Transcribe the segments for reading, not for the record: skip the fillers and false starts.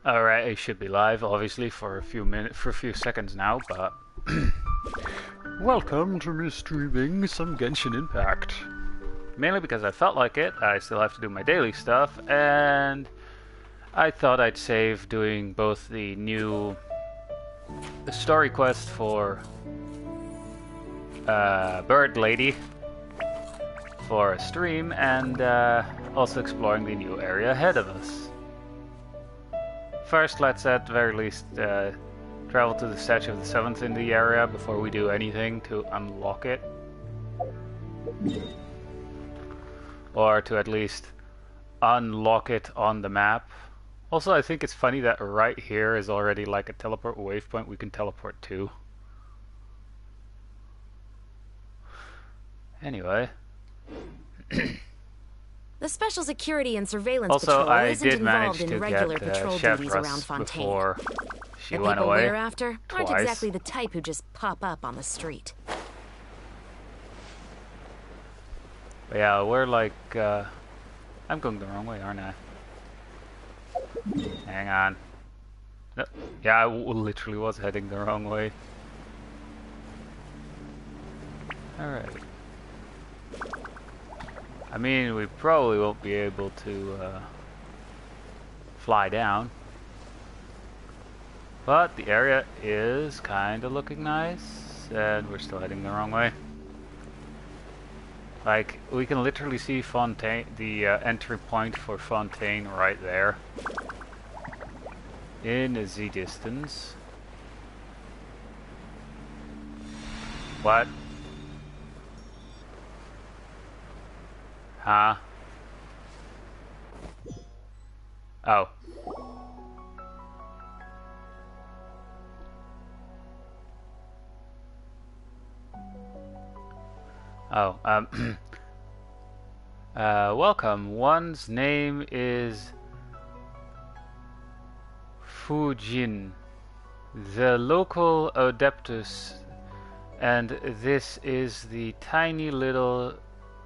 Alright, it should be live, obviously, for a few seconds now, but... Welcome to me streaming some Genshin Impact. Mainly because I felt like it, I still have to do my daily stuff, and... I thought I'd save doing both the story quest for... Bird Lady for a stream, and also exploring the new area ahead of us. First, let's at the very least travel to the statue of the 7th in the area before we do anything to unlock it. Or to at least unlock it on the map. Also, I think it's funny that right here is already like a teleport waypoint we can teleport to. Anyway. The special security and surveillance Also, patrol I isn't did involved manage in to regular get patrol Chef duties Russ around Fontaine. before she The went people away we're after aren't twice. exactly the type who just pop up on the street. But yeah, we're like, I'm going the wrong way, aren't I? Hang on. No, yeah, I literally was heading the wrong way. Alright. I mean, we probably won't be able to fly down. But the area is kind of looking nice, and we're still heading the wrong way. Like, we can literally see Fontaine, the entry point for Fontaine right there. In the distance. What? Huh? Oh. Oh, welcome. One's name is Fujin, the local adeptus, and this is the tiny little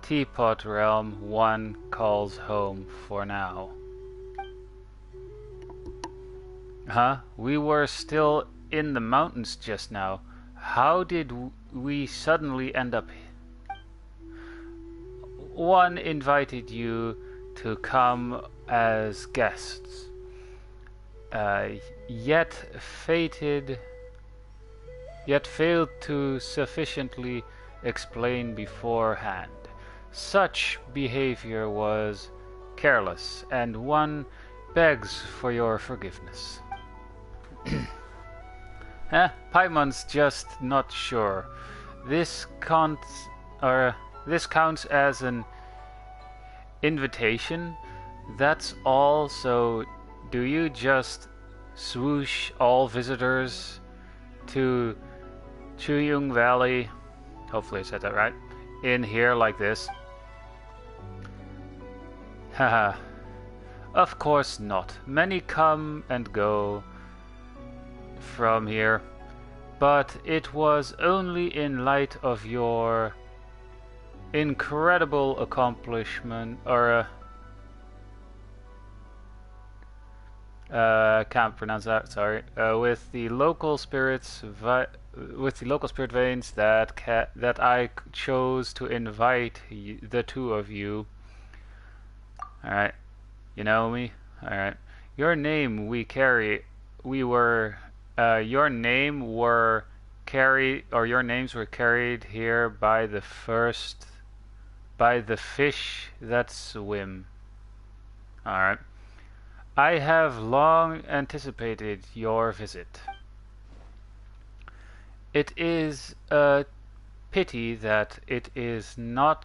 teapot realm one calls home for now. Huh? We were still in the mountains just now. How did we suddenly end up here? One invited you to come as guests, yet failed to sufficiently explain beforehand. Such behavior was careless, and one begs for your forgiveness. Paimon's just not sure. This counts as an invitation. That's all. So, do you just swoosh all visitors to Chuyung Valley? Hopefully, I said that right. In here like this. Haha. Of course not. Many come and go from here, but it was only in light of your incredible accomplishment, or can't pronounce that. Sorry. With the local spirit veins that I chose to invite the two of you. All right, you know me. All right, your name we carry. Your names were carried here by the fish that swim. All right. I have long anticipated your visit. It is a pity that it is now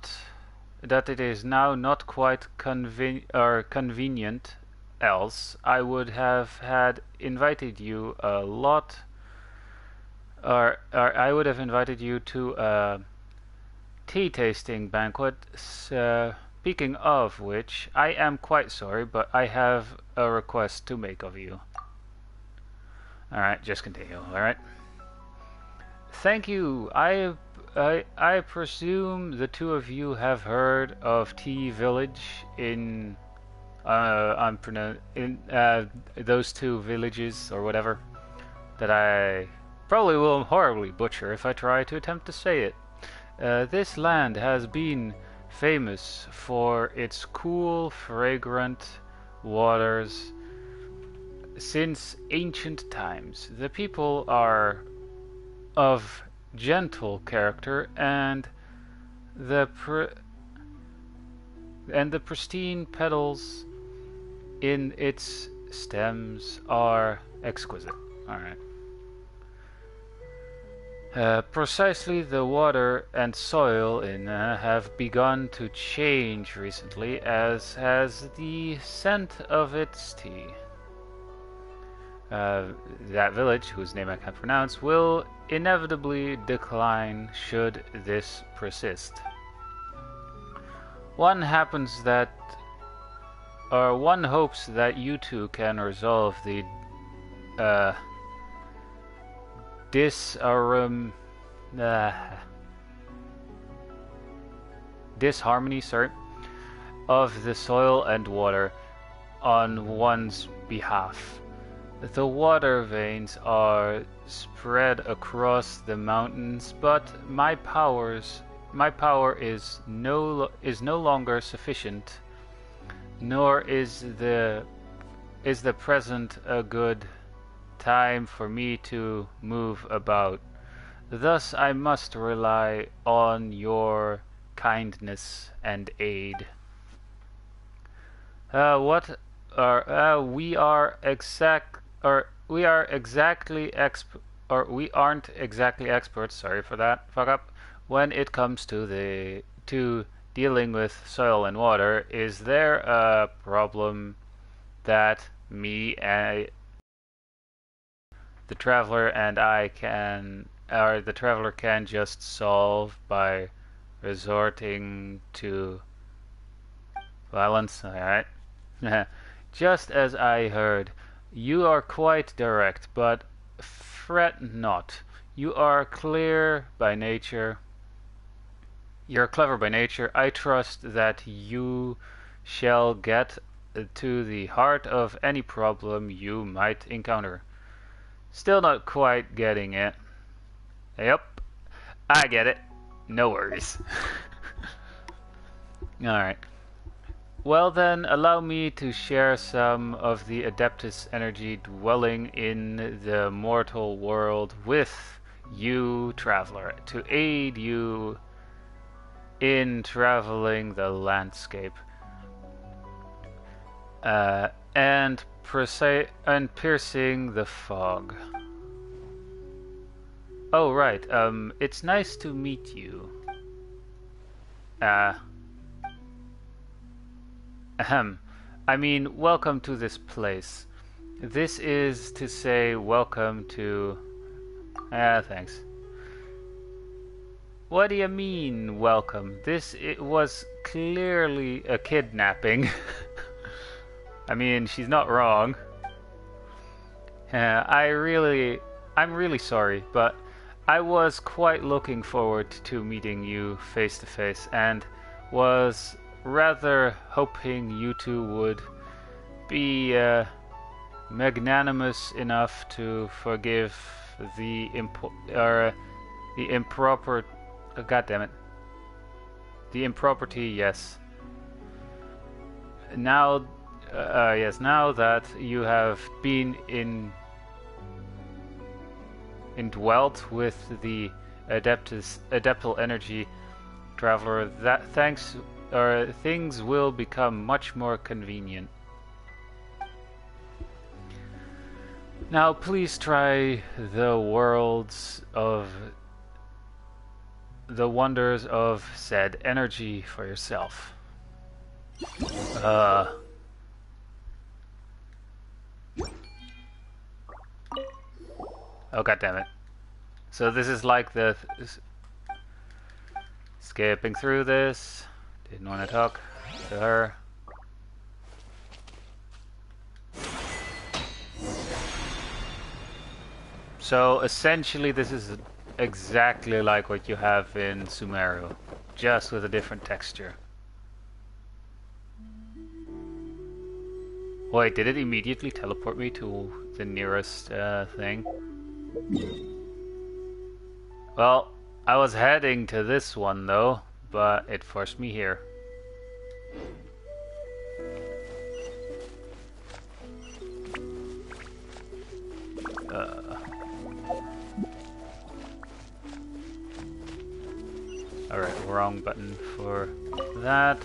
not quite convenient. Else, I would have had invited you a lot, or I would have invited you to a tea tasting banquet. Speaking of which, I am quite sorry, but I have a request to make of you. Alright, just continue, alright? Thank you. I presume the two of you have heard of Tea Village in I'm in those two villages or whatever that I probably will horribly butcher if I try to attempt to say it. This land has been famous for its cool, fragrant waters since ancient times. The people are of gentle character, and the pristine petals in its stems are exquisite. Alright. Precisely, the water and soil in have begun to change recently, as has the scent of its tea. That village, whose name I can't pronounce, will inevitably decline should this persist. One hopes that you two can resolve the disharmony, of the soil and water on one's behalf. The water veins are spread across the mountains, but my power is no longer sufficient, nor is the present a good time for me to move about. Thus I must rely on your kindness and aid. We aren't exactly experts. Sorry for that fuck up. When it comes to dealing with soil and water, is there a problem that the traveler can just solve by resorting to violence? Alright. Just as I heard, you are quite direct, but fret not. You are clever by nature. I trust that you shall get to the heart of any problem you might encounter. Still not quite getting it. Yep, I get it. No worries. Alright. Well then, allow me to share some of the Adeptus energy dwelling in the mortal world with you, traveler, to aid you in traveling the landscape and piercing the fog. Oh right, it's nice to meet you. Ahem. I mean, welcome to this place. This is to say welcome to... thanks. What do you mean, welcome? It was clearly a kidnapping. I mean, she's not wrong. I'm really sorry, but I was quite looking forward to meeting you face to face, and was rather hoping you two would be magnanimous enough to forgive the improper. God damn it. The impropriety, yes. Now that you have been indwelt with the adeptal energy, traveler, things will become much more convenient. Now please try the wonders of said energy for yourself. Oh god damn it. So this is like the skipping through this. Didn't want to talk to her. So essentially this is exactly like what you have in Sumeru, just with a different texture. Wait, did it immediately teleport me to the nearest thing? Well, I was heading to this one though, but it forced me here. Alright, wrong button for that.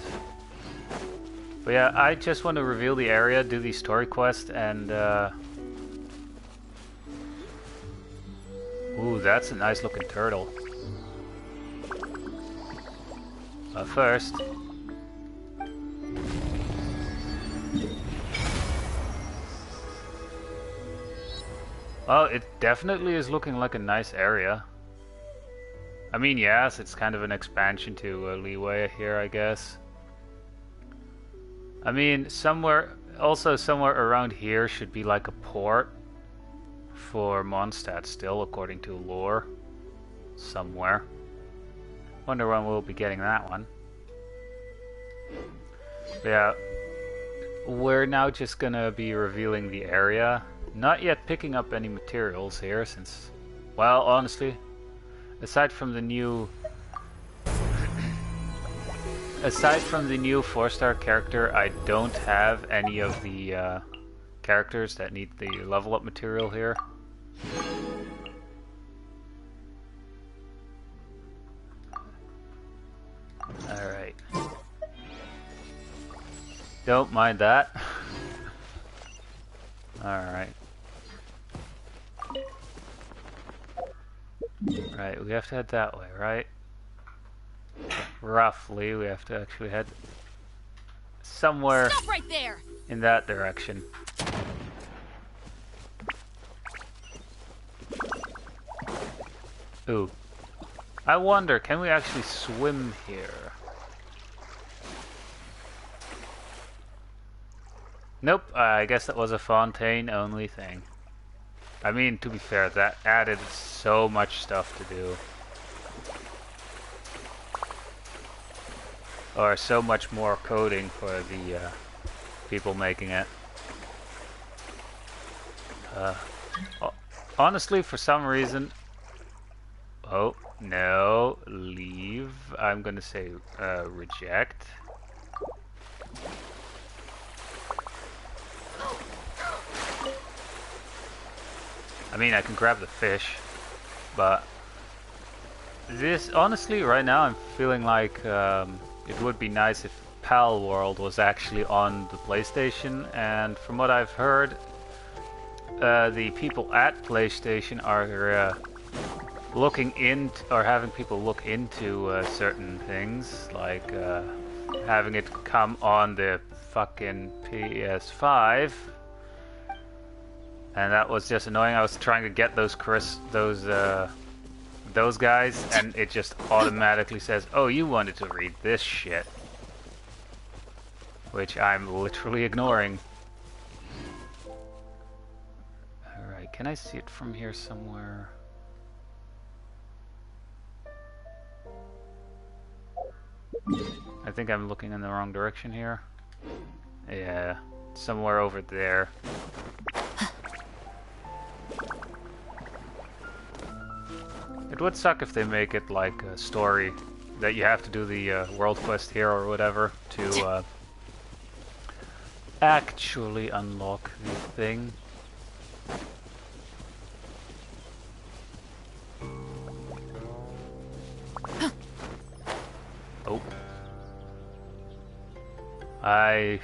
But yeah, I just want to reveal the area, do the story quest, and ooh, that's a nice looking turtle. But first... Well, it definitely is looking like a nice area. I mean, yes, it's kind of an expansion to Leeway here, I guess. I mean, somewhere around here should be like a port for Mondstadt still, according to lore. Somewhere. Wonder when we'll be getting that one. But yeah, we're now just gonna be revealing the area. Not yet picking up any materials here since, well, honestly, aside from the new 4-star character, I don't have any of the characters that need the level up material here. Alright. Don't mind that. Alright. Right, we have to head that way, right? Roughly, we have to actually head somewhere Stop right there. In that direction. Ooh. I wonder, can we actually swim here? Nope, I guess that was a fontaine only thing. I mean, to be fair, that added so much stuff to do. Or so much more coding for the people making it. Honestly, for some reason... Oh, no, leave. I'm gonna say reject. I mean, I can grab the fish, but this, honestly, right now I'm feeling like it would be nice if Pal World was actually on the PlayStation, and from what I've heard, the people at PlayStation are looking into, or having people look into certain things, like having it come on the fucking PS5. And that was just annoying. I was trying to get those guys, and it just automatically says, "Oh, you wanted to read this shit," which I'm literally ignoring. All right, can I see it from here somewhere? I think I'm looking in the wrong direction here. Yeah, somewhere over there. It would suck if they make it like a story that you have to do the world quest here or whatever to actually unlock the thing. Oh. I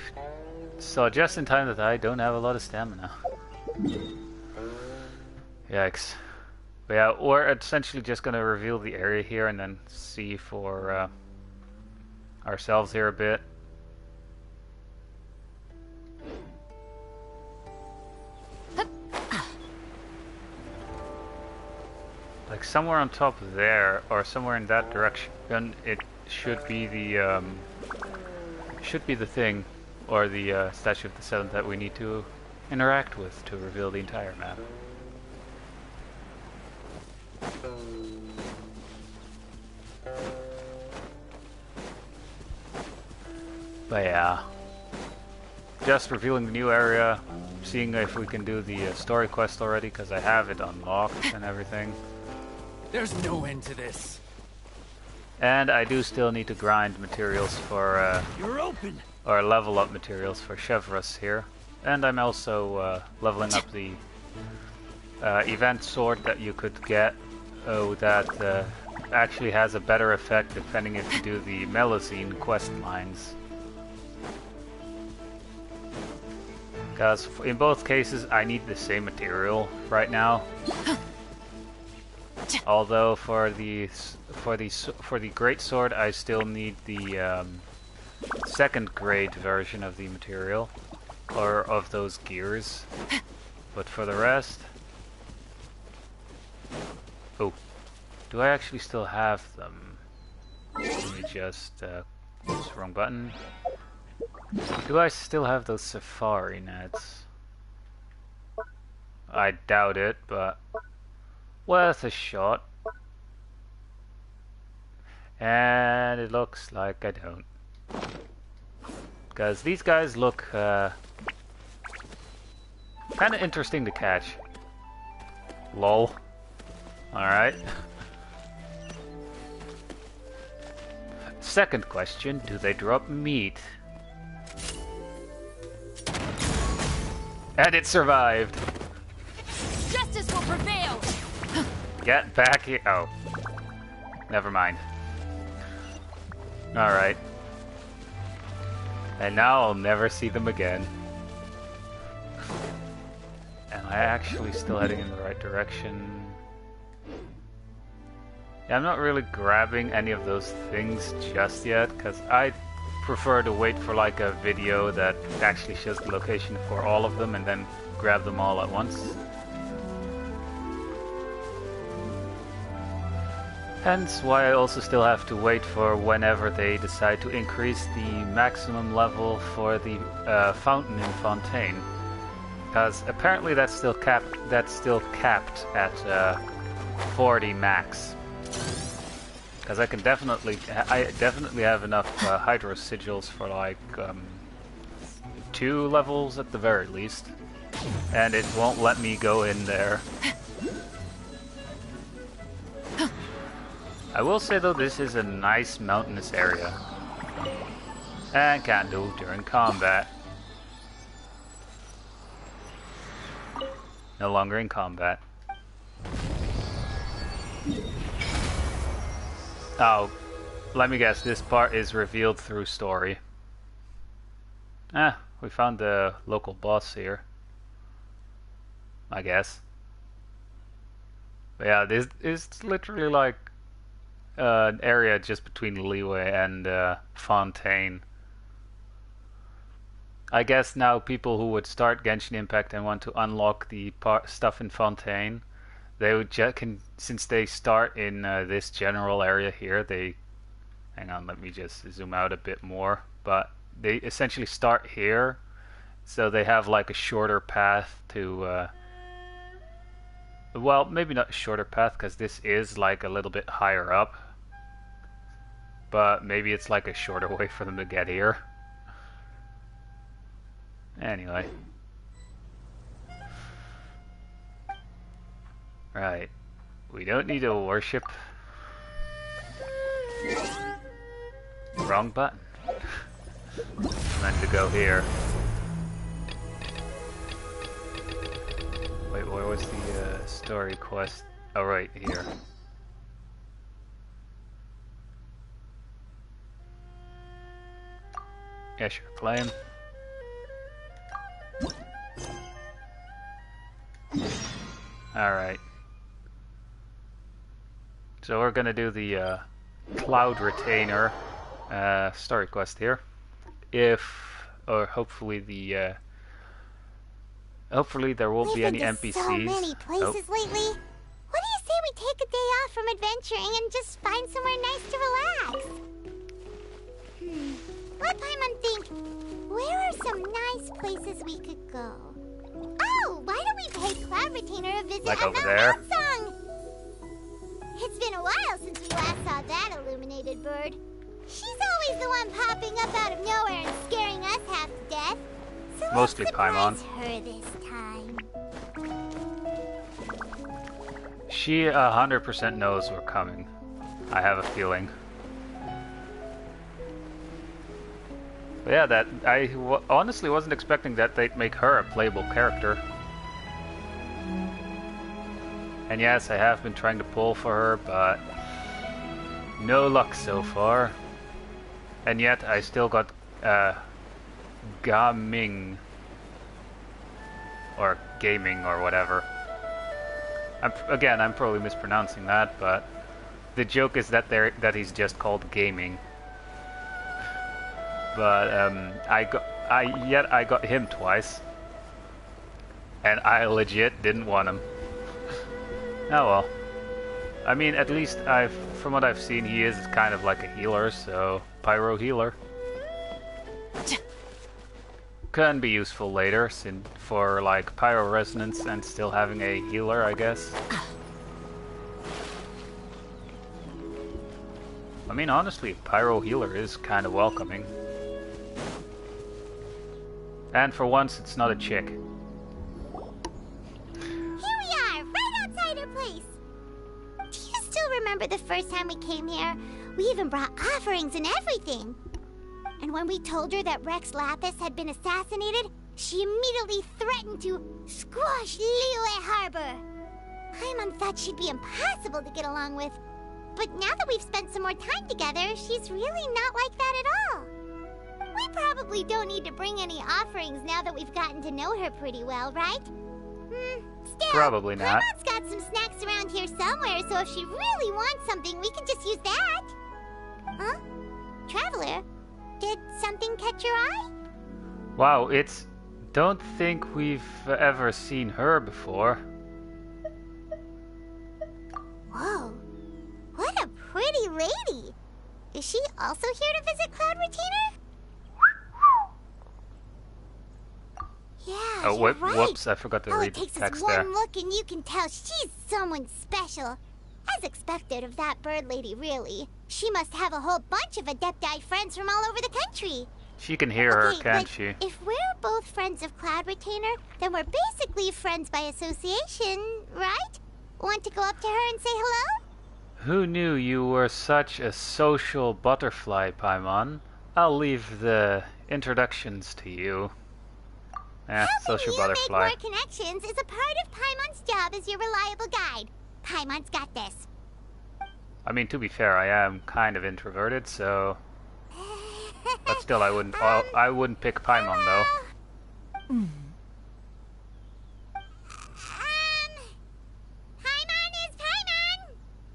saw just in time that I don't have a lot of stamina. Yikes. But yeah, we're essentially just going to reveal the area here and then see for ourselves here a bit. Like somewhere on top there, or somewhere in that direction, it should be the thing, or the Statue of the Seventh that we need to interact with to reveal the entire map. But yeah. just revealing the new area, seeing if we can do the story quest already, because I have it unlocked and everything. There's no end to this. And I do still need to grind materials for, You're open. or level up materials for Chevros here. And I'm also leveling up the event sword that you could get. That actually has a better effect depending if you do the Melusine quest lines. Because in both cases I need the same material right now. Although for the great sword I still need the second grade version of the material, or of those gears. But for the rest, oh, do I actually still have them? Let me just oops, wrong button. Do I still have those safari nets? I doubt it, but worth a shot. And it looks like I don't. Because these guys look kind of interesting to catch. Lol. Alright. Second question, do they drop meat? And it survived. Justice will prevail. Get back here. Oh. Never mind. Alright. And now I'll never see them again. Am I actually still heading in the right direction? Yeah, I'm not really grabbing any of those things just yet, because I prefer to wait for like a video that actually shows the location for all of them and then grab them all at once. Hence why I also still have to wait for whenever they decide to increase the maximum level for the fountain in Fontaine. Because apparently that's still capped at 40 max. Because I definitely have enough hydro sigils for like 2 levels at the very least, and it won't let me go in there. I will say though, this is a nice mountainous area, and can do during combat. No longer in combat. Oh, let me guess, this part is revealed through story. We found the local boss here, I guess. But yeah, this is literally like an area just between Liyue and Fontaine. I guess now people who would start Genshin Impact and want to unlock the stuff in Fontaine, they would since they start in this general area here, hang on, let me just zoom out a bit more, but they essentially start here, so they have like a shorter path to well, maybe not a shorter path, because this is like a little bit higher up, but maybe it's like a shorter way for them to get here. Anyway. Right. We don't need to worship. Wrong button. Meant to go here. Wait, where was the story quest? Oh, right here. Yeah, sure. Claim. Alright. So we're gonna do the Cloud Retainer story quest here. Hopefully there won't be any NPCs. So many places lately. What do you say we take a day off from adventuring and just find somewhere nice to relax? What time I'm thinking, where are some nice places we could go? Oh, why don't we pay Cloud Retainer a visit Like at over Mount there? Mounsung? It's been a while since we last saw that illuminated bird. She's always the one popping up out of nowhere and scaring us half to death. So Mostly let's Paimon. surprise her this time. She 100% knows we're coming. I have a feeling. But yeah, that honestly wasn't expecting that they'd make her a playable character. And yes, I have been trying to pull for her, but no luck so far. And yet, I still got Gaming or gaming or whatever. I'm probably mispronouncing that, but the joke is that he's just called gaming. But I got him twice, and I legit didn't want him. Oh well. I mean, at least from what I've seen, he is kind of like a healer, so pyro healer. Can be useful later, for like pyro resonance and still having a healer, I guess. I mean, honestly, pyro healer is kind of welcoming. And for once, it's not a chick. Here we are, right outside her place. Do you still remember the first time we came here? We even brought offerings and everything. And when we told her that Rex Lapis had been assassinated, she immediately threatened to squash Liyue Harbor. Paimon thought she'd be impossible to get along with. But now that we've spent some more time together, she's really not like that at all. We probably don't need to bring any offerings now that we've gotten to know her pretty well, right? Still, Probably not. Paimon's got some snacks around here somewhere, so if she really wants something, we can just use that. Huh? Traveler, did something catch your eye? Wow, don't think we've ever seen her before. Whoa, what a pretty lady. Is she also here to visit Cloud Retainer? Yeah, Oh, you're right. whoops, I forgot to All read it the takes is text one there. look and you can tell she's someone special. As expected of that bird lady, really. She must have a whole bunch of Adepti friends from all over the country. She can hear her, Okay, can't but she? if we're both friends of Cloud Retainer, then we're basically friends by association, right? Want to go up to her and say hello? Who knew you were such a social butterfly, Paimon? I'll leave the introductions to you. Social Helping you butterfly. make more connections is a part of Paimon's job as your reliable guide. Paimon's got this. I mean, to be fair, I am kind of introverted, so... But still, I wouldn't pick Paimon, though. Paimon is Paimon!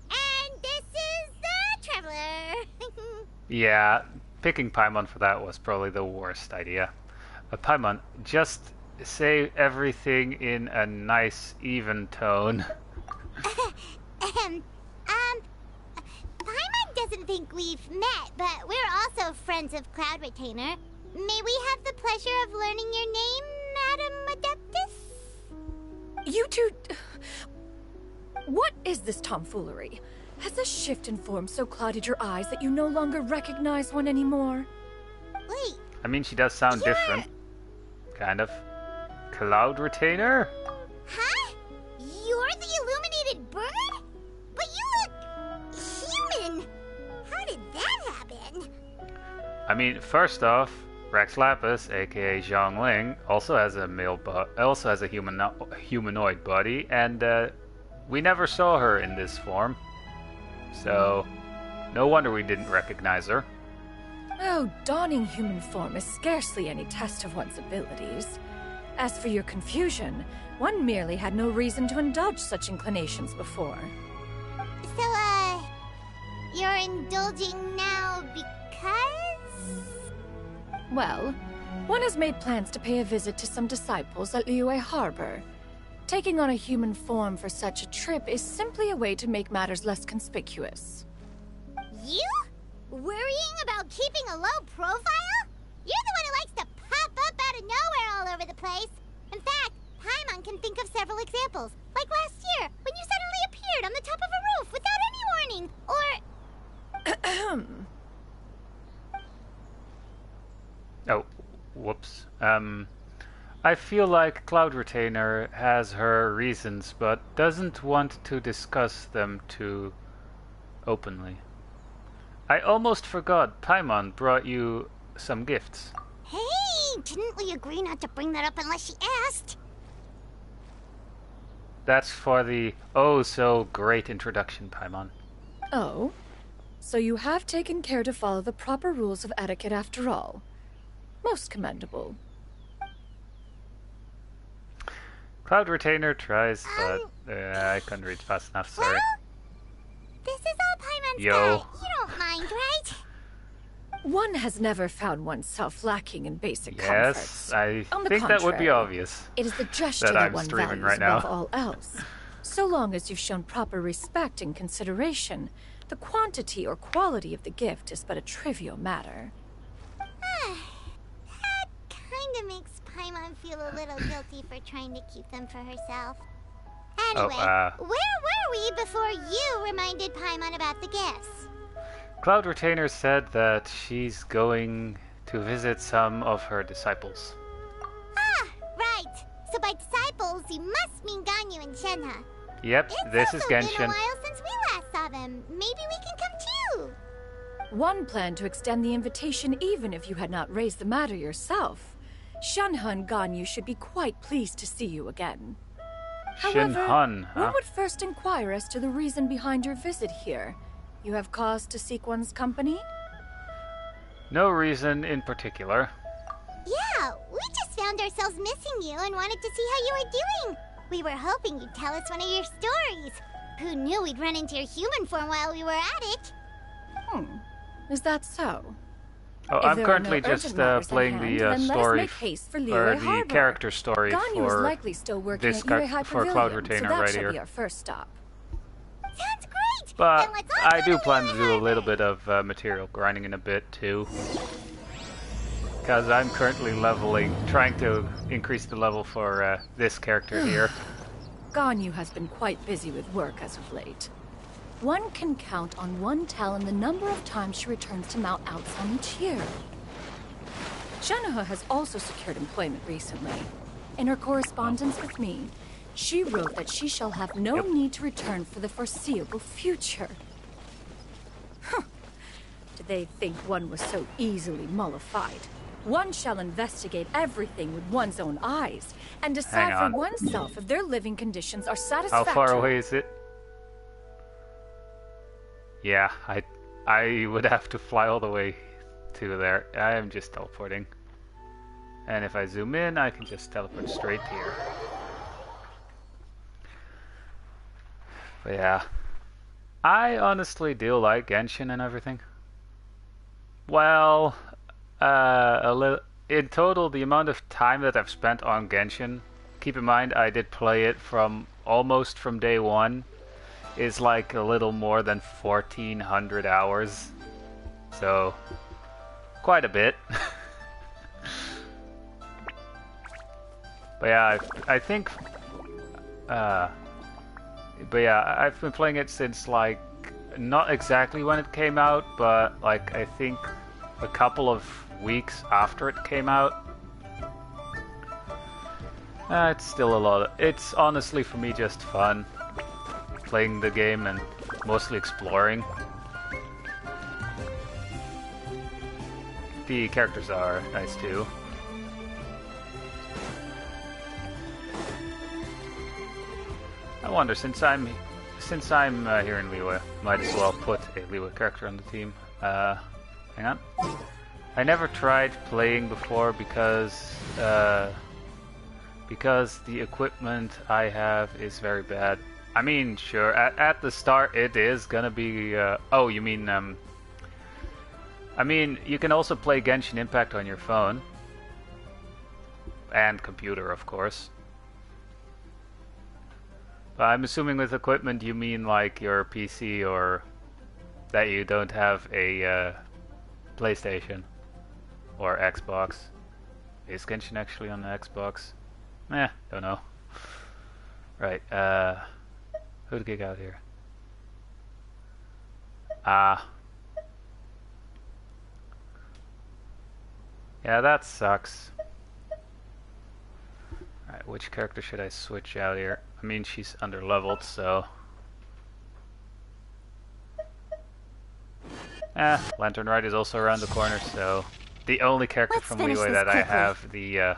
And this is the Traveler. Yeah, picking Paimon for that was probably the worst idea. Paimon, just say everything in a nice, even tone. Paimon doesn't think we've met, but we're also friends of Cloud Retainer. May we have the pleasure of learning your name, Madam Adeptus? You two... What is this tomfoolery? Has a shift in form so clouded your eyes that you no longer recognize one anymore? Wait, I mean, she does sound different. Kind of. Cloud Retainer? huh? You're the illuminated bird? But you look human. How did that happen? I mean, first off, Rex Lapis, aka Zhongling, also has a humanoid body, and we never saw her in this form. So, no wonder we didn't recognize her. Oh, donning human form is scarcely any test of one's abilities. As for your confusion, one merely had no reason to indulge such inclinations before. So, you're indulging now because? Well, one has made plans to pay a visit to some disciples at Liyue Harbor. Taking on a human form for such a trip is simply a way to make matters less conspicuous. You? Worrying about keeping a low profile? You're the one who likes to pop up out of nowhere all over the place. In fact, Paimon can think of several examples. Like last year, when you suddenly appeared on the top of a roof without any warning. Or... Oh, whoops. I feel like Cloud Retainer has her reasons, but doesn't want to discuss them too openly. I almost forgot Paimon brought you some gifts. Hey, didn't we agree not to bring that up unless she asked? That's for the oh so great introduction, Paimon. Oh? So you have taken care to follow the proper rules of etiquette after all. Most commendable. Cloud Retainer tries, but I couldn't read fast enough, sorry. Well, this is all Paimon's Yo. got. You don't mind, right? One has never found oneself lacking in basic Yes, comforts. I On the think that would be contrary, obvious. It is the gesture that that I'm one streaming values right now. above all else. So long as you've shown proper respect and consideration, the quantity or quality of the gift is but a trivial matter. That kinda makes Paimon feel a little guilty for trying to keep them for herself. Anyway, where were we before you reminded Paimon about the gifts? Cloud Retainer said that she's going to visit some of her disciples. Ah, right. So by disciples, you must mean Ganyu and Shenhe. Yep, this is It's also been a Genshin. while since we last saw them. Maybe we can come too. One planned to extend the invitation even if you had not raised the matter yourself. Shenhe and Ganyu should be quite pleased to see you again. However, Shinhan, huh? one would first inquire as to the reason behind your visit here. You have cause to seek one's company? No reason in particular. Yeah, we just found ourselves missing you and wanted to see how you were doing. We were hoping you'd tell us one of your stories. Who knew we'd run into your human form while we were at it? Is that so? Oh, If I'm there are currently no just urgent matters at playing hand, the then let us story, make haste for or Liyue the Harbor. character story Ganyu is for likely still working this at Liyue High for Cloud Pavilion, Retainer so that right shall here. be our first stop. Sounds great. But Then let's all I go do to plan to Liyue do a Harbor. little bit of material grinding in a bit too. Because I'm currently trying to increase the level for this character here. Ganyu has been quite busy with work as of late. One can count on one talon the number of times she returns to Mount Outsun each year. Shenhe has also secured employment recently. In her correspondence with me, she wrote that she shall have no need to return for the foreseeable future. Huh. Did they think one was so easily mollified? One shall investigate everything with one's own eyes and decide Hang for on. oneself if their living conditions are How satisfactory. far away is it? Yeah, I would have to fly all the way to there. I am just teleporting. And if I zoom in, I can just teleport straight here. But yeah. I honestly do like Genshin and everything. Well, in total, the amount of time that I've spent on Genshin, keep in mind I did play it almost from day one, is like a little more than 1,400 hours. So, quite a bit. But yeah, I think, but yeah, I've been playing it since like, not exactly when it came out, but like I think a couple of weeks after it came out. It's still a lot. It's honestly for me just fun playing the game and mostly exploring. The characters are nice too. I wonder, since I'm here in Liyue, might as well put a Liyue character on the team. Hang on. I never tried playing before because the equipment I have is very bad. I mean, sure, at the start it is gonna be. Oh, you mean I mean, you can also play Genshin Impact on your phone and computer, of course. But I'm assuming with equipment you mean like your PC or that you don't have a PlayStation or Xbox. Is Genshin actually on the Xbox? Don't know. Right, who'd kick out here? Yeah, that sucks. Alright, which character should I switch out here? I mean, she's under-leveled, so... Lantern Ride is also around the corner, so... The only character Let's from finish Leeway this that I quickly. have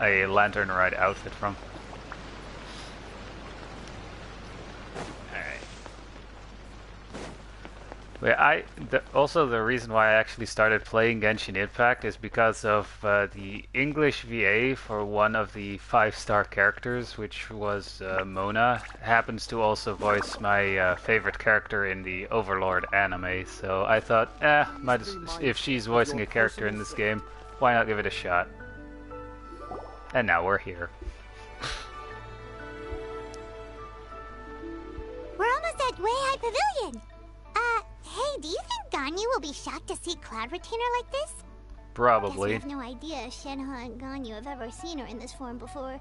a Lantern Ride outfit from. Also, the reason why I actually started playing Genshin Impact is because of the English VA for one of the 5-star characters, which was Mona, happens to also voice my favorite character in the Overlord anime. So I thought, if she's voicing a character in this game, why not give it a shot? And now we're here. We're almost at Way High Pavilion. Hey, do you think Ganyu will be shocked to see Cloud Retainer like this? Guess we Probably. have no idea Shenhe and Ganyu have ever seen her in this form before.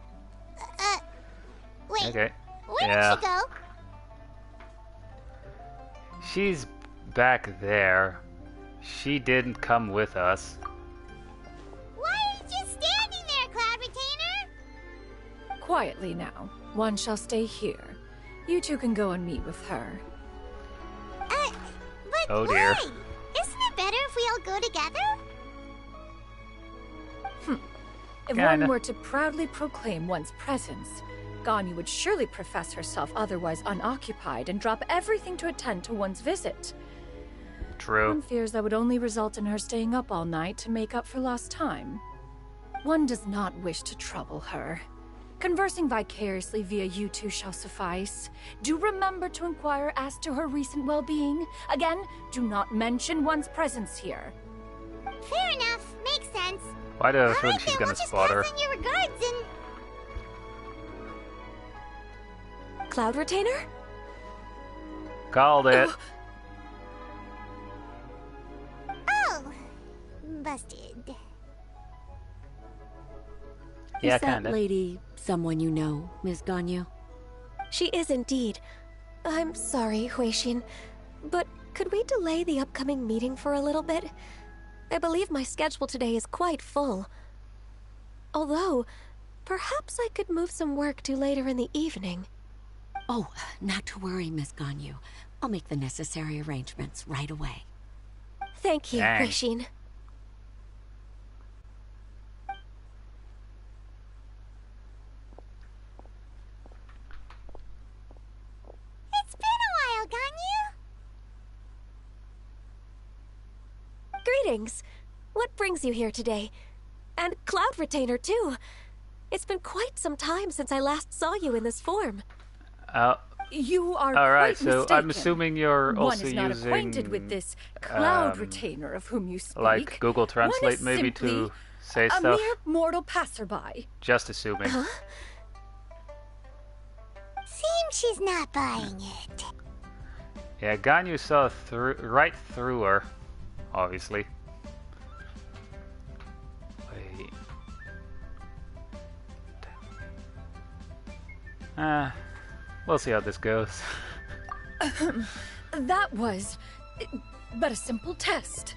Wait. Okay. Where Yeah. did she go? She's back there. She didn't come with us. Why are you just standing there, Cloud Retainer? Quietly now. One shall stay here. You two can go and meet with her. But Oh, dear. why? Isn't it better if we all go together? If Kinda. one were to proudly proclaim one's presence, Ganyu would surely profess herself otherwise unoccupied and drop everything to attend to one's visit. True. One fears that would only result in her staying up all night to make up for lost time. One does not wish to trouble her. Conversing vicariously via you two shall suffice. Do remember to inquire as to her recent well-being. Again, do not mention one's presence here. Fair enough. Makes sense. Why do I feel Alright, she's then gonna we'll just spot her? pass on your regards and... Cloud Retainer? Called it. Oh! Busted. Yeah, Is that kinda. lady someone you know, Ms. Ganyu? She is indeed. I'm sorry, Huixin, but could we delay the upcoming meeting for a little bit? I believe my schedule today is quite full. Although, perhaps I could move some work to later in the evening. Oh, not to worry, Miss Ganyu. I'll make the necessary arrangements right away. Thank you, Dang. Huixin. It's been a while, Ganyu. Greetings. What brings you here today? And Cloud Retainer, too. It's been quite some time since I last saw you in this form. You are Alright, quite so mistaken. I'm assuming you're One also is not using acquainted with this Cloud um, Retainer of whom you speak. like Google One Translate is maybe simply to say a stuff. mere mortal passerby. Just assuming. Seems she's not buying it. Yeah, Ganyu saw right through her, obviously. Wait. We'll see how this goes. That was but a simple test.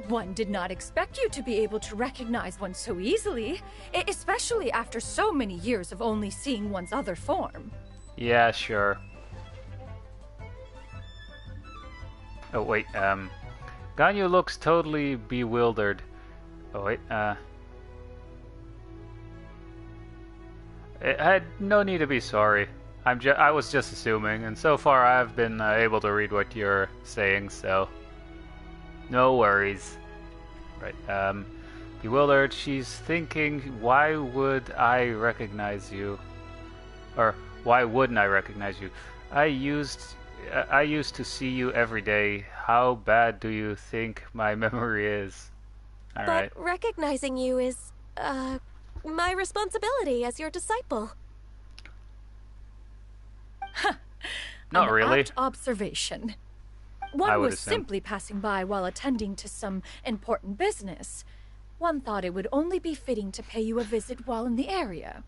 One did not expect you to be able to recognize one so easily, especially after so many years of only seeing one's other form. Yeah, sure. Oh wait, Ganyu looks totally bewildered. Oh wait, I had no need to be sorry. I was just assuming, and so far I've been able to read what you're saying, so no worries. Right, bewildered. She's thinking, why would I recognize you? Or why wouldn't I recognize you? I used to see you every day. How bad do you think my memory is? All right. But recognizing you is, my responsibility as your disciple. Not An really. apt observation. I One would was assume. simply passing by while attending to some important business. One thought it would only be fitting to pay you a visit while in the area.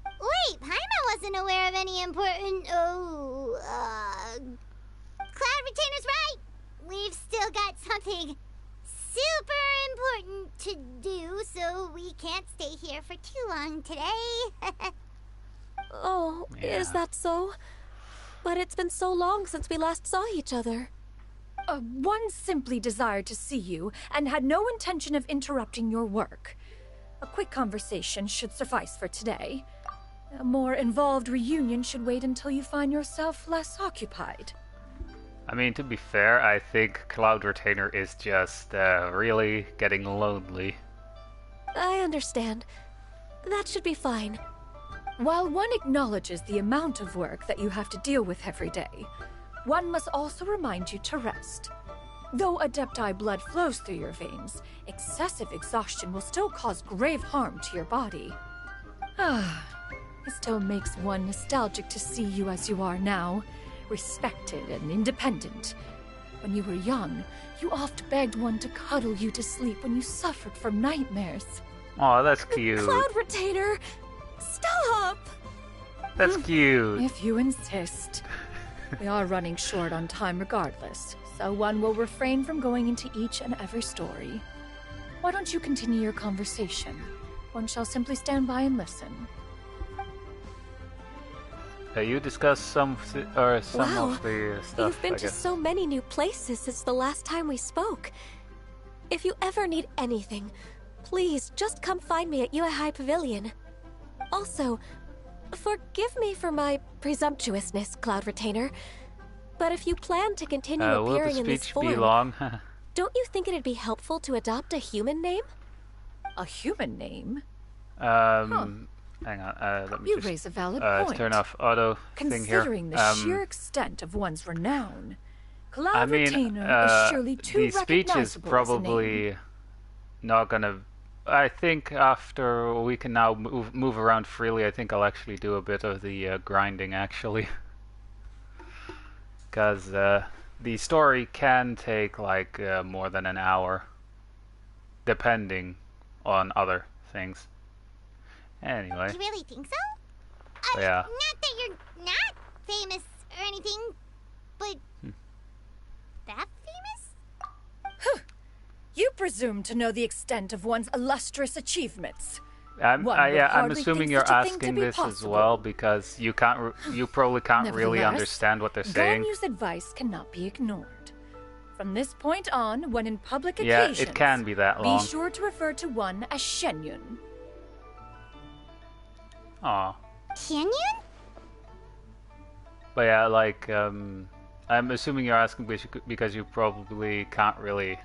Wait, Paimon wasn't aware of any important... Cloud Retainer's right! We've still got something super important to do, so we can't stay here for too long today. Oh, Yeah. is that so? But it's been so long since we last saw each other. One simply desired to see you and had no intention of interrupting your work. A quick conversation should suffice for today. A more involved reunion should wait until you find yourself less occupied. I mean, to be fair, I think Cloud Retainer is just really getting lonely. I understand. That should be fine. While one acknowledges the amount of work that you have to deal with every day, one must also remind you to rest. Though Adepti blood flows through your veins, excessive exhaustion will still cause grave harm to your body. It still makes one nostalgic to see you as you are now, respected and independent. When you were young, you oft begged one to cuddle you to sleep when you suffered from nightmares. Oh, that's cute. Cloud Retainer! Stop! That's cute. If you insist. We are running short on time regardless, so one will refrain from going into each and every story. Why don't you continue your conversation? One shall simply stand by and listen. You discussed some of the stuff. You've been I to guess. so many new places since the last time we spoke. If you ever need anything, please just come find me at Yue High Pavilion. Also, forgive me for my presumptuousness, Cloud Retainer, but if you plan to continue Will the appearing in this speech be form, long? don't you think it'd be helpful to adopt a human name? A human name? Hang on. Let me You just raise a valid point. turn off auto thing here. Considering the sheer extent of one's renown, Cloud I mean, Retainer is surely too the speech is recognizable as a name. probably not gonna. I think after we can now move around freely, I think I'll actually do a bit of the grinding actually, because the story can take like more than an hour, depending on other things. Anyway, You really think so? yeah. Not that you're not famous or anything, but that famous? You presume to know the extent of one's illustrious achievements. I'm One would I'm hardly assuming think you're such a thing to asking be this as possible. well because you can't. You probably can't really Nevertheless, understand what they're saying. Ganyu's advice cannot be ignored. From this point on, when in public Yeah, occasions, it can be that long. be sure to refer to one as Shenyun. Aw. Canyon? But yeah, like, I'm assuming you're asking because you probably can't really,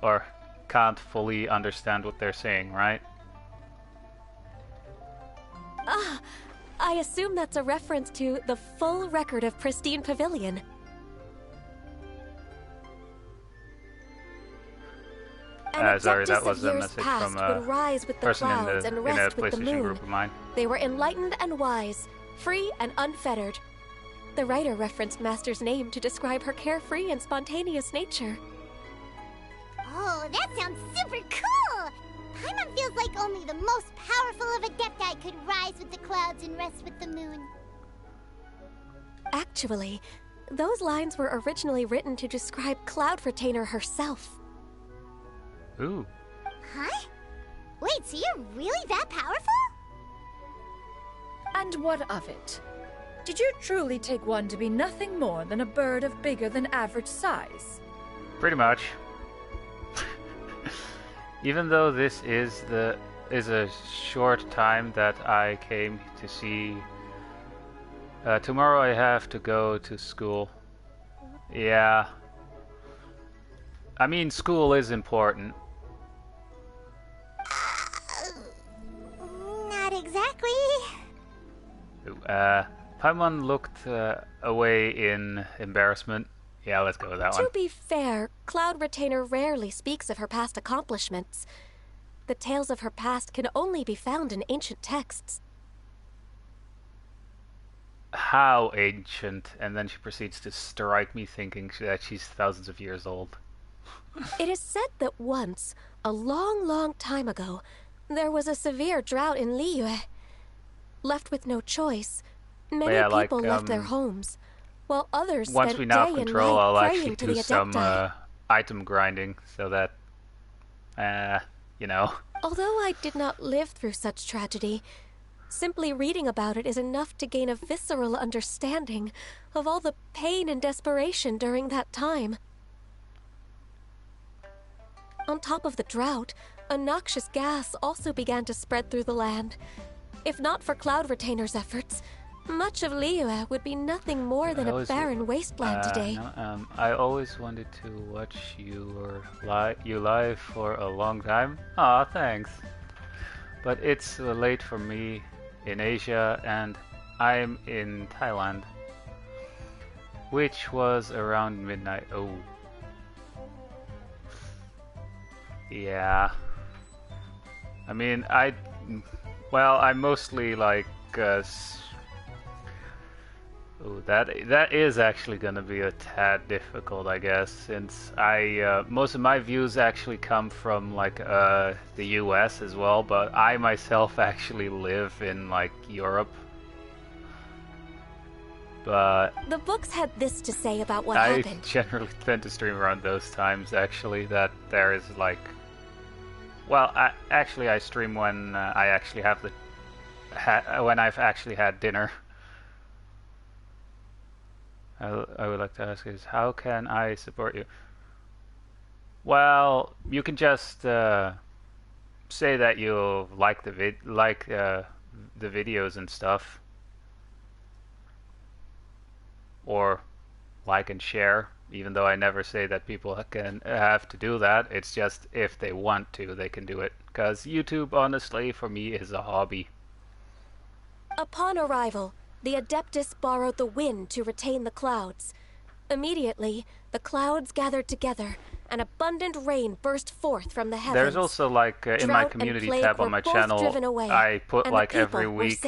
or can't fully understand what they're saying, right? I assume that's a reference to the full record of Pristine Pavilion. An Sorry, Adeptus that of was a years message past from a would rise with the person in clouds the and in a rest with the PlayStation moon. group of mine. They were enlightened and wise, free and unfettered. The writer referenced Master's name to describe her carefree and spontaneous nature. Oh, that sounds super cool! Paimon feels like only the most powerful of Adepti could rise with the clouds and rest with the moon. Actually, those lines were originally written to describe Cloud Retainer herself. Ooh. Huh? Wait, so you're really that powerful? And what of it? Did you truly take one to be nothing more than a bird of bigger than average size? Pretty much. Even though this is a short time that I came to see. Tomorrow I have to go to school. Yeah. I mean, school is important. Not exactly. Paimon looked away in embarrassment. Yeah, let's go with that one. To be fair, Cloud Retainer rarely speaks of her past accomplishments. The tales of her past can only be found in ancient texts. How ancient? And then she proceeds to strike me thinking that she's thousands of years old. It is said that once, a long, long time ago, there was a severe drought in Liyue. Left with no choice, many yeah, like, people left their homes, while others Once spent we now day have control, and night I'll praying actually to do the some Adepti. item grinding so that you know. Although I did not live through such tragedy, simply reading about it is enough to gain a visceral understanding of all the pain and desperation during that time. On top of the drought, a noxious gas also began to spread through the land. If not for Cloud Retainer's efforts, much of Liyue would be nothing more than a barren wasteland today. No, I always wanted to watch you live for a long time. Aw, thanks. But it's late for me in Asia, and I'm in Thailand, which was around midnight. Oh, yeah. I mean, I mostly like. Ooh, that is actually gonna be a tad difficult, I guess, since most of my views actually come from like the US as well, but I myself actually live in like Europe. But the books had this to say about what I happened. generally tend to stream around those times actually, that there is like, well, I stream when I actually have when I've actually had dinner. I would like to ask is, how can I support you? Well, you can just say that you like the videos and stuff, or like and share. Even though I never say that people can have to do that, it's just if they want to, they can do it. Because YouTube, honestly, for me, is a hobby. Upon arrival, the Adeptus borrowed the wind to retain the clouds. Immediately, the clouds gathered together, and abundant rain burst forth from the heavens. There's also like in my community tab on my channel, I put like every week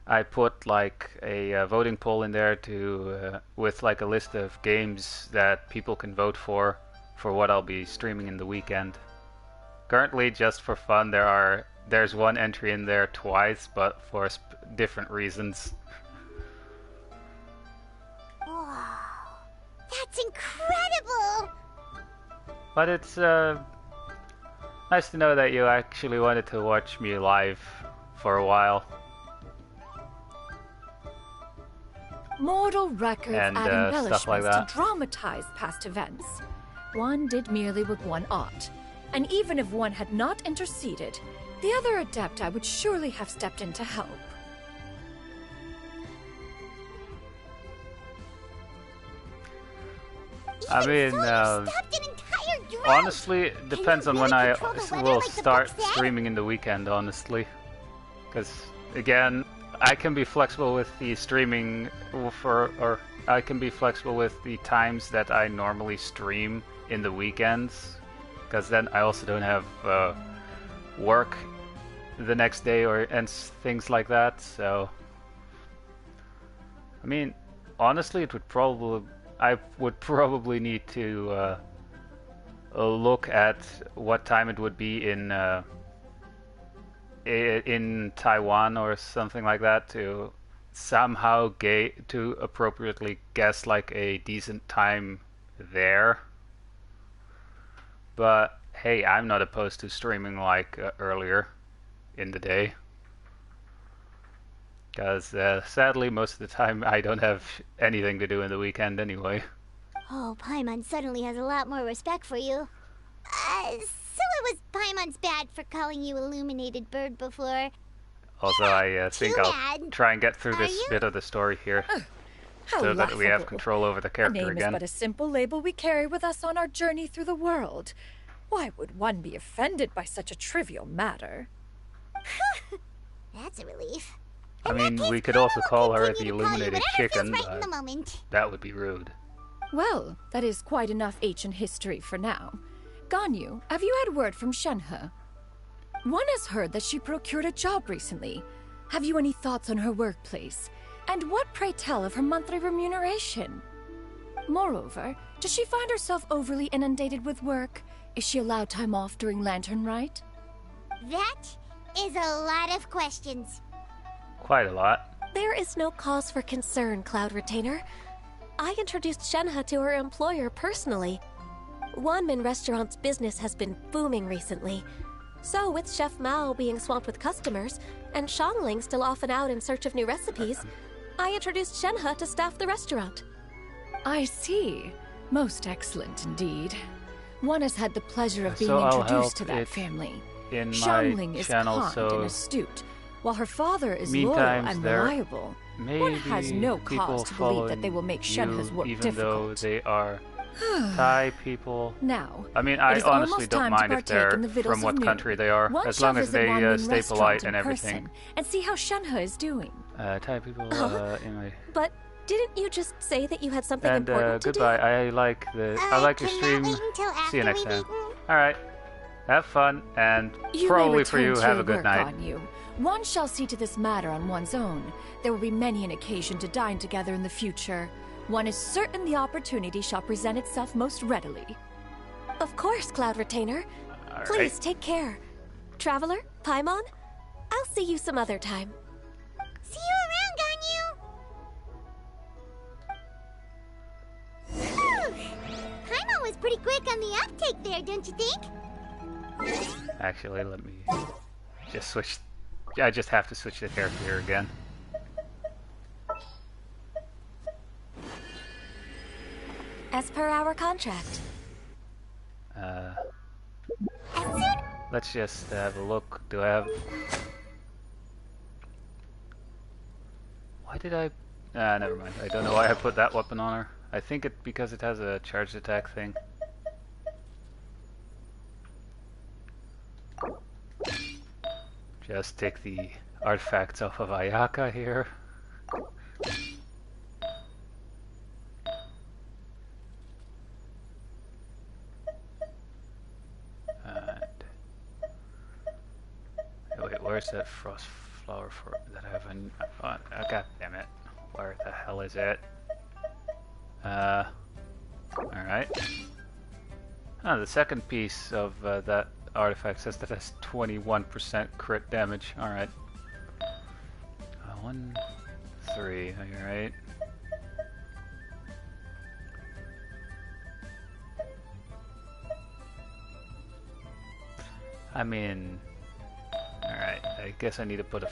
I put like a voting poll in there with like a list of games that people can vote for what I'll be streaming in the weekend. Currently, just for fun, there's one entry in there twice, but for different reasons. Wow, that's incredible! But it's nice to know that you actually wanted to watch me live for a while. Mortal records And, add embellishments stuff like that. to dramatize past events. One did merely with one art, and even if one had not interceded, the other Adepti would surely have stepped in to help. I mean, honestly, it depends on when I will start streaming in the weekend, honestly. Because, again, I can be flexible with the streaming or I can be flexible with the times that I normally stream in the weekends. Because then I also don't have work the next day and things like that, so... I mean, honestly, I would probably need to look at what time it would be in Taiwan or something like that to somehow to appropriately guess like a decent time there. But hey, I'm not opposed to streaming like earlier in the day. Because sadly, most of the time I don't have anything to do in the weekend anyway. Oh, Paimon suddenly has a lot more respect for you. So it was Paimon's bad for calling you Illuminated Bird before. Also, I think too I'll bad. try and get through Are this you? bit of the story here, How so that we have laughable. control over the A character name again. is but a simple label we carry with us on our journey through the world. Why would one be offended by such a trivial matter? That's a relief. I In that mean, case, we could Paimon also will call her continue the to call you Illuminated whatever Chicken, feels right in but the moment. that would be rude. Well, that is quite enough ancient history for now. Ganyu, have you had word from Shenhe? One has heard that she procured a job recently. Have you any thoughts on her workplace? And what, pray tell, of her monthly remuneration? Moreover, does she find herself overly inundated with work? Is she allowed time off during Lantern Rite? That is a lot of questions. Quite a lot. There is no cause for concern, Cloud Retainer. I introduced Shenhe to her employer personally. Wanmin Restaurant's business has been booming recently. So, with Chef Mao being swamped with customers, and Shangling still off and out in search of new recipes, I introduced Shenhe to staff the restaurant. I see. Most excellent indeed. One has had the pleasure of being So I'll introduced to help that it family. in my Shangling is channel, kind so and astute, while her father is loyal meantime, and there reliable. maybe One has no people cause to believe that they will following make you, Shenhe's work even difficult. though they are Thai people. Now, I mean, it I is honestly almost don't time to mind if partake they're in the victuals from what of noon. country they are, One as shall long as visit they Wanmin stay Restaurant polite in and everything. person and see how Shenhe is doing. Thai people in my... But didn't you just say that you had something And important to goodbye. do? I like your Can stream. that wait until See you after next we've time. eaten? All right. Have fun, and You probably may for return you, to have your a good work, night. Ganyu. One shall see to this matter on one's own. There will be many an occasion to dine together in the future. One is certain the opportunity shall present itself most readily. Of course, Cloud Retainer. All Please right. take care. Traveler, Paimon, I'll see you some other time. See you around, Ganyu! Paimon was pretty quick on the uptake there, don't you think? Actually, let me just switch. I just have to switch the character here again. As per our contract. Let's just have a look. Do I have... Why did I... never mind. I don't know why I put that weapon on her. I think it because it has a charged attack thing. Just take the artifacts off of Ayaka here. Wait, where's that frost flower for that I have on? Oh, God damn it! Where the hell is it? All right. Oh, the second piece of that artifact says that has 21% crit damage. All right. 1, 3. All right. I mean. Alright, I guess I need to put a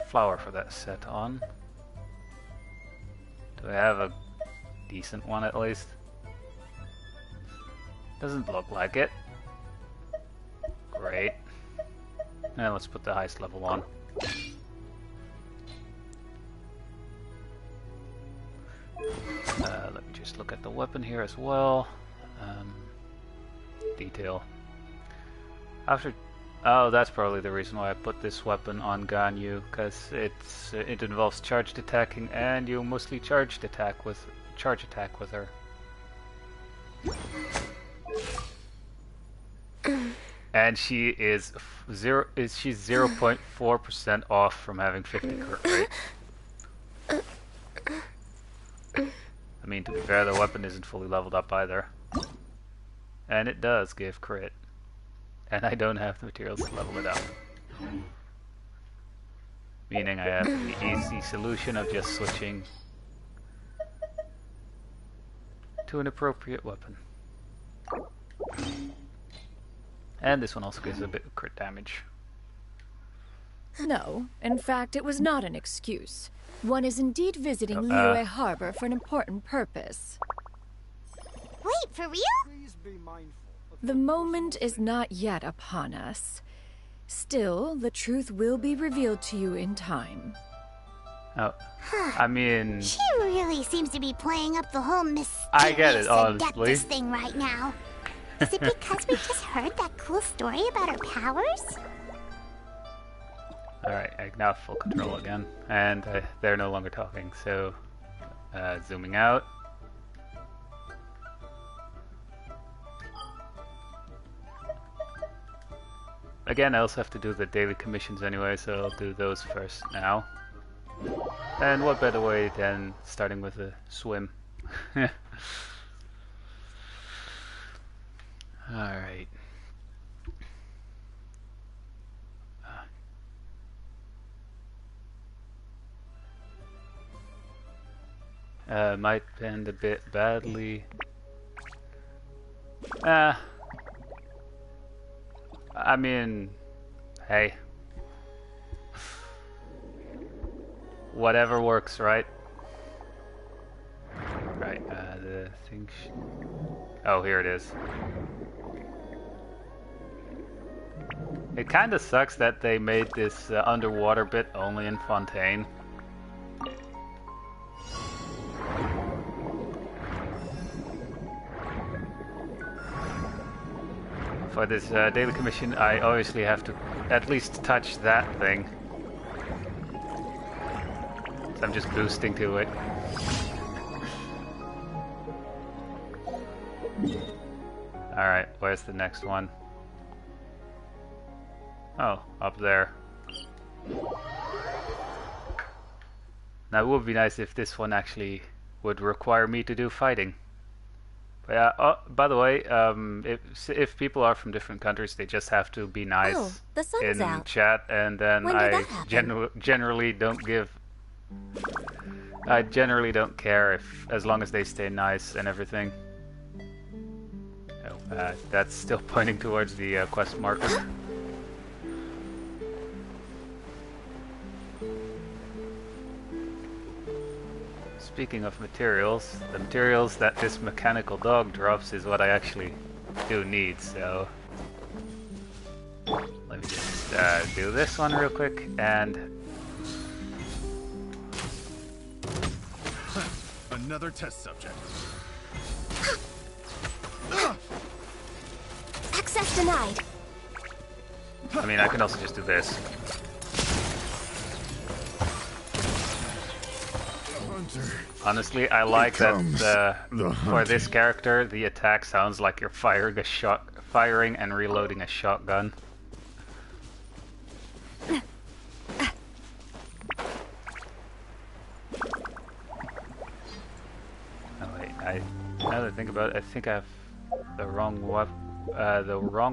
flower for that set on. Do I have a decent one at least? Doesn't look like it. Great. Now let's put the highest level on. Let me just look at the weapon here as well. Detail. After... Oh, that's probably the reason why I put this weapon on Ganyu, because it involves charged attacking, and you mostly charge attack with her. And she is she's 0.4% off from having 50 crit rate. I mean, to be fair, the weapon isn't fully leveled up either, and it does give crit. And I don't have the materials to level it up. Meaning I have the easy solution of just switching to an appropriate weapon. And this one also gives a bit of crit damage. No, in fact, it was not an excuse. One is indeed visiting Oh, Liyue Harbor for an important purpose. Wait, for real? The moment is not yet upon us. Still, the truth will be revealed to you in time. Oh, I mean... She really seems to be playing up the whole mysterious I get it, honestly. Adeptus thing right now. Is it because we just heard that cool story about her powers? Alright, I now have full control again. And they're no longer talking, so... zooming out. Again, I also have to do the daily commissions anyway, so I'll do those first now. And what better way than starting with a swim? Alright. Might end a bit badly. I mean, hey. Whatever works, right? Right, the thing... Oh, here it is. It kinda sucks that they made this underwater bit only in Fontaine. For this daily commission, I obviously have to at least touch that thing. So I'm just boosting to it. Alright, where's the next one? Oh, up there. Now it would be nice if this one actually would require me to do fighting. But yeah, oh, by the way, if people are from different countries, they just have to be nice the sun's in out. chat, and then When did I that happen? generally don't give... I generally don't care if, as long as they stay nice and everything. Oh, that's still pointing towards the quest marker. Speaking of materials, the materials that this mechanical dog drops is what I actually do need, so... Let me just do this one real quick, and... Another test subject. Access denied. I mean, I can also just do this. Honestly, I like that for this character, the attack sounds like you're firing and reloading a shotgun. Oh wait, now that I think about it, I think I have the wrong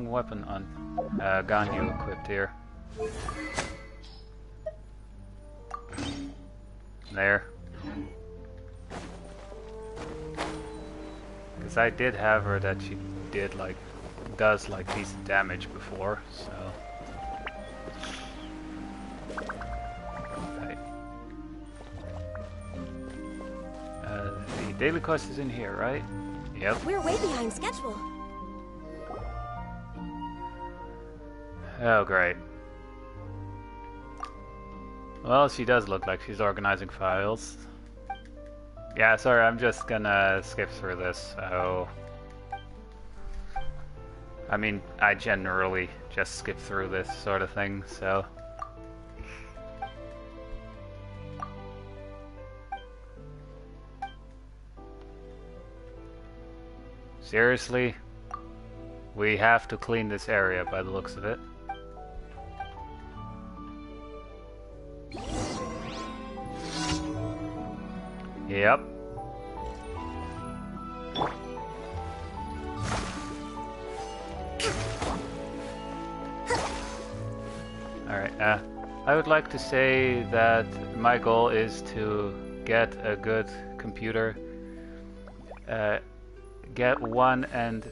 weapon on Ganyu equipped here. There. Because I did have her that she does decent damage before, so... Right. The daily quest is in here, right? Yep. We're way behind schedule. Oh, great. Well, she does look like she's organizing files. Yeah, sorry, I'm just gonna skip through this, so... I mean, I generally just skip through this sort of thing, so... Seriously? We have to clean this area by the looks of it. Yep. Alright, I would like to say that my goal is to get a good computer, get one and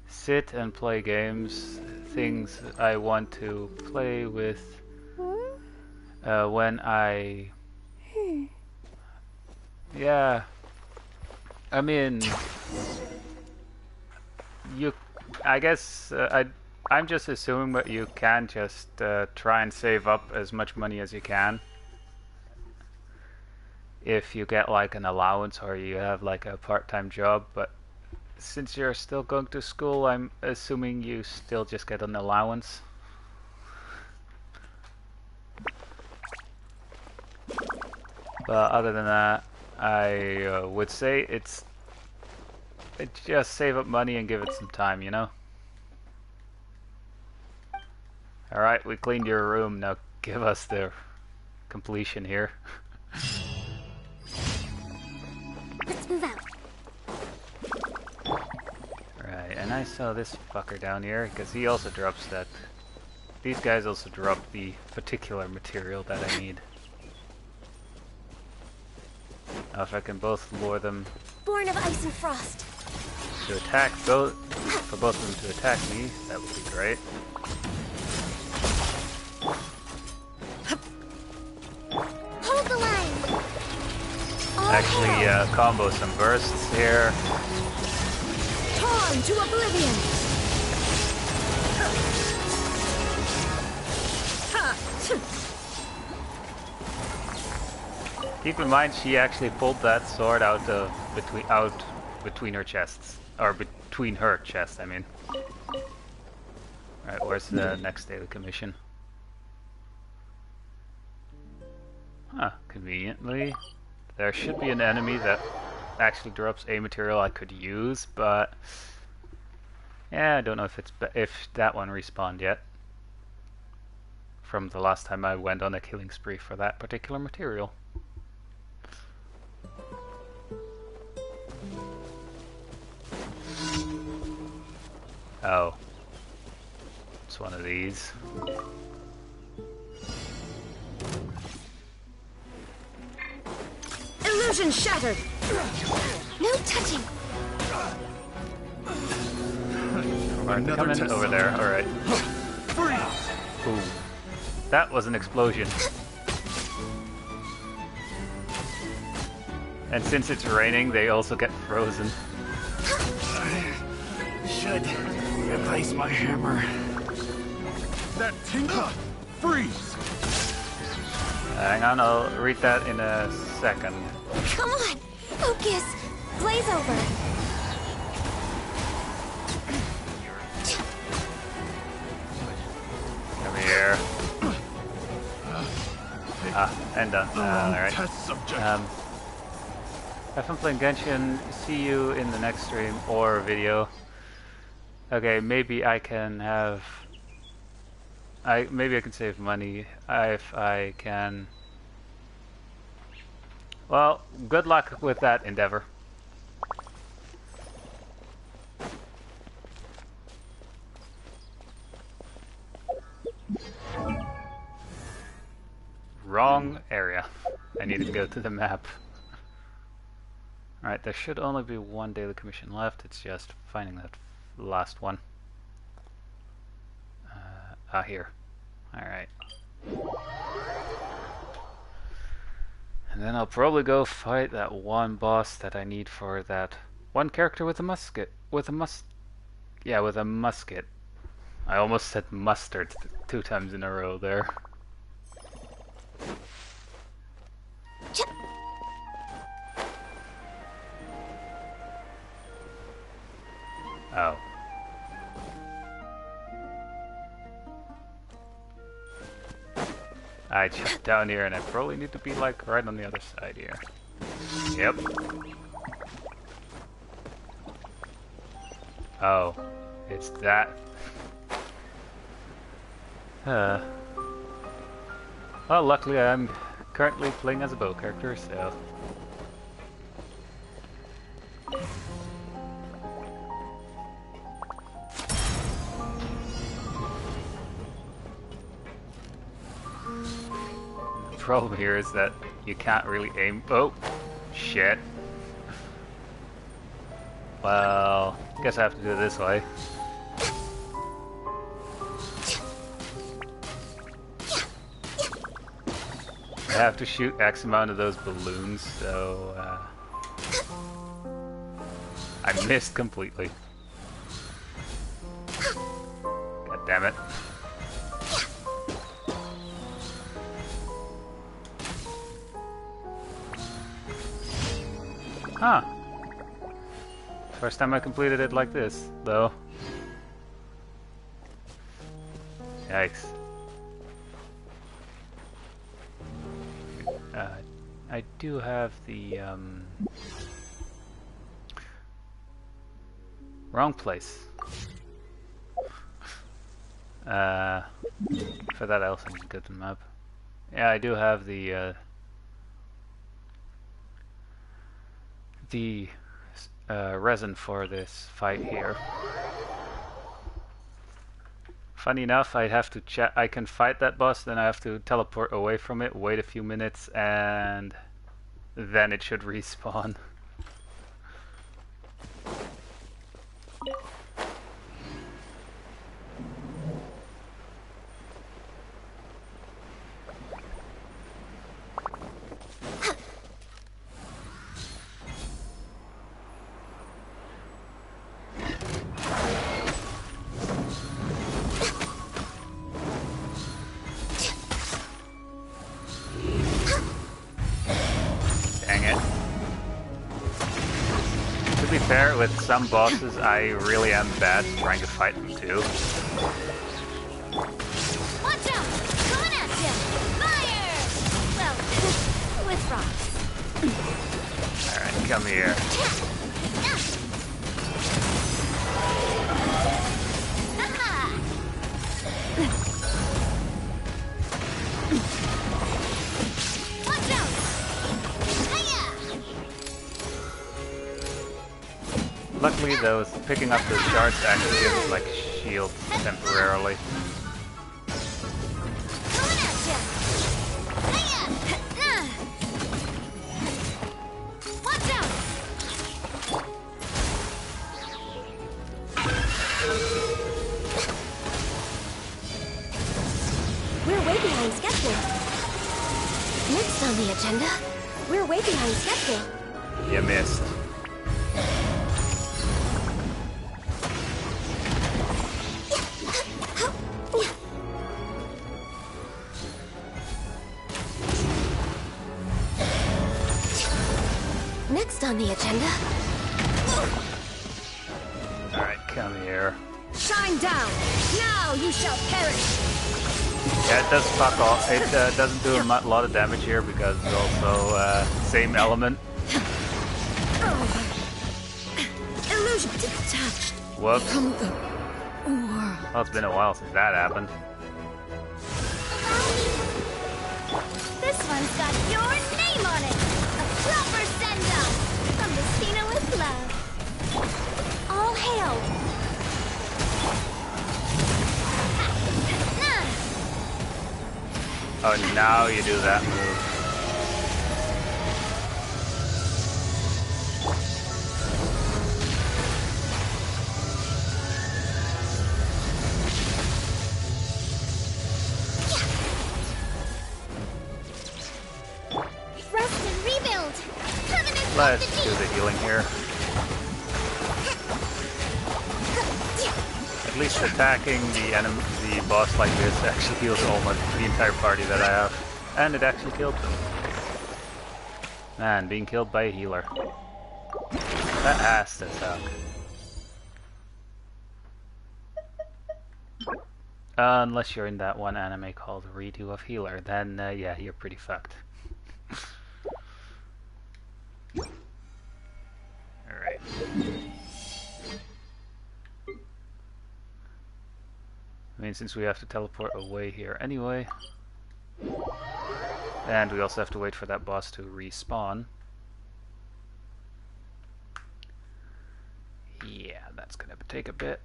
sit and play games, things I want to play with when I... Yeah, I mean, I guess I'm just assuming that you can just try and save up as much money as you can if you get like an allowance or you have like a part-time job, but since you're still going to school, I'm assuming you still just get an allowance. But other than that, I would say it's just save up money and give it some time, you know? Alright, we cleaned your room, now give us the completion here. Let's move out. Right, and I saw this fucker down here, because he also drops that... These guys also drop the particular material that I need. Now if I can both lure them... Born of ice and frost. to attack both, for both of them to attack me, that would be great. Hold the line. Actually, combo some bursts here. Torn to oblivion! Keep in mind, she actually pulled that sword out between her chests, or between her chest. I mean. Alright, where's the next daily commission? Huh, conveniently, there should be an enemy that actually drops a material I could use, but yeah, I don't know if that one respawned yet. From the last time I went on a killing spree for that particular material. Oh. It's one of these. Illusion shattered! No touching. Alright, come in over there, alright. Ooh. That was an explosion. And since it's raining, they also get frozen. Should replace my hammer. That tinker! Freeze! Hang on, I'll read that in a second. Come on! Focus! Blaze over! Come here. And done. Alright. Test subject. Have fun playing Genshin. See you in the next stream or video. Okay, maybe I can have... maybe I can save money if I can... Well, good luck with that endeavor. Wrong area. I need to go to the map. Alright, there should only be one daily commission left. It's just finding that last one. Here. Alright. And then I'll probably go fight that one boss that I need for that one character with a musket. With a musket. I almost said mustard 2 times in a row there. Oh. I jumped down here and I probably need to be like right on the other side here. Yep. Oh. It's that. Well, luckily I'm currently playing as a bow character, so... The problem here is that you can't really aim... Oh! Shit. Well, guess I have to do it this way. I have to shoot X amount of those balloons, so... I missed completely. God damn it. Huh. First time I completed it like this, though. Yikes. I do have the, wrong place. For that I also need to go to the map. Yeah, I do have the resin for this fight here. Funny enough, I have to I can fight that boss, then I have to teleport away from it, wait a few minutes, and then it should respawn. fair, with some bosses I really am bad trying to fight them too. Watch out! Coming at you! Fire! Well, with rocks. Alright, come here. Watch out! Luckily, those picking up those shards actually gives like shields temporarily. Coming at you! Watch out! We're way behind schedule. Next on the agenda, we're way behind schedule. You missed. Next on the agenda, Alright, come here. Shine down! Now you shall perish! Yeah, it does fuck off. It doesn't do a lot of damage here because it's also same element. illusion detached Whoops. from the world. Well, it's been a while since that happened. This one's got your name on it! A proper send-off! From Messina with love. All hail! Oh, now you do that move. Rest and rebuild! Permanent Let's do the healing here. At least attacking the boss like this actually heals almost the entire party that I have. And it actually killed them. Man, being killed by a healer. That has to suck. Unless you're in that one anime called Redo of Healer, then yeah, you're pretty fucked. Alright. I mean, since we have to teleport away here anyway. And we also have to wait for that boss to respawn. Yeah, that's gonna take a bit.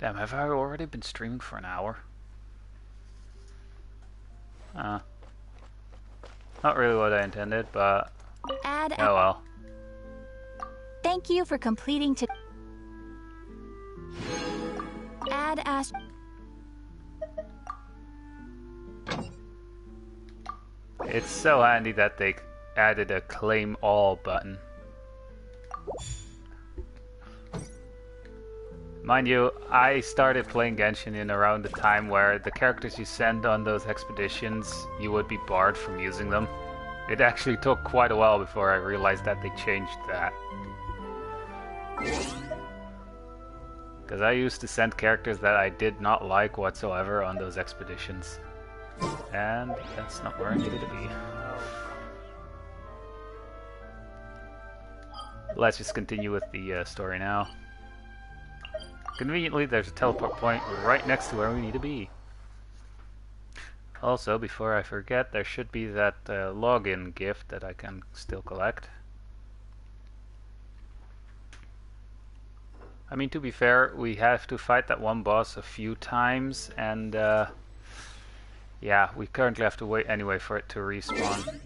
Damn, have I already been streaming for an hour? Not really what I intended, but Add oh well. Thank you for completing to add Ash. It's so handy that they added a claim all button. Mind you, I started playing Genshin in around the time where the characters you send on those expeditions, you would be barred from using them. It actually took quite a while before I realized that they changed that. Because I used to send characters that I did not like whatsoever on those expeditions. And that's not where I needed to be. Let's just continue with the story now. Conveniently, there's a teleport point right next to where we need to be. Also, before I forget, there should be that login gift that I can still collect. I mean, to be fair, we have to fight that one boss a few times, and yeah, we currently have to wait anyway for it to respawn.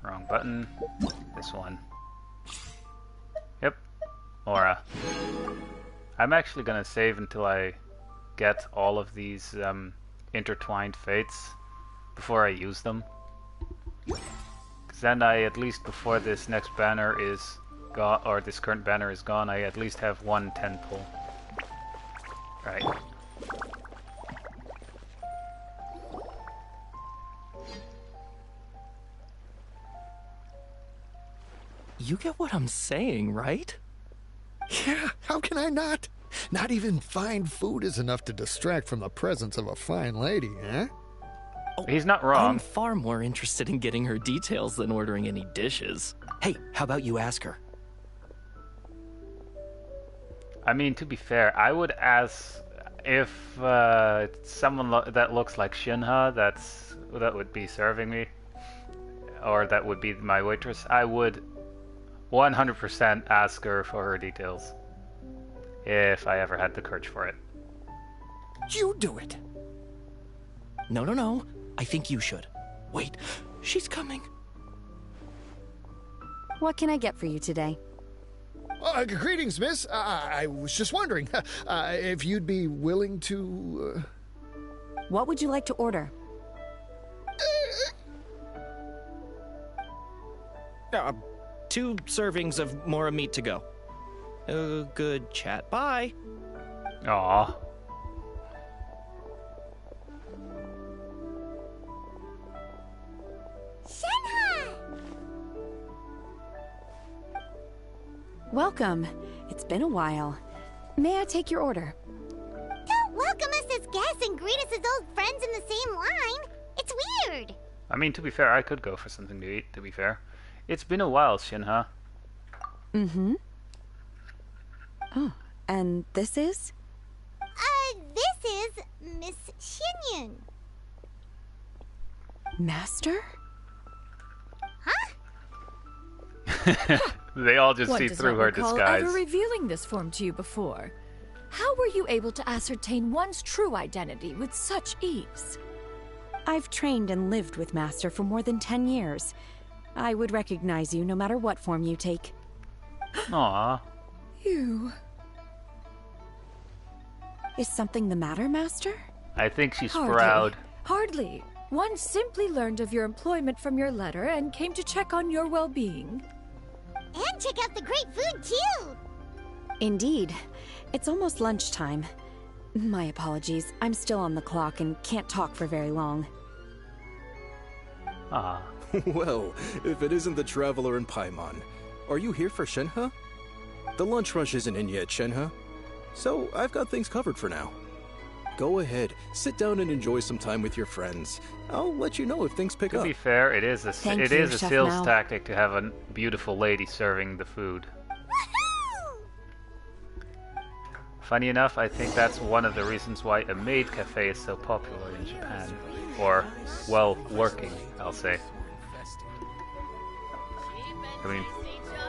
Wrong button. This one. Yep. Aura. I'm actually gonna save until I get all of these intertwined fates before I use them. Because then I, at least before this next banner is gone, or this current banner is gone, I at least have one 10 pull. Right. You get what I'm saying, right? Yeah, how can I not? Not even fine food is enough to distract from the presence of a fine lady, eh? He's not wrong. I'm far more interested in getting her details than ordering any dishes. Hey, how about you ask her? I mean, to be fair, I would ask if someone that looks like Shinha that would be serving me, or that would be my waitress, I would 100% ask her for her details. If I ever had the courage for it. You do it. No. I think you should. Wait, she's coming. What can I get for you today? Greetings, miss. I was just wondering if you'd be willing to... What would you like to order? 2 servings of Mora meat to go. Good chat. Bye. Aww. Shenhe! Welcome. It's been a while. May I take your order? Don't welcome us as guests and greet us as old friends in the same line. It's weird. I mean, to be fair, I could go for something to eat, to be fair. It's been a while, Shinha. Mm-hmm. Oh, and this is? This is Miss Xinyun. Master? Huh? They all just One see does through not her recall disguise. ever revealing this form to you before. How were you able to ascertain one's true identity with such ease? I've trained and lived with Master for more than 10 years. I would recognize you no matter what form you take. Aww. You... Is something the matter, Master? I think she's Hardly. proud. Hardly. One simply learned of your employment from your letter and came to check on your well-being. And check out the great food, too. Indeed. It's almost lunchtime. My apologies. I'm still on the clock and can't talk for very long. Ah. Well, if it isn't the Traveler in Paimon, are you here for Shenhe? The lunch rush isn't in yet, Shenhe. So I've got things covered for now. Go ahead, sit down and enjoy some time with your friends. I'll let you know if things pick To up. be fair, it is a Thank it you, is a Chef sales Mao. tactic to have a beautiful lady serving the food. Funny enough, I think that's one of the reasons why a maid cafe is so popular in Japan. Or, well, working, I'll say. I mean,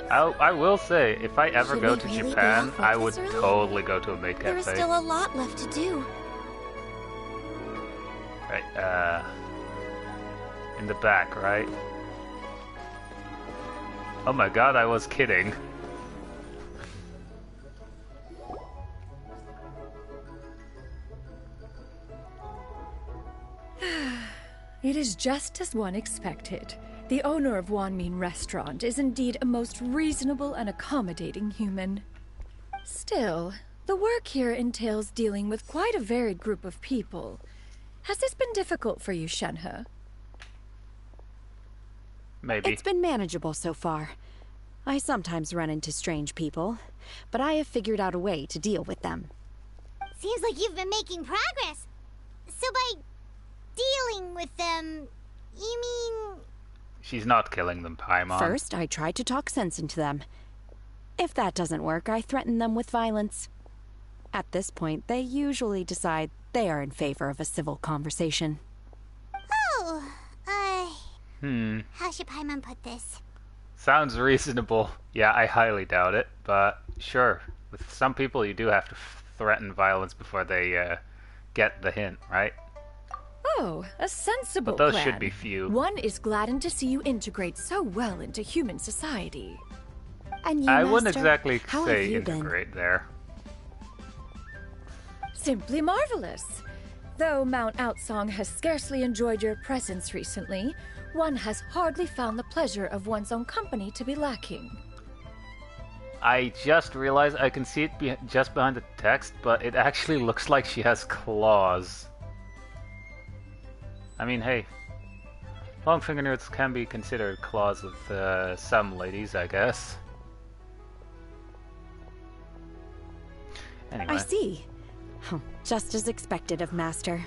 I will say, if I ever Should go we to really be Japan, off I work would this early? totally go to a maid There is cafe. still a lot left to do. Right, in the back, right? Oh my god, I was kidding. It is just as one expected. The owner of Wanmin Restaurant is indeed a most reasonable and accommodating human. Still, the work here entails dealing with quite a varied group of people. Has this been difficult for you, Shenhe? Maybe. It's been manageable so far. I sometimes run into strange people, but I have figured out a way to deal with them. Seems like you've been making progress. So by dealing with them, you mean... She's not killing them, Paimon. First, I try to talk sense into them. If that doesn't work, I threaten them with violence. At this point, they usually decide they are in favor of a civil conversation. Oh, how should Paimon put this? Sounds reasonable. Yeah, I highly doubt it, but sure. With some people, you do have to threaten violence before they get the hint, right? Oh, a sensible But those plan. should be few. One is gladdened to see you integrate so well into human society. And you, I wouldn't Master, exactly how say have you been? integrate there. Simply marvelous. Though Mount Outsong has scarcely enjoyed your presence recently, one has hardly found the pleasure of one's own company to be lacking. I just realized I can see it just behind the text, but it actually looks like she has claws. I mean, hey, Long fingernails can be considered claws with some ladies, I guess. Anyway. I see. Just as expected of Master.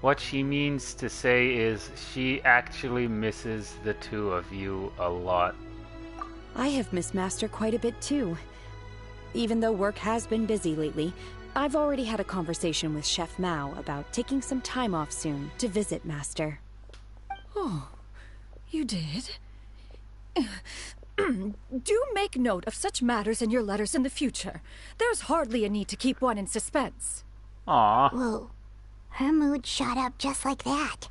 What she means to say is she actually misses the two of you a lot. I have missed Master quite a bit too. Even though work has been busy lately, I've already had a conversation with Chef Mao about taking some time off soon to visit Master. Oh, you did? Do make note of such matters in your letters in the future. There's hardly a need to keep one in suspense. Aww. Whoa. Her mood shot up just like that.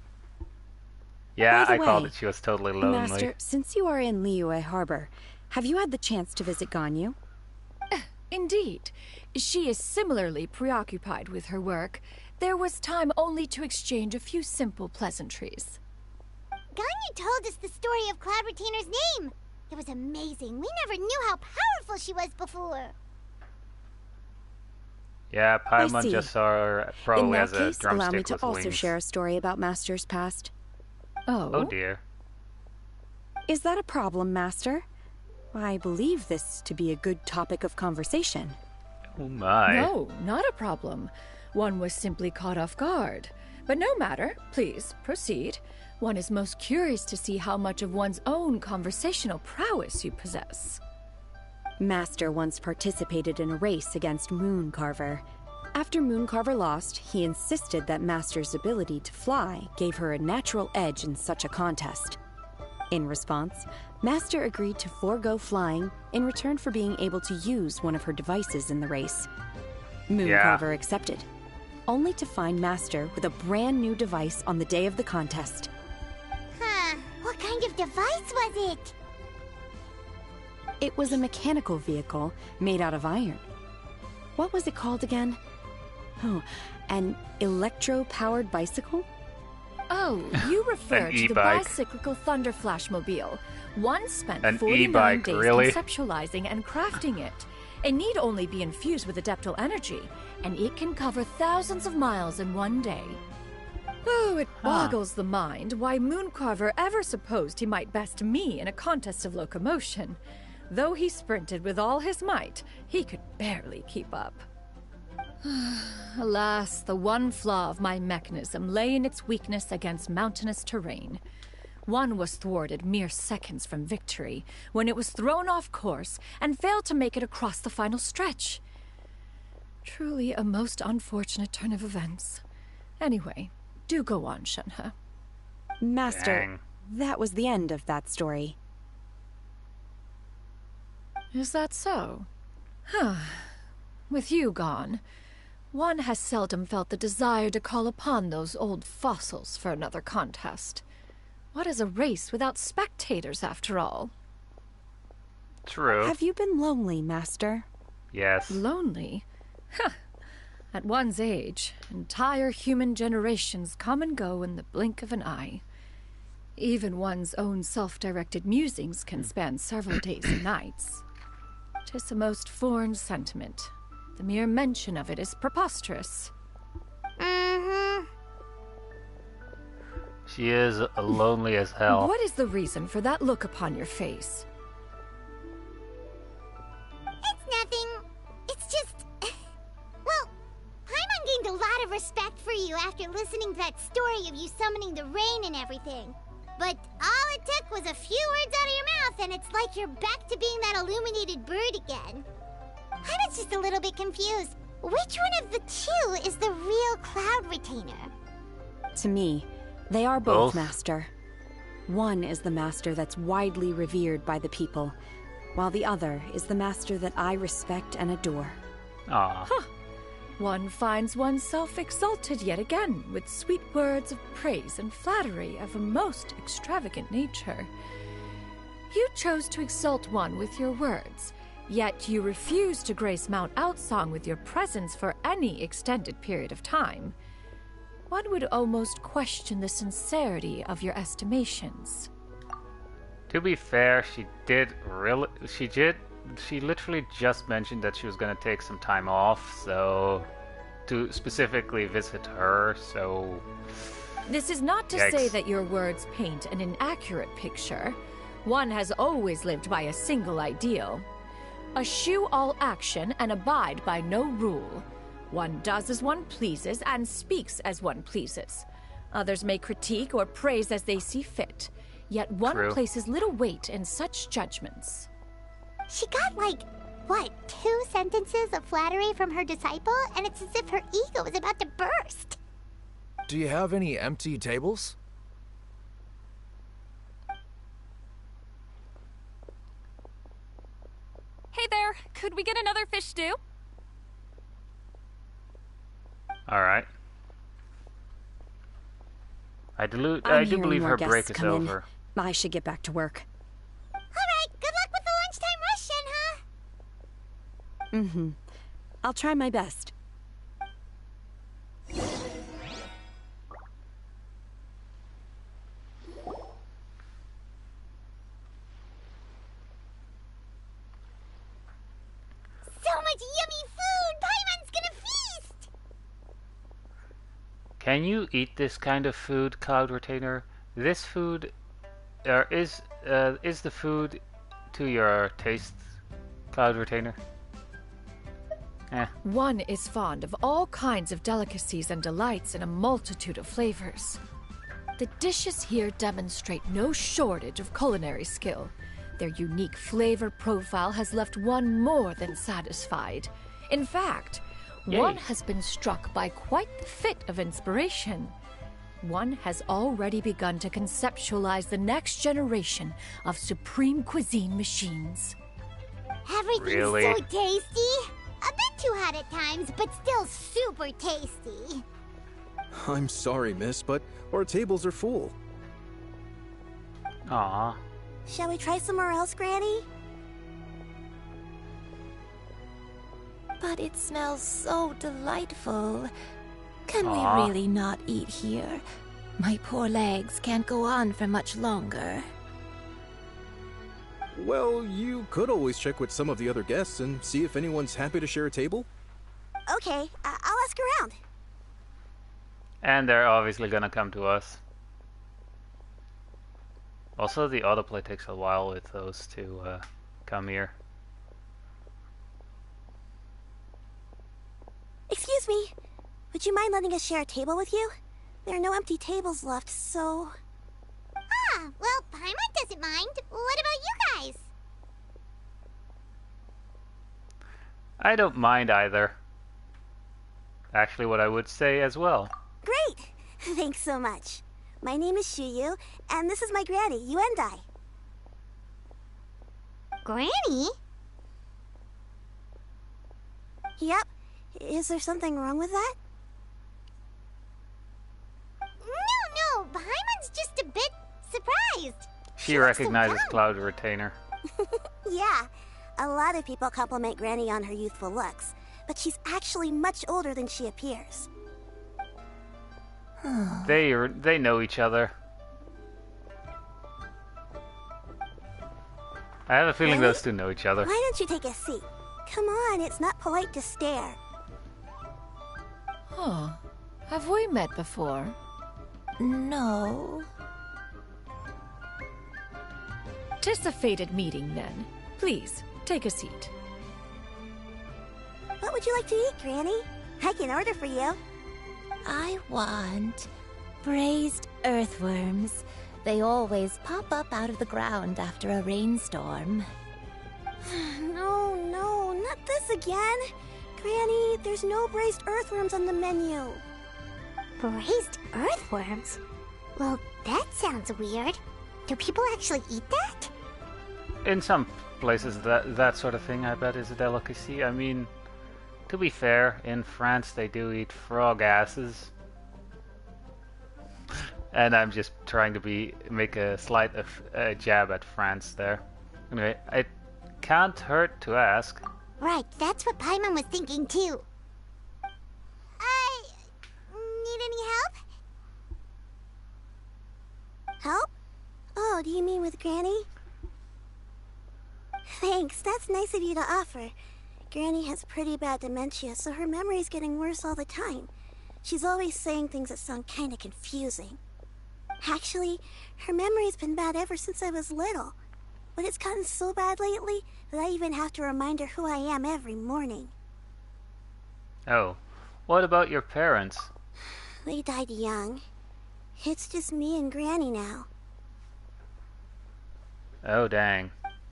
Yeah, By I the called way, it. She was totally lonely. Master, since you are in Liyue Harbor, have you had the chance to visit Ganyu? Indeed. She is similarly preoccupied with her work. There was time only to exchange a few simple pleasantries. Ganyu told us the story of Cloud Retainer's name. It was amazing. We never knew how powerful she was before. Yeah, I Paimon see. just saw her In probably that as a case, allow me drumstick to with also wings. share a story about Master's past. Oh dear. Is that a problem, Master? I believe this to be a good topic of conversation. Oh my. No, not a problem. One was simply caught off guard. But no matter. Please, proceed. One is most curious to see how much of one's own conversational prowess you possess. Master once participated in a race against Mooncarver. After Mooncarver lost, he insisted that Master's ability to fly gave her a natural edge in such a contest. In response, Master agreed to forego flying in return for being able to use one of her devices in the race. Mooncarver accepted, only to find Master with a brand new device on the day of the contest. Huh. What kind of device was it? It was a mechanical vehicle made out of iron. What was it called again? Oh, an electro-powered bicycle? Oh, you refer An to the e-bike. bicyclical Thunder Flashmobile. One spent An 49 e-bike, days really? conceptualizing and crafting it. It need only be infused with adeptal energy, and it can cover thousands of miles in one day. Oh, it boggles the mind why Mooncarver ever supposed he might best me in a contest of locomotion. Though he sprinted with all his might, he could barely keep up. Alas, the one flaw of my mechanism lay in its weakness against mountainous terrain. One was thwarted mere seconds from victory, when it was thrown off course and failed to make it across the final stretch. Truly a most unfortunate turn of events. Anyway, do go on, Shenhe. Master, Dang. that was the end of that story. Is that so? Huh. With you gone, one has seldom felt the desire to call upon those old fossils for another contest. What is a race without spectators, after all? True. Have you been lonely, Master? Yes. Lonely? Huh. At one's age, entire human generations come and go in the blink of an eye. Even one's own self-directed musings can span several days and nights. 'Tis a most foreign sentiment. The mere mention of it is preposterous. Mm-hmm. She is lonely as hell. What is the reason for that look upon your face? It's nothing. It's just... Well, Paimon gained a lot of respect for you after listening to that story of you summoning the rain and everything. But all it took was a few words out of your mouth and it's like you're back to being that illuminated bird again. I was just a little bit confused. Which one of the two is the real Cloud Retainer? To me, they are both, Both? Master. One is the Master that's widely revered by the people, while the other is the Master that I respect and adore. Aw. One finds oneself exalted yet again with sweet words of praise and flattery of a most extravagant nature. You chose to exalt one with your words, yet you refuse to grace Mount Outsong with your presence for any extended period of time. One would almost question the sincerity of your estimations. To be fair, she literally just mentioned that she was gonna take some time off, so to specifically visit her, so... This is not to Yikes. say that your words paint an inaccurate picture. One has always lived by a single ideal. Eschew all action and abide by no rule. One does as one pleases and speaks as one pleases. Others may critique or praise as they see fit, yet one True. places little weight in such judgments. She got like, what, 2 sentences of flattery from her disciple, and it's as if her ego is about to burst. Do you have any empty tables? Hey there, could we get another fish stew? Alright. I do I'm believe hearing her more break guests is come in. over. I should get back to work. Alright, good luck with the lunchtime rush, Shenhe. Mm-hmm. I'll try my best. So much yummy food! Paimon's gonna feast! Can you eat this kind of food, Cloud Retainer? This food is the food to your taste, Cloud Retainer? One is fond of all kinds of delicacies and delights in a multitude of flavors. The dishes here demonstrate no shortage of culinary skill. Their unique flavor profile has left one more than satisfied. In fact, Yay. one has been struck by quite the fit of inspiration. One has already begun to conceptualize the next generation of supreme cuisine machines. Everything's Really? so tasty! A bit too hot at times, but still super tasty. I'm sorry, miss, but our tables are full. Aw. Shall we try somewhere else, Granny? But it smells so delightful. Can Aw. we really not eat here? My poor legs can't go on for much longer. Well, you could always check with some of the other guests and see if anyone's happy to share a table. Okay, I'll ask around. And they're obviously gonna come to us. Also, the autoplay takes a while with those to come here. Excuse me. Would you mind letting us share a table with you? There are no empty tables left, so... Ah, well, Paimon doesn't mind. What about you guys? I don't mind either. Actually, what I would say as well. Great! Thanks so much. My name is Shuyu, and this is my granny, Yuendai. Granny? Yep. Is there something wrong with that? No, Paimon's just a bit surprised. She looks so recognizes young. Cloud Retainer. Yeah, a lot of people compliment Granny on her youthful looks, but she's actually much older than she appears. They know each other. I have a feeling Really? those two know each other. Why don't you take a seat? Come on, it's not polite to stare. Huh. Have we met before? No. 'Tis a fated meeting, then. Please, take a seat. What would you like to eat, Granny? I can order for you. I want braised earthworms. They always pop up out of the ground after a rainstorm. No, not this again. Granny, there's no braised earthworms on the menu. Braised earthworms? Well, that sounds weird. Do people actually eat that? In some places, that sort of thing, I bet, is a delicacy. I mean, to be fair, in France they do eat frog asses. And I'm just trying to make a slight jab at France there. Anyway, it can't hurt to ask. Right, that's what Paimon was thinking too. Need any help? Help? Oh, do you mean with Granny? Thanks, that's nice of you to offer. Granny has pretty bad dementia, so her memory's getting worse all the time. She's always saying things that sound kinda confusing. Actually, her memory's been bad ever since I was little. But it's gotten so bad lately that I even have to remind her who I am every morning. Oh, what about your parents? They died young. It's just me and Granny now. Oh, dang.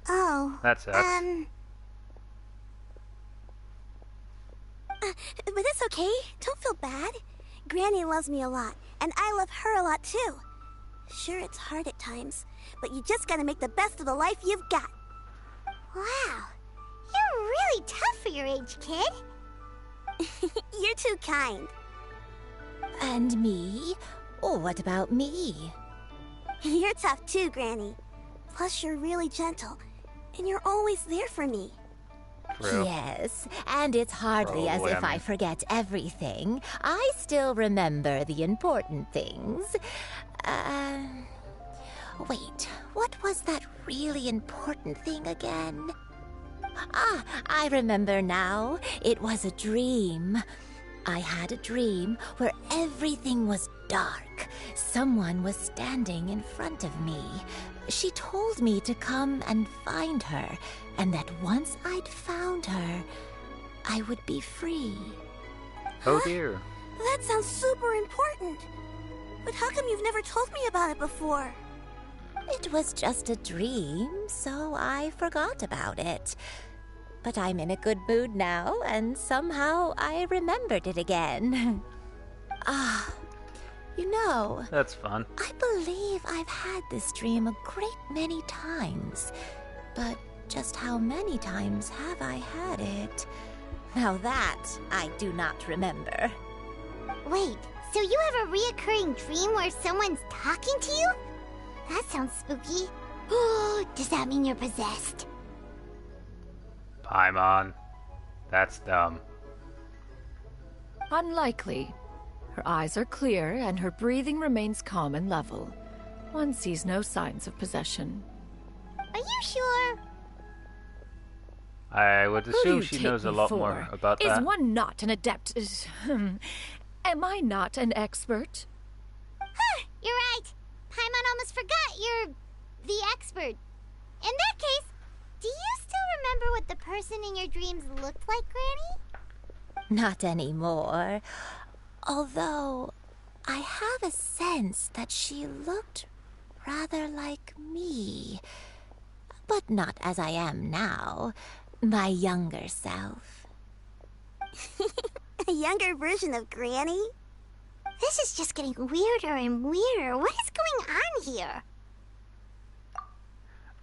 Oh. That sucks. But it's okay. Don't feel bad. Granny loves me a lot, and I love her a lot too. Sure, it's hard at times, but you just gotta make the best of the life you've got. Wow. You're really tough for your age, kid. You're too kind. And me? Oh, what about me? You're tough too, Granny. Plus, you're really gentle, and you're always there for me. True. Yes, and it's hardly as if I forget everything. I still remember the important things. Wait, what was that really important thing again? Ah, I remember now. It was a dream. I had a dream where everything was dark. Someone was standing in front of me. She told me to come and find her, and that once I'd found her, I would be free. Oh dear. That sounds super important. But how come you've never told me about it before? It was just a dream, so I forgot about it. But I'm in a good mood now, and somehow I remembered it again. You know, That's fun. I believe I've had this dream a great many times. But just how many times have I had it? Now that I do not remember. Wait, so you have a reoccurring dream where someone's talking to you? That sounds spooky. Does that mean you're possessed? Paimon. That's dumb. Unlikely. Her eyes are clear and her breathing remains calm and level. One sees no signs of possession. Are you sure? I would Who do assume you she take knows a me lot for? more about Is that. one not an adept? Am I not an expert? You're right. Paimon almost forgot you're the expert. In that case, do you still remember what the person in your dreams looked like, Granny? Not anymore. Although, I have a sense that she looked rather like me. But not as I am now. My younger self. A younger version of Granny? This is just getting weirder and weirder. What is going on here?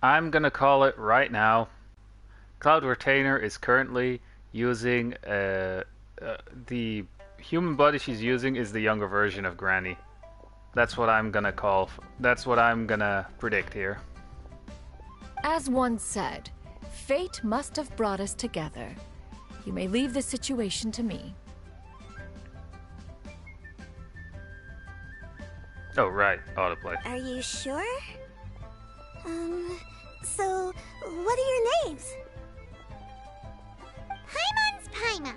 I'm gonna call it right now. Cloud Retainer is currently using the human body she's using is the younger version of Granny. That's what I'm gonna call. That's what I'm gonna predict here. As one said, fate must have brought us together. You may leave the situation to me. Oh right, autoplay. Are you sure? So, what are your names? Paimon's Paimon.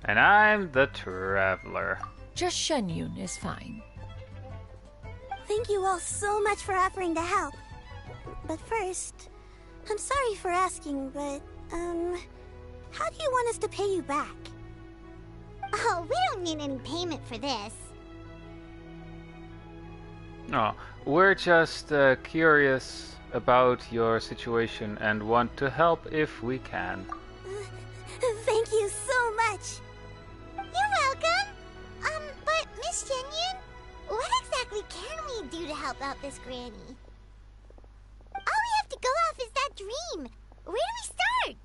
And I'm the Traveler. Just Shenyun is fine. Thank you all so much for offering to help. But first, I'm sorry for asking, but, how do you want us to pay you back? Oh, we don't need any payment for this. Oh, we're just curious about your situation and want to help if we can. Thank you so much. You're welcome. But Miss Shenyun, what exactly can we do to help out this Granny? All we have to go off is that dream. Where do we start?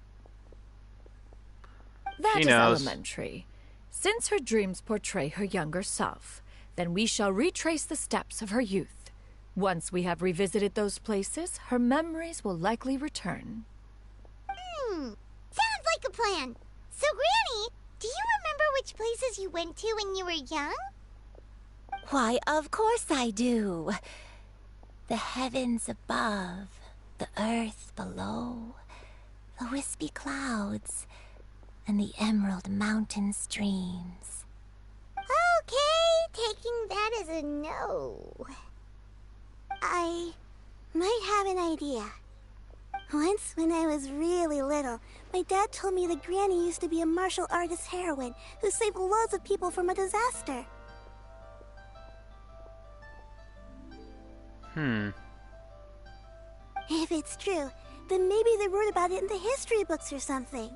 That She is knows. elementary. Since her dreams portray her younger self, then we shall retrace the steps of her youth. Once we have revisited those places, her memories will likely return. Sounds like a plan. So, Granny, do you remember which places you went to when you were young? Why, of course I do. The heavens above, the earth below, the wispy clouds, and the emerald mountain streams. Okay, taking that as a no. I might have an idea. Once, when I was really little, my dad told me that Granny used to be a martial artist heroine who saved loads of people from a disaster. If it's true, then maybe they wrote about it in the history books or something.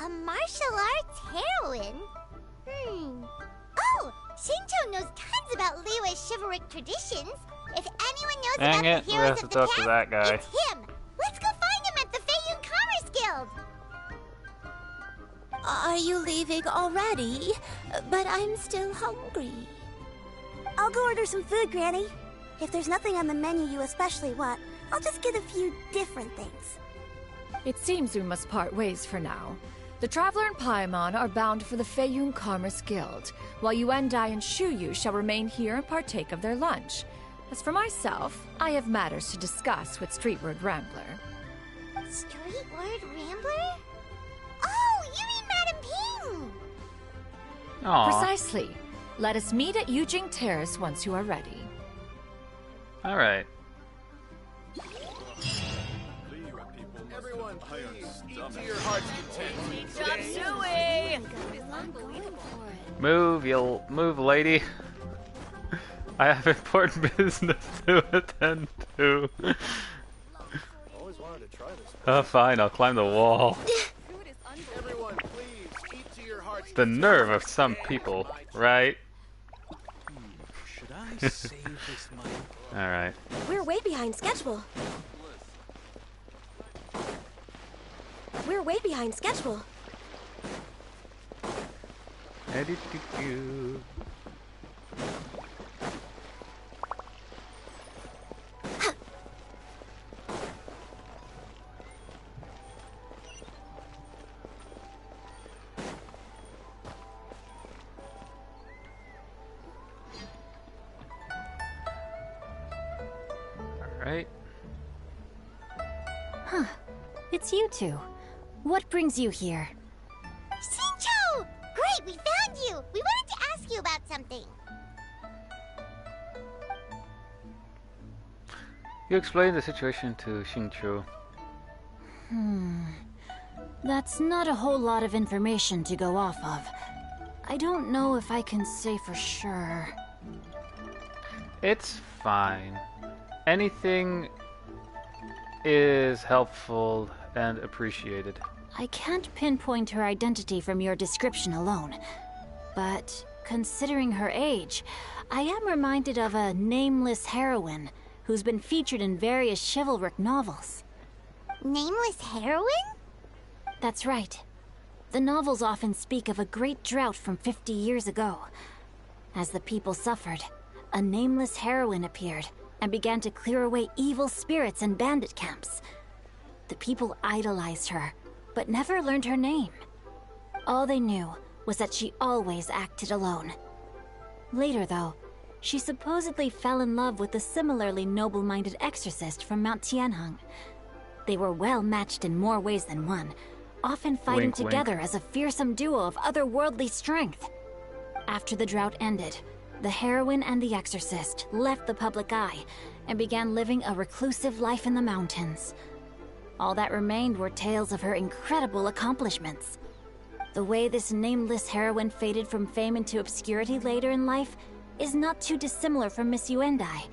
A martial arts heroine? Oh, Shincho knows tons about Liyue's chivalric traditions. If anyone knows Dang about it, the we heroes have to of the talk past, to that guy. it's him. Let's go find him at the Feiyun Commerce Guild. Are you leaving already? But I'm still hungry. I'll go order some food, Granny. If there's nothing on the menu you especially want, I'll just get a few different things. It seems we must part ways for now. The Traveler and Paimon are bound for the Feiyun Commerce Guild, while Yuendai and Shuyu shall remain here and partake of their lunch. As for myself, I have matters to discuss with Streetward Rambler. Streetward Rambler? Oh, you mean Madame Ping! Aw. Precisely. Let us meet at Yujing Terrace once you are ready. Alright. Everyone, please eat to your heart's content. Move, lady. I have important business to attend to. Always wanted to try this. Oh, fine, I'll climb the wall. Everyone, please eat to your heart's The nerve of some people, right? Should I save this money? Alright. We're way behind schedule. We're way behind schedule. Alright. Huh. It's you two. What brings you here? Shincho! Great, we found you! We wanted to ask you about something. You explained the situation to Xingqiu. That's not a whole lot of information to go off of. I don't know if I can say for sure. It's fine. Anything is helpful and appreciated. I can't pinpoint her identity from your description alone. But considering her age, I am reminded of a nameless heroine who's been featured in various chivalric novels. Nameless heroine? That's right. The novels often speak of a great drought from 50 years ago. As the people suffered, a nameless heroine appeared and began to clear away evil spirits and bandit camps. The people idolized her, but never learned her name. All they knew was that she always acted alone. Later, though, she supposedly fell in love with a similarly noble-minded exorcist from Mount Tianheng. They were well matched in more ways than one, often fighting Wink, wink. together as a fearsome duo of otherworldly strength. After the drought ended, the heroine and the exorcist left the public eye and began living a reclusive life in the mountains. All that remained were tales of her incredible accomplishments. The way this nameless heroine faded from fame into obscurity later in life is not too dissimilar from Miss Yuendai.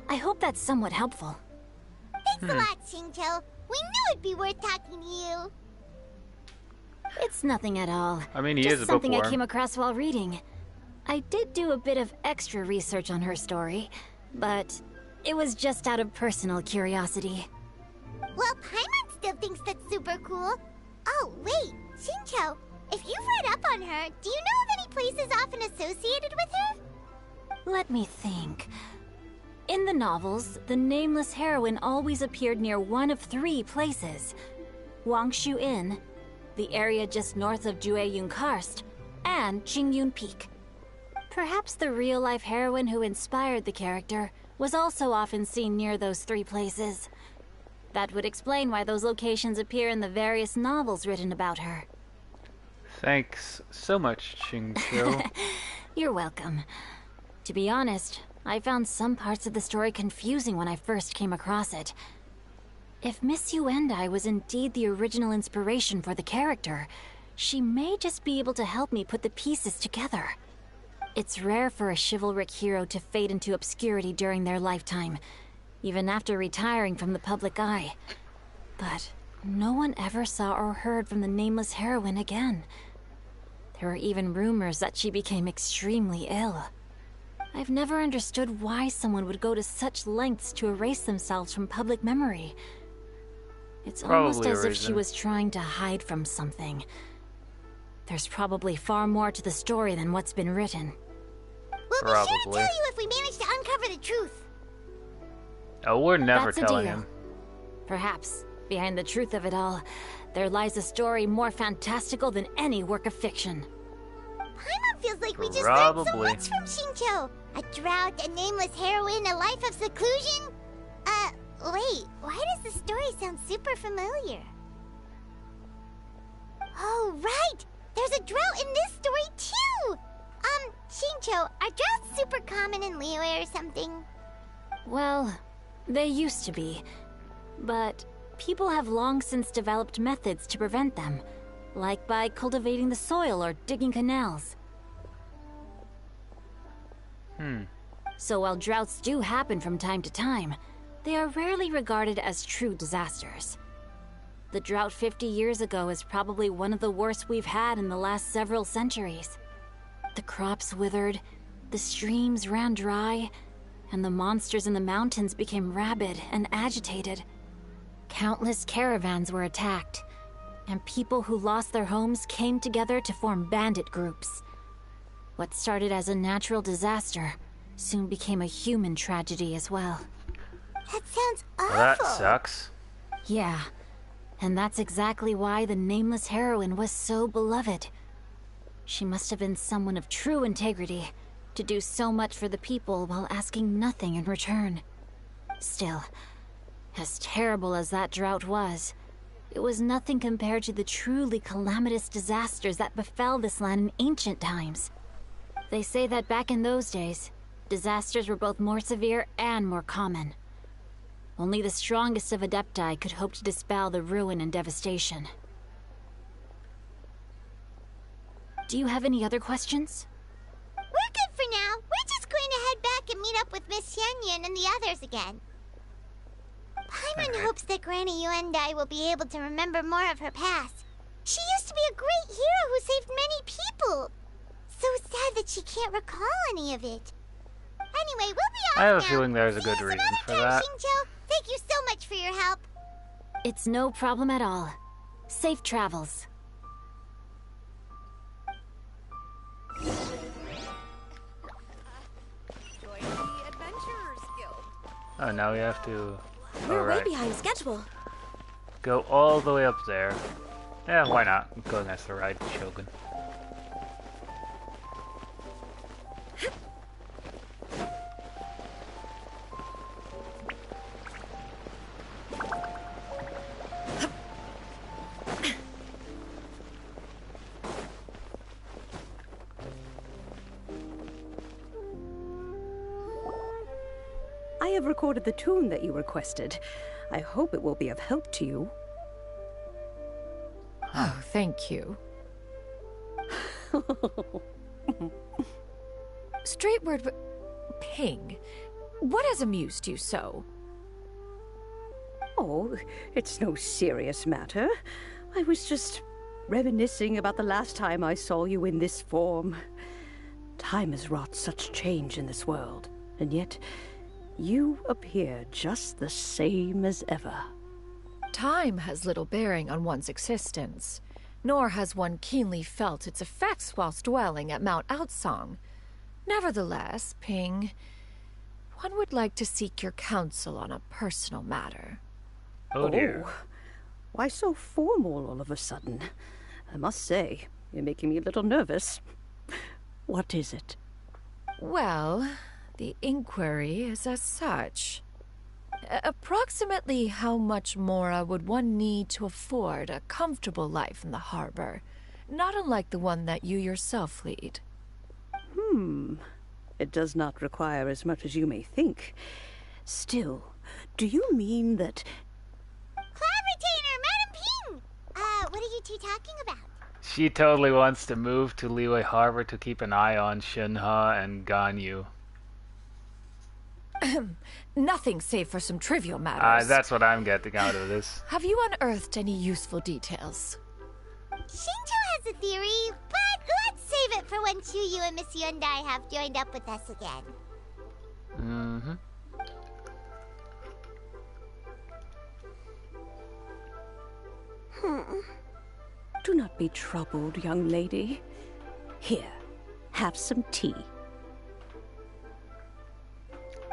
I hope that's somewhat helpful. Thanks a lot, Shincho. We knew it'd be worth talking to you. It's nothing at all. I mean, he Just is a something I bookworm. came across while reading. I did do a bit of extra research on her story, but it was just out of personal curiosity. Well, Paimon still thinks that's super cool. Oh, wait, Shincho, if you've read up on her, do you know of any places often associated with her? Let me think. In the novels, the nameless heroine always appeared near one of 3 places. Wangshu Inn, the area just north of Jueyun Karst, and Qingyun Peak. Perhaps the real-life heroine who inspired the character was also often seen near those 3 places. That would explain why those locations appear in the various novels written about her. Thanks so much, Xingqiu. You're welcome. To be honest, I found some parts of the story confusing when I first came across it. If Miss Yuendai was indeed the original inspiration for the character, she may just be able to help me put the pieces together. It's rare for a chivalric hero to fade into obscurity during their lifetime, even after retiring from the public eye. But no one ever saw or heard from the nameless heroine again. There were even rumors that she became extremely ill. I've never understood why someone would go to such lengths to erase themselves from public memory. It's almost as if she was trying to hide from something. There's probably far more to the story than what's been written. We'll be sure to tell you if we manage to uncover the truth. Oh, we're never That's a telling deal. him. Perhaps, behind the truth of it all, there lies a story more fantastical than any work of fiction. Paimon feels like we just learned so much from Xingqiu. A drought, a nameless heroine, a life of seclusion. Wait, why does the story sound super familiar? Oh, right! There's a drought in this story, too! Xingqiu, are droughts super common in Liyue or something? Well, they used to be. But people have long since developed methods to prevent them, like by cultivating the soil or digging canals. So while droughts do happen from time to time, they are rarely regarded as true disasters. The drought 50 years ago is probably one of the worst we've had in the last several centuries. The crops withered, the streams ran dry, and the monsters in the mountains became rabid and agitated. Countless caravans were attacked, and people who lost their homes came together to form bandit groups. What started as a natural disaster soon became a human tragedy as well. That sounds awful. Well, that sucks. Yeah, and that's exactly why the nameless heroine was so beloved. She must have been someone of true integrity, to do so much for the people while asking nothing in return. Still, as terrible as that drought was, it was nothing compared to the truly calamitous disasters that befell this land in ancient times. They say that back in those days, disasters were both more severe and more common. Only the strongest of Adepti could hope to dispel the ruin and devastation. Do you have any other questions? We're good for now. We're just going to head back and meet up with Miss Xianyun and the others again. Paimon hopes that Granny Yuendai will be able to remember more of her past. She used to be a great hero who saved many people. So sad that she can't recall any of it. Anyway, we'll be off I have a now. feeling there's a See good you reason some for other time, that. Xingqiu. Thank you so much for your help. It's no problem at all. Safe travels. Oh, now we have to... We're way Alright. behind schedule. Go all the way up there. Yeah, why not? Go against the ride, Shogun. I have recorded the tune that you requested. I hope it will be of help to you. Oh, thank you. Straight word, Ping. What has amused you so? Oh, it's no serious matter. I was just reminiscing about the last time I saw you in this form. Time has wrought such change in this world, and yet you appear just the same as ever. Time has little bearing on one's existence, nor has one keenly felt its effects whilst dwelling at Mount Outsong. Nevertheless, Ping, one would like to seek your counsel on a personal matter. Oh dear. Why so formal all of a sudden? I must say, you're making me a little nervous. What is it? Well, the inquiry is as such. Approximately how much more would one need to afford a comfortable life in the harbor, not unlike the one that you yourself lead? It does not require as much as you may think. Still, do you mean that... Cloud Madam Ping! What are you two talking about? She totally wants to move to Liyue Harbor to keep an eye on Shinha and Ganyu. Nothing save for some trivial matters. That's what I'm getting out of this. Have you unearthed any useful details? Shinto has a theory, but let's save it for when Chuyu and Miss Yundai have joined up with us again. Mm-hmm. Do not be troubled, young lady. Here, have some tea.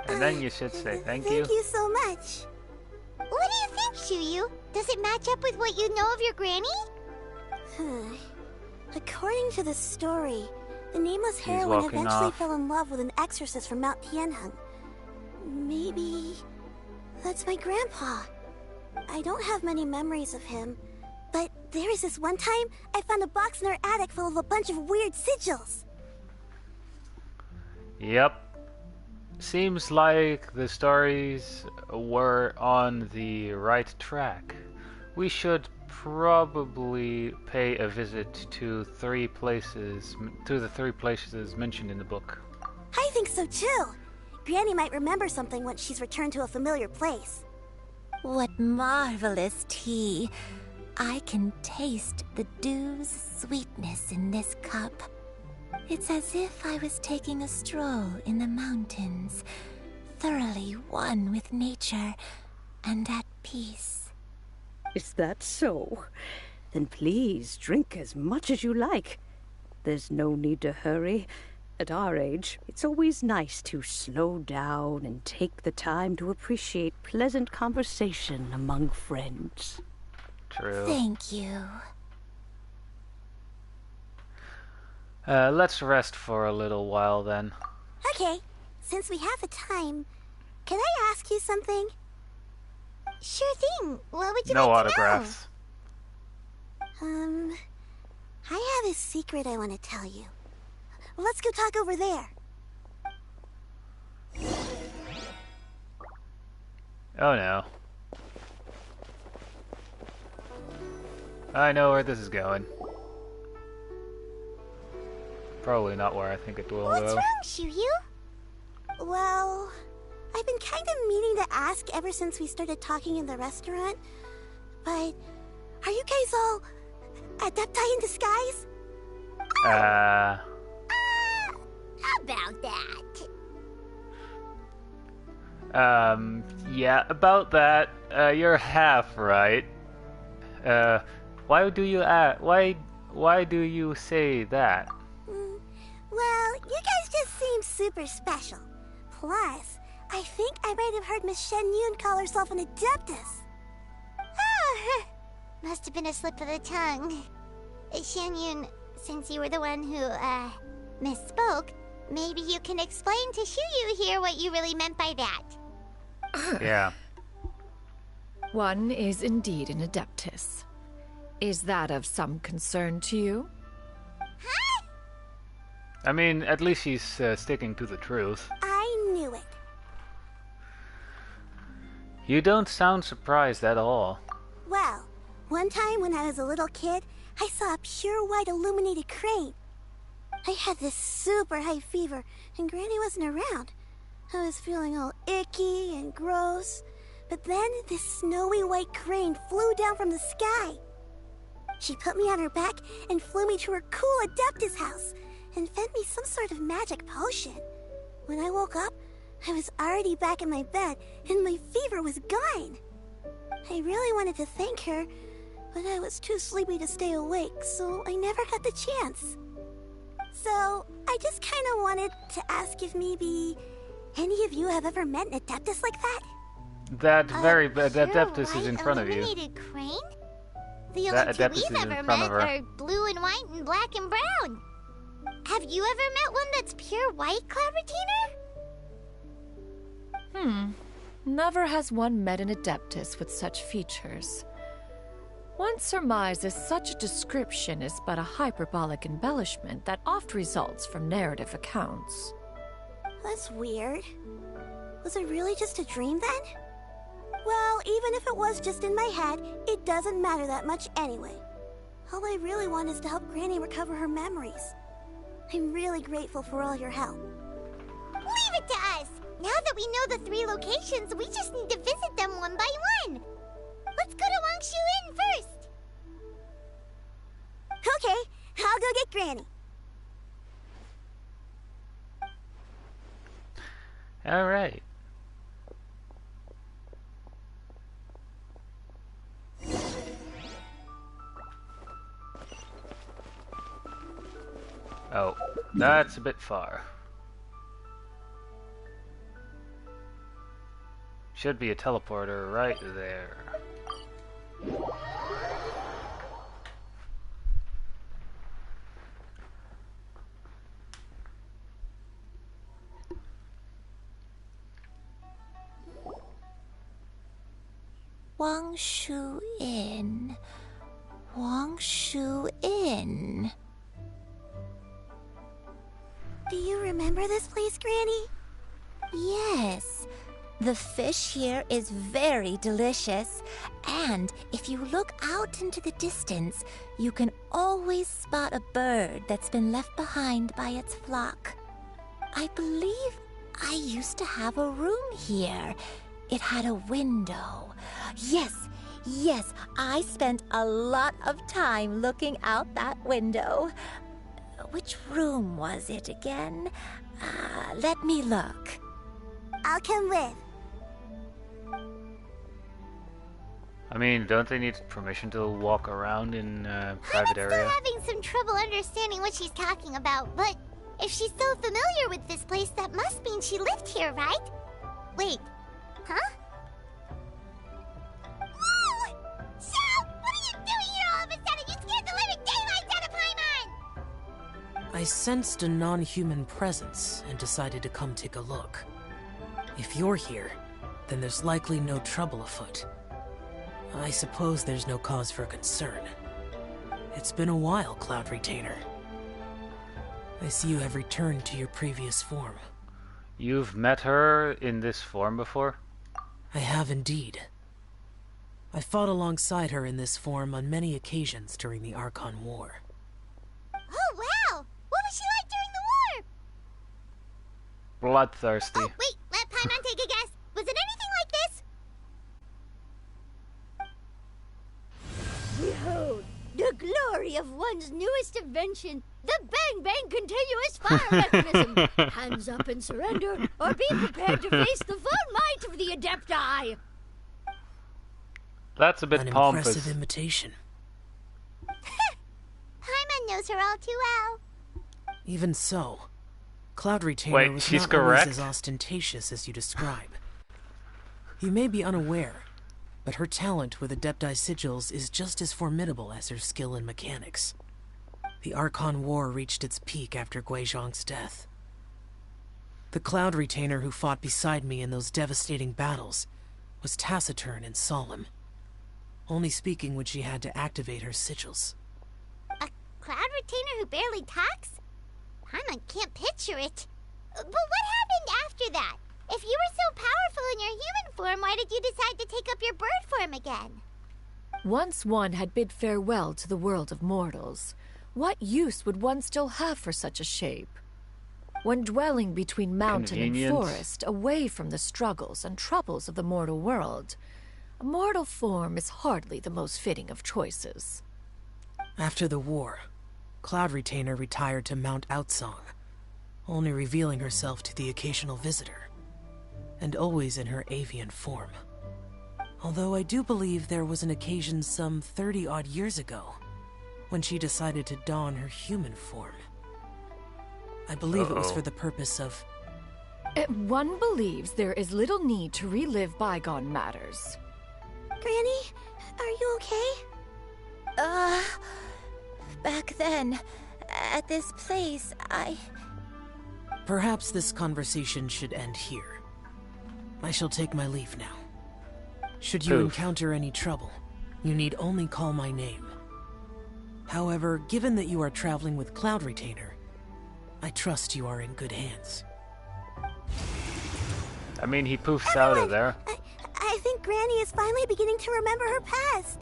And then you should say thank you. Thank you so much. What do you think, Chuyu? Does it match up with what you know of your granny? According to the story, the nameless heroine eventually fell in love with an exorcist from Mount Tianheng. Maybe that's my grandpa. I don't have many memories of him, but there was this one time I found a box in our attic full of a bunch of weird sigils. Yep. Seems like the stories were on the right track. We should probably pay a visit to the three places mentioned in the book. I think so too. Granny might remember something once she's returned to a familiar place. What marvelous tea. I can taste the dew's sweetness in this cup. It's as if I was taking a stroll in the mountains, thoroughly one with nature and at peace. Is that so? Then please drink as much as you like. There's no need to hurry. At our age, it's always nice to slow down and take the time to appreciate pleasant conversation among friends. True. Thank you. Let's rest for a little while then. Okay, since we have the time, can I ask you something? Sure thing. What would you No like autographs. to know? I have a secret I want to tell you. Let's go talk over there. Oh no. I know where this is going. Probably not where I think it will What's go. wrong, Chuyu? Well, I've been kind of meaning to ask ever since we started talking in the restaurant, but are you guys all adepti in disguise? About that. Yeah, about that. You're half right. Why do you say that? Well, you guys just seem super special. Plus, I think I might have heard Miss Shen Yun call herself an adeptus. Oh, must have been a slip of the tongue. Shen Yun, since you were the one who, misspoke, maybe you can explain to Chuyu here what you really meant by that. Yeah. One is indeed an adeptus. Is that of some concern to you? Huh? I mean, at least she's sticking to the truth. I knew it. You don't sound surprised at all. Well, one time when I was a little kid, I saw a pure white illuminated crane. I had this super high fever, and Granny wasn't around. I was feeling all icky and gross. But then this snowy white crane flew down from the sky. She put me on her back and flew me to her cool Adeptus house and fed me some sort of magic potion. When I woke up, I was already back in my bed and my fever was gone. I really wanted to thank her, but I was too sleepy to stay awake, so I never got the chance. So, I just kind of wanted to ask if maybe any of you have ever met an Adeptus like that? That Adeptus is in front of you. Illuminated crane? The That only two Adeptus we've is in ever front met of her. are blue and white and black and brown. Have you ever met one that's pure white, Cloud Retainer? Never has one met an Adeptus with such features. One surmises such a description is but a hyperbolic embellishment that oft results from narrative accounts. That's weird. Was it really just a dream then? Well, even if it was just in my head, it doesn't matter that much anyway. All I really want is to help Granny recover her memories. I'm really grateful for all your help. Leave it to us! Now that we know the 3 locations, we just need to visit them one by one. Let's go to Wangshu Inn first. Okay, I'll go get Granny. All right. Oh, that's a bit far. Should be a teleporter right there. Wangshu Inn. Wangshu Inn. Do you remember this place, Granny? Yes. The fish here is very delicious, and if you look out into the distance, you can always spot a bird that's been left behind by its flock. I believe I used to have a room here. It had a window. Yes, I spent a lot of time looking out that window. Which room was it again? Let me look. I'll come with. I mean, don't they need permission to walk around in private I'm area? still having some trouble understanding what she's talking about, but if she's so familiar with this place, that must mean she lived here, right? Wait, huh? Whoa! Shell! What are you doing here all of a sudden? You scared the living daylights out of Paimon! I sensed a non-human presence and decided to come take a look. If you're here, then there's likely no trouble afoot. I suppose there's no cause for concern. It's been a while, Cloud Retainer. I see you have returned to your previous form. You've met her in this form before? I have indeed. I fought alongside her in this form on many occasions during the Archon War. Oh, wow! What was she like during the war? Bloodthirsty. Oh, wait, let Paimon take a guess. Was it anything like this? Behold, the glory of one's newest invention, the Bang Bang Continuous Fire Mechanism. Hands up and surrender, or be prepared to face the full might of the Adepti. That's a bit An pompous. impressive imitation. Paimon knows her all too well. Even so, Cloud Retainer Wait, was she's not correct? always as ostentatious as you describe. You may be unaware, but her talent with Adepti sigils is just as formidable as her skill in mechanics. The Archon War reached its peak after Guizhong's death. The Cloud Retainer who fought beside me in those devastating battles was taciturn and solemn, only speaking when she had to activate her sigils. A Cloud Retainer who barely talks? Paimon can't picture it. But what happened after that? If you were so powerful in your human form, why did you decide to take up your bird form again? Once one had bid farewell to the world of mortals, what use would one still have for such a shape? When dwelling between mountain and Convenience. forest, away from the struggles and troubles of the mortal world, a mortal form is hardly the most fitting of choices. After the war, Cloud Retainer retired to Mount Outsong, only revealing herself to the occasional visitor, and always in her avian form. Although I do believe there was an occasion some 30-odd years ago when she decided to don her human form. I believe it was for the purpose of... One believes there is little need to relive bygone matters. Granny, are you okay? Back then, at this place, Perhaps this conversation should end here. I shall take my leave now. Should you Oof. encounter any trouble, you need only call my name. However, given that you are traveling with Cloud Retainer, I trust you are in good hands. I mean, he poofs out of there. I think Granny is finally beginning to remember her past.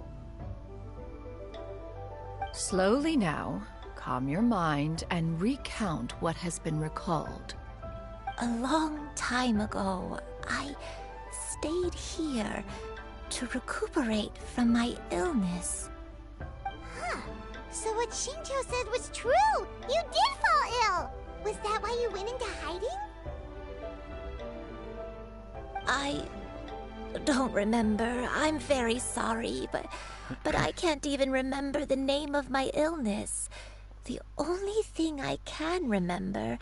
Slowly now, calm your mind and recount what has been recalled. A long time ago, I stayed here to recuperate from my illness. Huh. So what Shinjo said was true! You did fall ill! Was that why you went into hiding? I don't remember. I'm very sorry, but I can't even remember the name of my illness. The only thing I can remember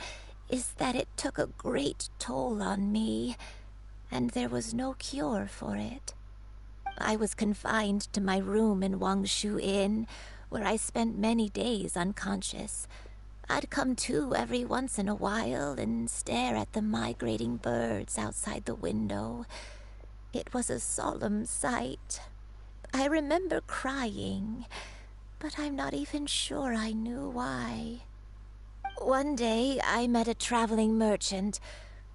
is that it took a great toll on me, and there was no cure for it. I was confined to my room in Wangshu Inn, where I spent many days unconscious. I'd come to every once in a while and stare at the migrating birds outside the window. It was a solemn sight. I remember crying, but I'm not even sure I knew why. One day, I met a traveling merchant.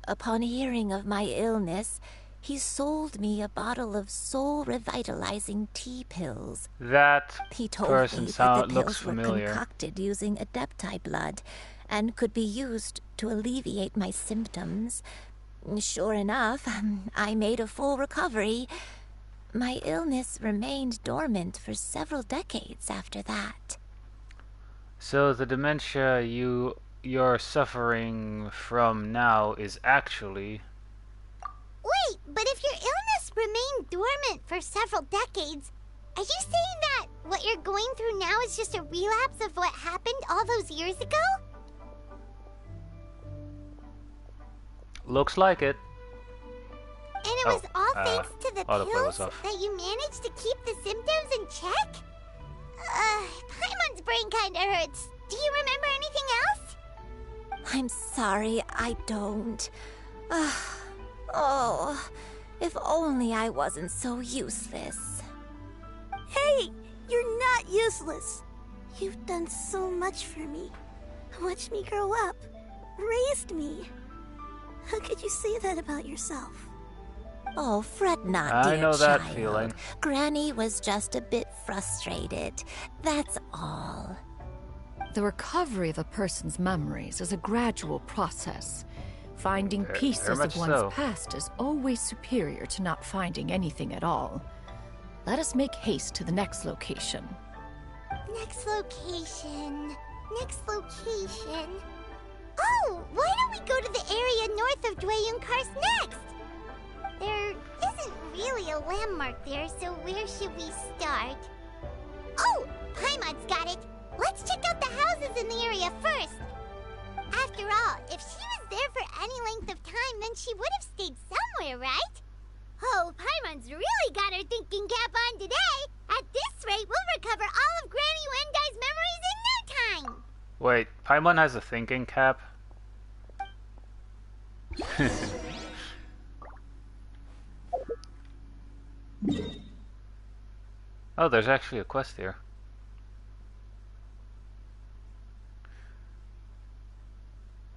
Upon hearing of my illness, he sold me a bottle of soul-revitalizing tea pills. That He told person me that the looks pills were familiar. concocted using Adepti blood and could be used to alleviate my symptoms. Sure enough, I made a full recovery. My illness remained dormant for several decades after that. So the dementia you're suffering from now is actually... Wait, but if your illness remained dormant for several decades, are you saying that what you're going through now is just a relapse of what happened all those years ago? Looks like it. And it was all thanks to the autoplay was pills off. that you managed to keep the symptoms in check? Paimon's brain kinda hurts. Do you remember anything else? I'm sorry, I don't. Oh, if only I wasn't so useless. Hey, you're not useless. You've done so much for me. Watched me grow up. Raised me. How could you say that about yourself? Oh, fret not, I dear know that child. feeling. Granny was just a bit frustrated. That's all. The recovery of a person's memories is a gradual process. Finding Very pieces of much one's so. past is always superior to not finding anything at all. Let us make haste to the next location. Next location. Next location. Oh, why don't we go to the area north of Dwayunkars next? There isn't really a landmark there, so where should we start? Oh, Paimon's got it. Let's check out the houses in the area first. After all, if she was there for any length of time, then she would have stayed somewhere, right? Oh, Paimon's really got her thinking cap on today. At this rate, we'll recover all of Granny Wendai's memories in no time. Wait, Paimon has a thinking cap? Oh, there's actually a quest here.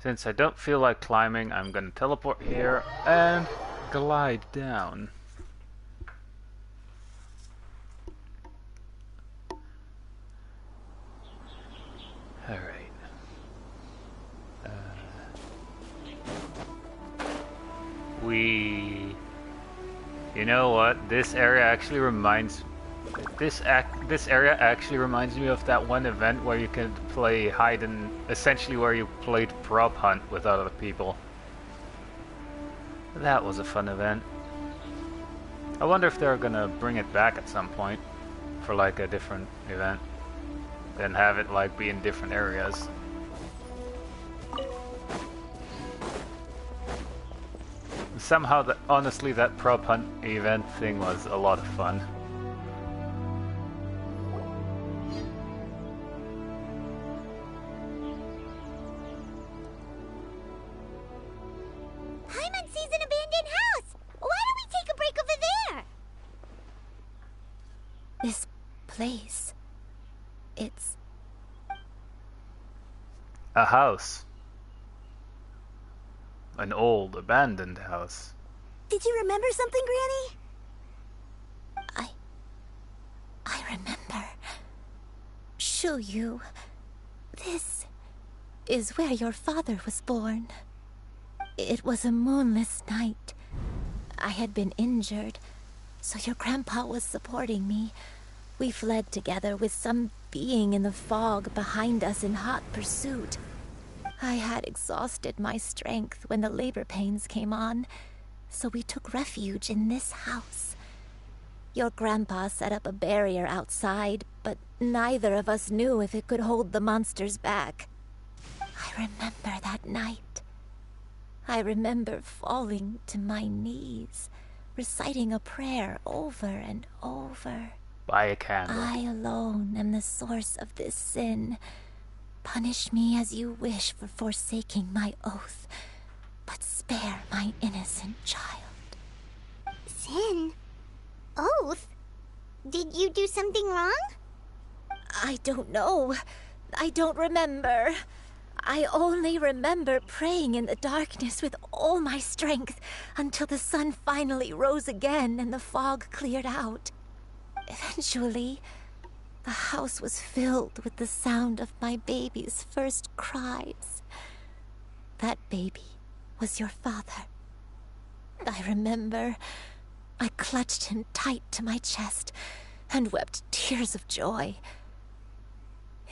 Since I don't feel like climbing, I'm gonna teleport here and glide down. Alright. You know what? This area actually reminds me of that one event where you can play hide and essentially where you played prop hunt with other people. That was a fun event. I wonder if they're gonna bring it back at some point for like a different event, then have it like be in different areas. Somehow, honestly, that prop hunt event thing was a lot of fun. Paimon sees an abandoned house! place. It's a house. An old, abandoned house. Did you remember something, Granny? I remember. Shuyu, this is where your father was born. It was a moonless night. I had been injured, so your grandpa was supporting me. We fled together with some being in the fog behind us in hot pursuit. I had exhausted my strength when the labor pains came on, so we took refuge in this house. Your grandpa set up a barrier outside, but neither of us knew if it could hold the monsters back. I remember that night. I remember falling to my knees, reciting a prayer over and over. By a candle. I alone am the source of this sin. Punish me as you wish for forsaking my oath, but spare my innocent child. Sin? Oath? Did you do something wrong? I don't know. I don't remember. I only remember praying in the darkness with all my strength until the sun finally rose again and the fog cleared out. Eventually, the house was filled with the sound of my baby's first cries. That baby was your father. I remember I clutched him tight to my chest and wept tears of joy.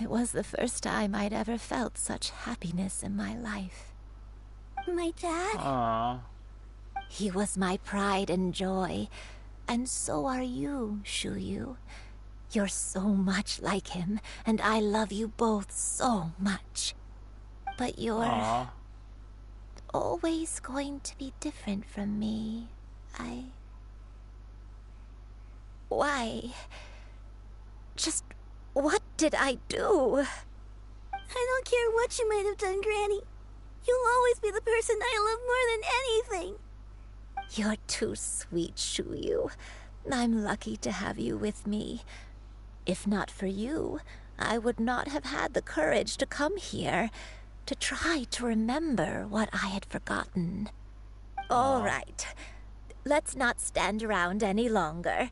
It was the first time I'd ever felt such happiness in my life. My dad? Aww. He was my pride and joy, and so are you, Shuyu. You're so much like him, and I love you both so much. But you're always going to be different from me. Why? Just what did I do? I don't care what you might have done, Granny. You'll always be the person I love more than anything. You're too sweet, Shuyu. I'm lucky to have you with me. If not for you, I would not have had the courage to come here, to try to remember what I had forgotten. All right. Let's not stand around any longer.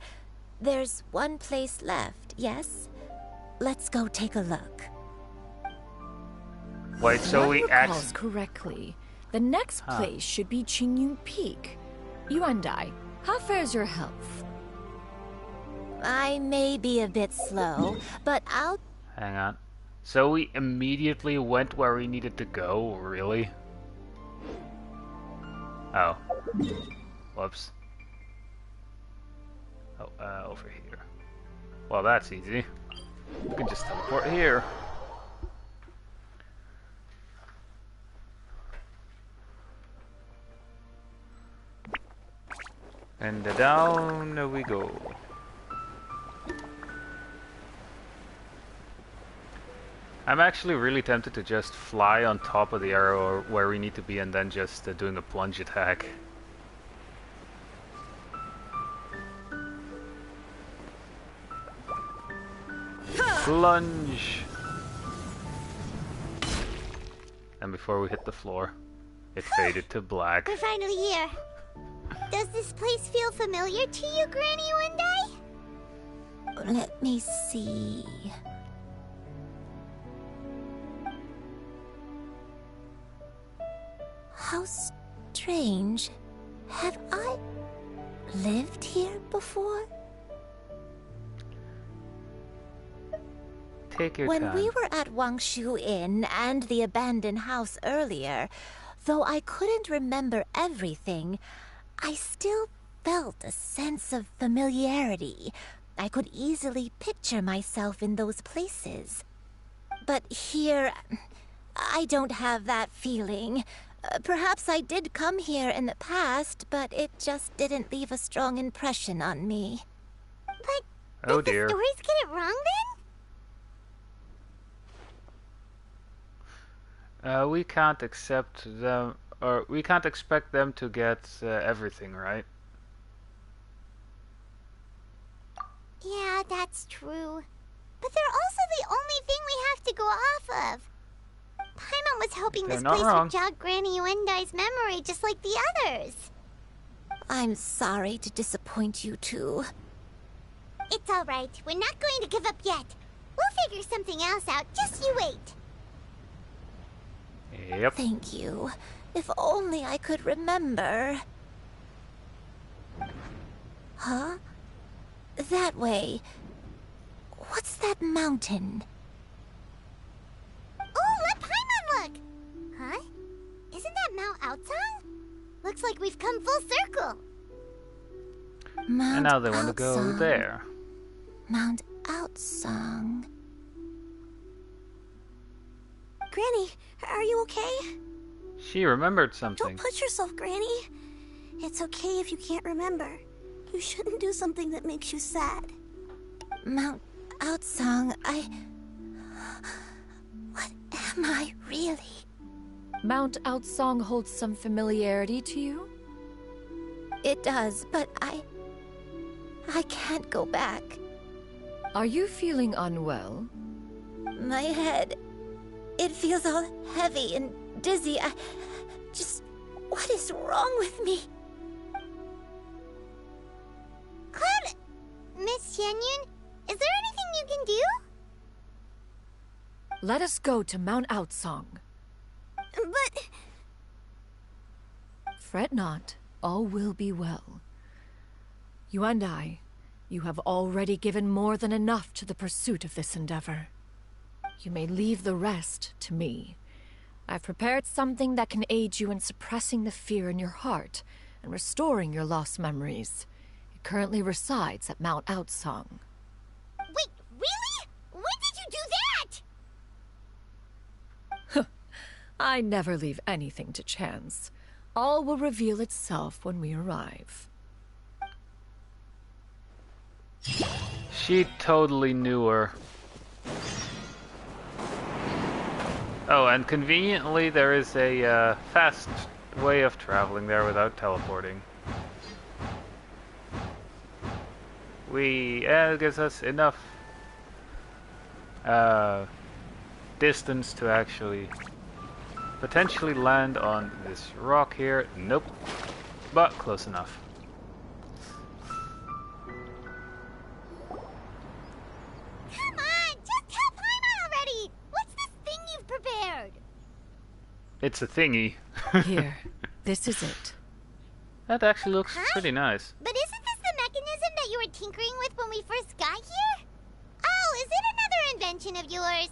There's one place left, yes? Let's go take a look. Wait, so we recalls correctly. The next place should be Qingyun Peak. Yuandai, how fares your health? I may be a bit slow, but I'll... Hang on. So we immediately went where we needed to go, really? Oh. Whoops. Oh, over here. Well, that's easy. We can just teleport here. And down we go. I'm actually really tempted to just fly on top of the arrow where we need to be and then just doing a plunge attack. Plunge! And before we hit the floor, it faded to black. We're finally here. Does this place feel familiar to you, Granny, one day? Let me see... How strange. Have I lived here before? Take your when time. we were at Wangshu Inn and the abandoned house earlier, though I couldn't remember everything, I still felt a sense of familiarity. I could easily picture myself in those places. But here, I don't have that feeling. Perhaps I did come here in the past, but it just didn't leave a strong impression on me. But oh did dear. the stories get it wrong then? We can't accept them, or we can't expect them to get everything right. Yeah, that's true. But they're also the only thing we have to go off of. Paimon was hoping They're this not place wrong. would jog Granny Uendai's memory just like the others. I'm sorry to disappoint you two. It's all right. We're not going to give up yet. We'll figure something else out. Just you wait. Yep. Thank you. If only I could remember. Huh? That way. What's that mountain? Oh, let Paimon look! Huh? Isn't that Mount Outsang? Looks like we've come full circle. Mount And now they want to go Outsang. there. Mount Outsang. Granny, are you okay? She remembered something. Don't push yourself, Granny. It's okay if you can't remember. You shouldn't do something that makes you sad. Mount Outsang, What am I really? Mount Outsang holds some familiarity to you? It does, but I can't go back. Are you feeling unwell? My head, it feels all heavy and dizzy. What is wrong with me? Cloud, Miss Xianyun, is there anything you can do? Let us go to Mount Outsang. But... Fret not, all will be well. You and I, you have already given more than enough to the pursuit of this endeavor. You may leave the rest to me. I've prepared something that can aid you in suppressing the fear in your heart and restoring your lost memories. It currently resides at Mount Outsang. Wait, really? When did you do that? I never leave anything to chance. All will reveal itself when we arrive. She totally knew her. Oh, and conveniently there is a fast way of traveling there without teleporting. It gives us enough distance to actually potentially land on this rock here. Nope. But close enough. Come on, just tell Paimon already! What's this thing you've prepared? It's a thingy. Here, this is it. That actually looks pretty nice. But isn't this the mechanism that you were tinkering with when we first got here? Oh, is it another invention of yours?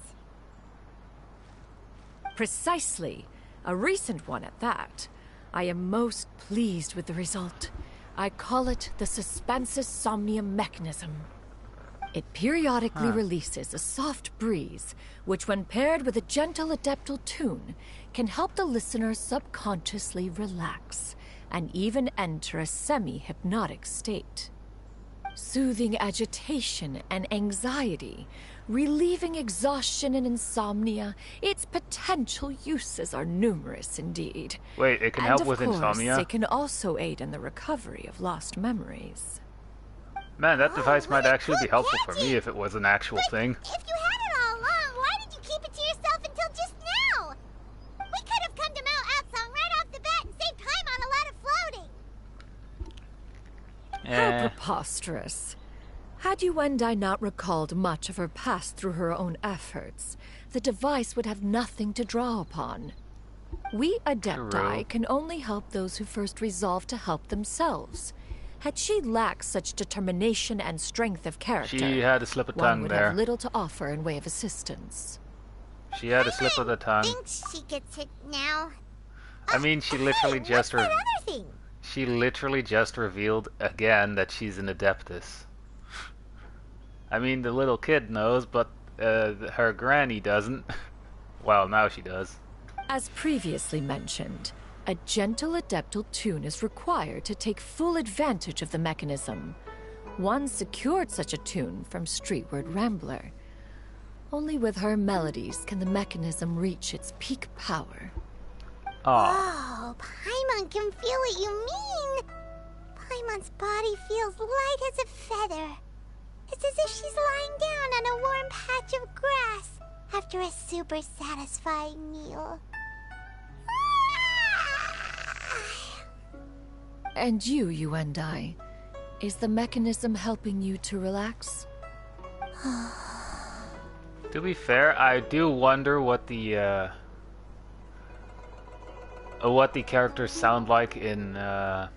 Precisely. A recent one at that. I am most pleased with the result. I call it the Suspensus Somnium mechanism. It periodically releases a soft breeze, which when paired with a gentle adeptal tune, can help the listener subconsciously relax and even enter a semi-hypnotic state. Soothing agitation and anxiety, relieving exhaustion and insomnia, its potential uses are numerous indeed. Wait, it can help with insomnia? And of course, it can also aid in the recovery of lost memories. Man, that device might actually be helpful for me if it was an actual thing. If you had it all along, why did you keep it to yourself until just now? We could have come to Mount Outsang right off the bat and saved Paimon a lot of floating. How preposterous. Had you and I not recalled much of her past through her own efforts, the device would have nothing to draw upon. We Adepti can only help those who first resolve to help themselves. Had she lacked such determination and strength of character, She had a slip of one tongue would there. have little to offer in way of assistance. She had a slip of the tongue. Thinks she gets it now. I mean, she literally just That other thing. she literally just revealed again that she's an Adeptus. I mean, the little kid knows, but her granny doesn't. Well, now she does. As previously mentioned, a gentle adeptal tune is required to take full advantage of the mechanism. One secured such a tune from Streetward Rambler. Only with her melodies can the mechanism reach its peak power. Oh, Paimon can feel what you mean. Paimon's body feels light as a feather. It's as if she's lying down on a warm patch of grass after a super satisfying meal. And you and I. Is the mechanism helping you to relax? To be fair, I do wonder what the characters sound like in the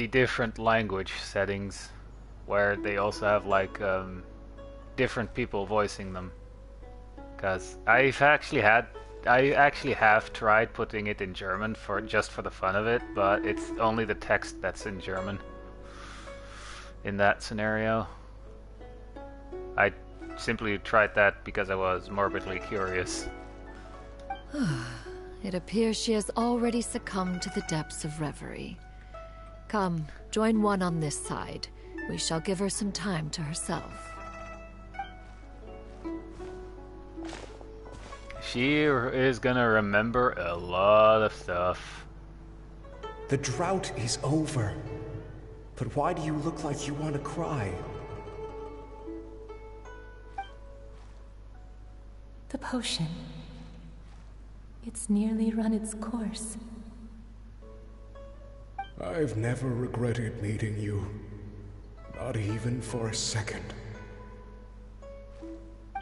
different language settings, where they also have like different people voicing them. Because I actually have tried putting it in German just for the fun of it, but it's only the text that's in German in that scenario. I simply tried that because I was morbidly curious. It appears she has already succumbed to the depths of reverie. Come, join one on this side. We shall give her some time to herself. She is gonna remember a lot of stuff. The drought is over. But why do you look like you want to cry? The potion. It's nearly run its course. I've never regretted meeting you. Not even for a second.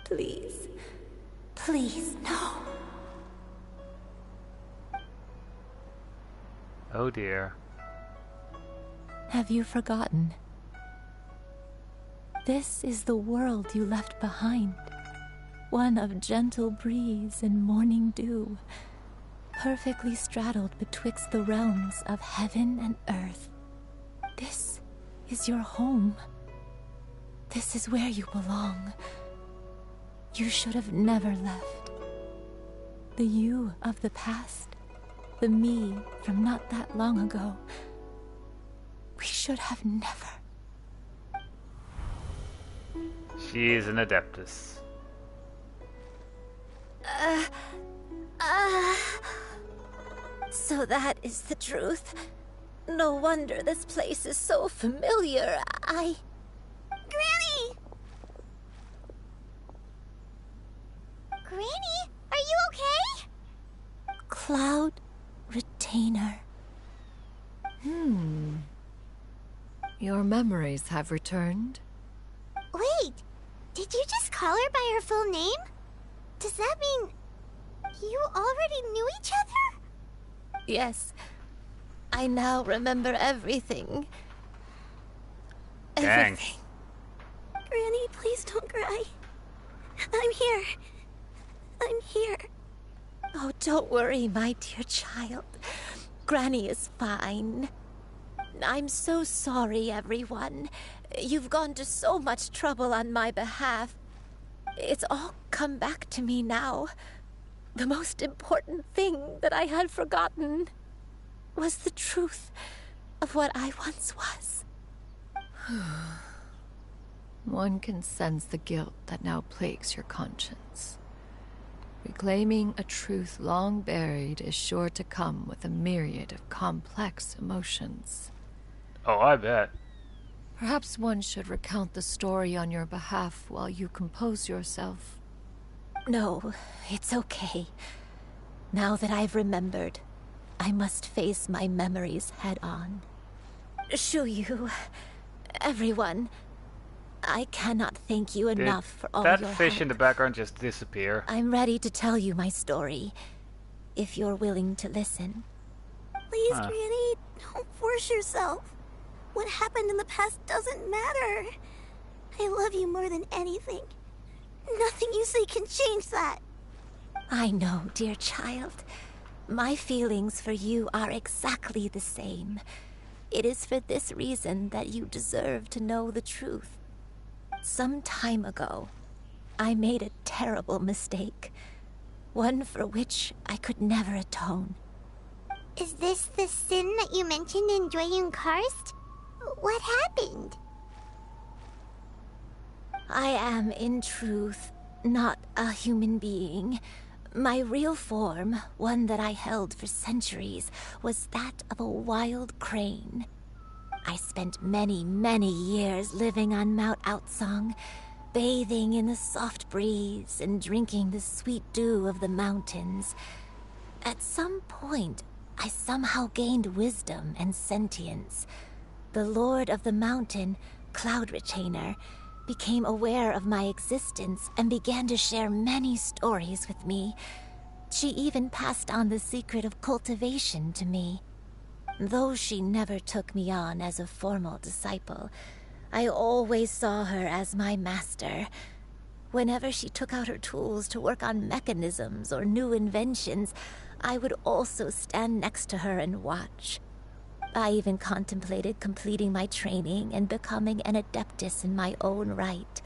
Please. Please, no. Oh dear. Have you forgotten? This is the world you left behind. One of gentle breeze and morning dew, perfectly straddled betwixt the realms of heaven and earth. This is your home. This is where you belong. You should have never left. The you of the past, the me from not that long ago, we should have never. She is an adeptus. So that is the truth. No wonder this place is so familiar. Granny! Granny, are you okay? Cloud Retainer. Your memories have returned? Wait, did you just call her by her full name? Does that mean you already knew each other? Yes. I now remember everything. Dang. Everything. Granny, please don't cry. I'm here. I'm here. Oh, don't worry, my dear child. Granny is fine. I'm so sorry, everyone. You've gone to so much trouble on my behalf. It's all come back to me now. The most important thing that I had forgotten was the truth of what I once was. One can sense the guilt that now plagues your conscience. Reclaiming a truth long buried is sure to come with a myriad of complex emotions. Oh, I bet. Perhaps one should recount the story on your behalf while you compose yourself. No, it's okay. Now that I've remembered, I must face my memories head on. Shuyu, everyone, I cannot thank you enough for all your help. That fish in the background just disappear? I'm ready to tell you my story, if you're willing to listen. Please, Granny, don't force yourself. What happened in the past doesn't matter. I love you more than anything. Nothing you say can change that. I know, dear child. My feelings for you are exactly the same. It is for this reason that you deserve to know the truth. Some time ago, I made a terrible mistake. One for which I could never atone. Is this the sin that you mentioned in Dwayne Karst? What happened? I am, in truth, not a human being. My real form, one that I held for centuries, was that of a wild crane. I spent many, many years living on Mount Outsong, bathing in the soft breeze and drinking the sweet dew of the mountains. At some point, I somehow gained wisdom and sentience. The Lord of the Mountain, Cloud Retainer, became aware of my existence and began to share many stories with me. She even passed on the secret of cultivation to me. Though she never took me on as a formal disciple, I always saw her as my master. Whenever she took out her tools to work on mechanisms or new inventions, I would also stand next to her and watch. I even contemplated completing my training and becoming an adeptus in my own right.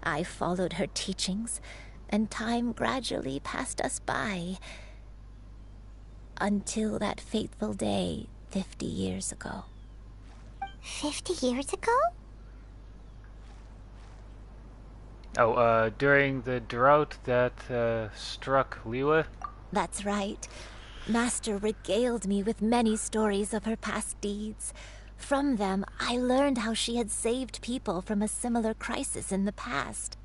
I followed her teachings, and time gradually passed us by. Until that fateful day 50 years ago. 50 years ago? Oh, during the drought that struck Liwa? That's right. Master regaled me with many stories of her past deeds. From them, I learned how she had saved people from a similar crisis in the past.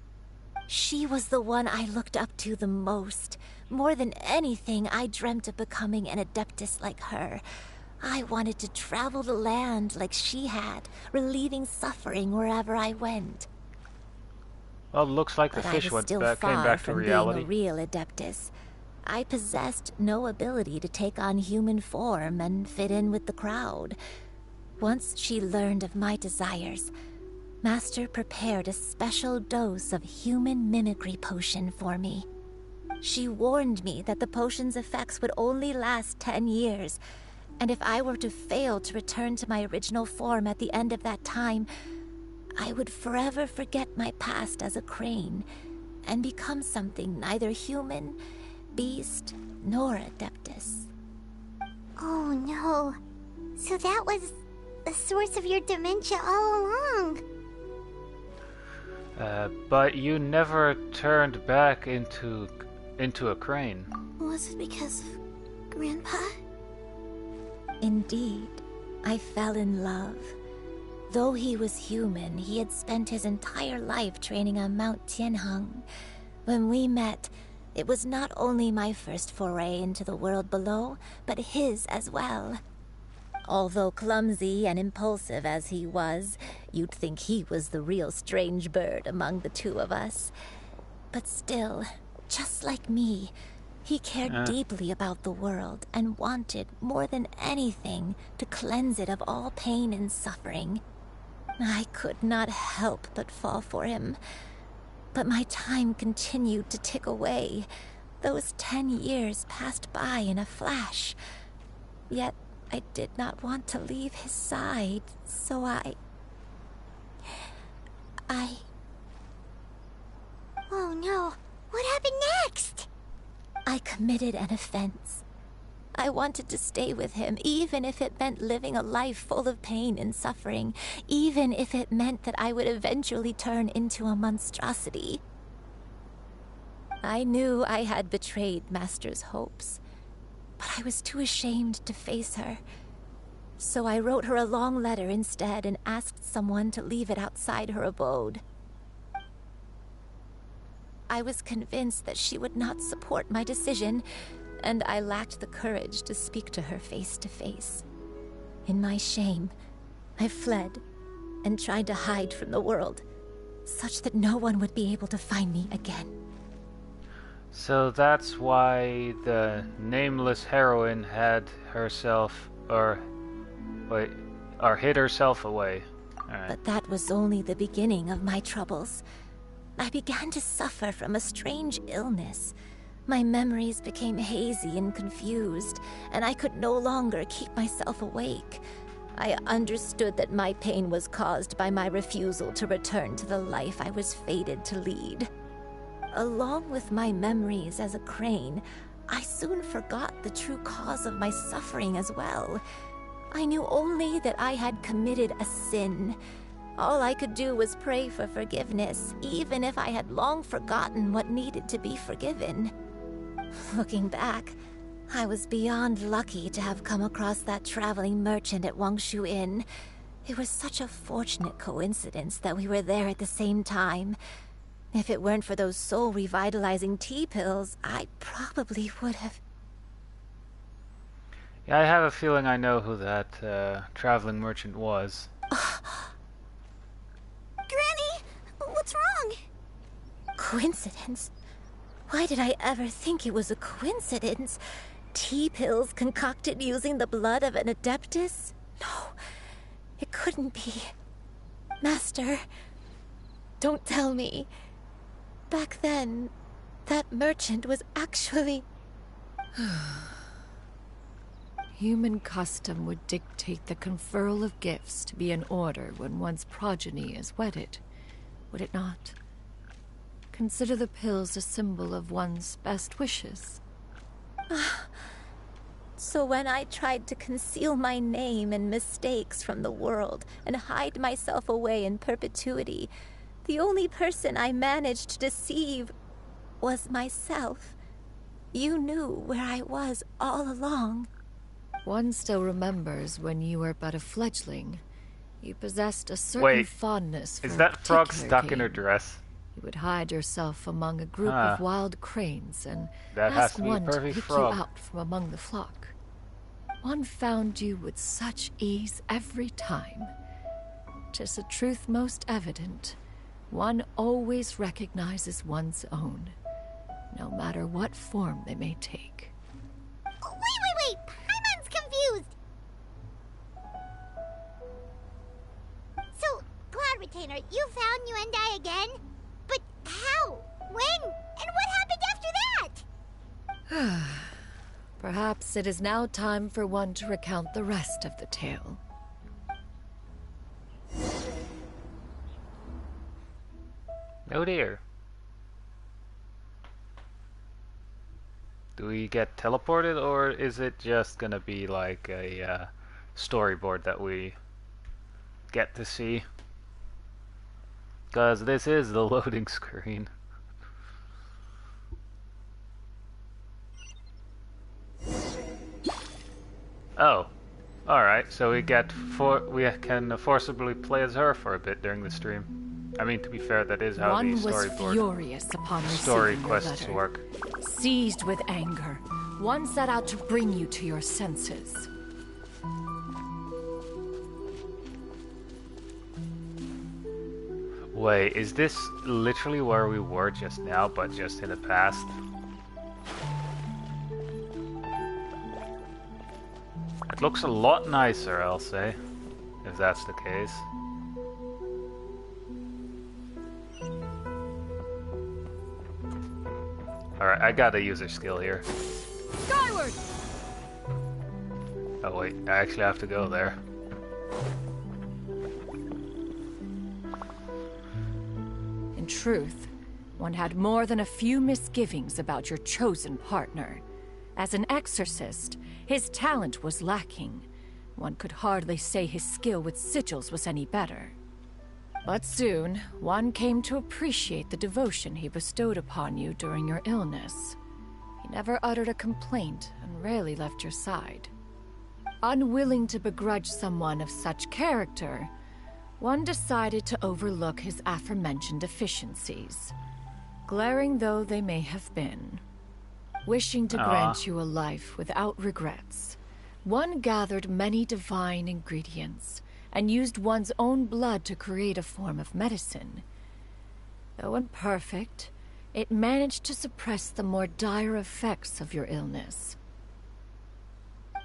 She was the one I looked up to the most. More than anything, I dreamt of becoming an adeptus like her. I wanted to travel the land like she had, relieving suffering wherever I went. Well, it looks like the But fish I was still came far back to from reality. being a real adeptus. I possessed no ability to take on human form and fit in with the crowd. Once she learned of my desires, Master prepared a special dose of human mimicry potion for me. She warned me that the potion's effects would only last 10 years, and if I were to fail to return to my original form at the end of that time, I would forever forget my past as a crane and become something neither human, beast, nor adeptus. Oh no. So that was the source of your dementia all along. But you never turned back into a crane. Was it because of Grandpa? Indeed, I fell in love. Though he was human, he had spent his entire life training on Mount Tianheng. When we met, it was not only my first foray into the world below, but his as well. Although clumsy and impulsive as he was, you'd think he was the real strange bird among the two of us. But still, just like me, he cared deeply about the world and wanted, more than anything, to cleanse it of all pain and suffering. I could not help but fall for him. But my time continued to tick away. Those 10 years passed by in a flash. Yet I did not want to leave his side, so I... Oh no, what happened next? I committed an offense. I wanted to stay with him, even if it meant living a life full of pain and suffering, even if it meant that I would eventually turn into a monstrosity. I knew I had betrayed Master's hopes, but I was too ashamed to face her. So I wrote her a long letter instead and asked someone to leave it outside her abode. I was convinced that she would not support my decision, and I lacked the courage to speak to her face to face. In my shame, I fled and tried to hide from the world, such that no one would be able to find me again. So that's why the nameless heroine had herself, or hid herself away. Alright. But that was only the beginning of my troubles. I began to suffer from a strange illness. My memories became hazy and confused, and I could no longer keep myself awake. I understood that my pain was caused by my refusal to return to the life I was fated to lead. Along with my memories as a crane, I soon forgot the true cause of my suffering as well. I knew only that I had committed a sin. All I could do was pray for forgiveness, even if I had long forgotten what needed to be forgiven. Looking back, I was beyond lucky to have come across that traveling merchant at Wangshu Inn. It was such a fortunate coincidence that we were there at the same time. If it weren't for those soul-revitalizing tea pills, I probably would have... Yeah, I have a feeling I know who that traveling merchant was. Granny, what's wrong? Coincidence? Why did I ever think it was a coincidence? Tea pills concocted using the blood of an adeptus? No, it couldn't be. Master, don't tell me. Back then, that merchant was actually... Human custom would dictate the conferral of gifts to be in order when one's progeny is wedded, would it not? Consider the pills a symbol of one's best wishes. So when I tried to conceal my name and mistakes from the world and hide myself away in perpetuity, the only person I managed to deceive was myself. You knew where I was all along. One still remembers when you were but a fledgling. You possessed a certain fondness for is that frog stuck in her game. dress? You would hide yourself among a group of wild cranes and that has ask to be one to perfect pick frog. you out from among the flock. One found you with such ease every time. 'Tis a truth most evident. One always recognizes one's own, no matter what form they may take. Wait! Paimon's confused! So, Cloud Retainer, you found Yuendai again? But how? When? And what happened after that? Perhaps it is now time for one to recount the rest of the tale. Oh dear. Do we get teleported, or is it just gonna be like a storyboard that we get to see? Because this is the loading screen. Oh, alright, so we can forcibly play as her for a bit during the stream. I mean, to be fair, that is how One the was storyboard furious upon story receiving your quests letter. work. Seized with anger, one set out to bring you to your senses. Wait, is this literally where we were just now, but just in the past? It looks a lot nicer, I'll say, if that's the case. Alright, I got a user skill here. Skyward! Oh wait, I actually have to go there. In truth, one had more than a few misgivings about your chosen partner. As an exorcist, his talent was lacking. One could hardly say his skill with sigils was any better. But soon, one came to appreciate the devotion he bestowed upon you during your illness. He never uttered a complaint and rarely left your side. Unwilling to begrudge someone of such character, one decided to overlook his aforementioned deficiencies, glaring though they may have been. Wishing to grant you a life without regrets, one gathered many divine ingredients and used one's own blood to create a form of medicine. Though imperfect, it managed to suppress the more dire effects of your illness.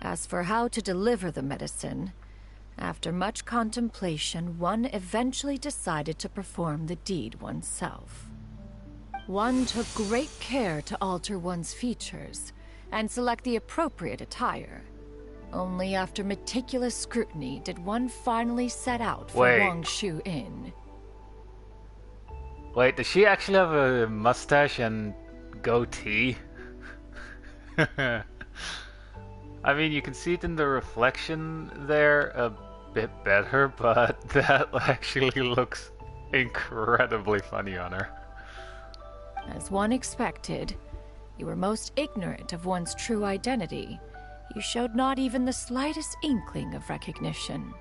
As for how to deliver the medicine, after much contemplation, one eventually decided to perform the deed oneself. One took great care to alter one's features and select the appropriate attire. Only after meticulous scrutiny did one finally set out for Wangshu Inn. Wait, does she actually have a mustache and goatee? I mean, you can see it in the reflection there a bit better, but that actually looks incredibly funny on her. As one expected, you were most ignorant of one's true identity. You showed not even the slightest inkling of recognition.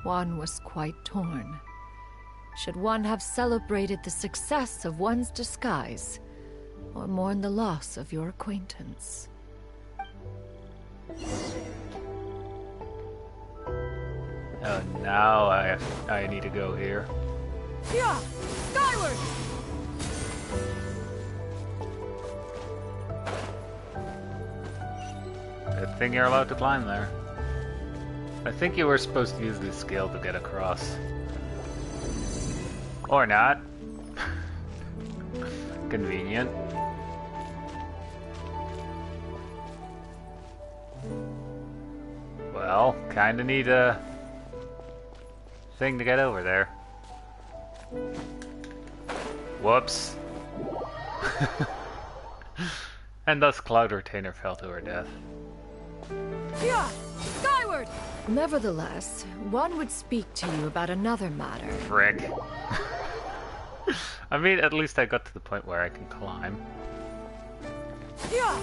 One was quite torn. Should one have celebrated the success of one's disguise, or mourn the loss of your acquaintance? Oh, now I need to go here. Yeah! Skyward! Good thing you're allowed to climb there. I think you were supposed to use this skill to get across. Or not. Convenient. Well, kinda need a thing to get over there. Whoops. And thus Cloud Retainer fell to her death. Yeah! Skyward! Nevertheless, one would speak to you about another matter. Frick. I mean, at least I got to the point where I can climb. Yeah!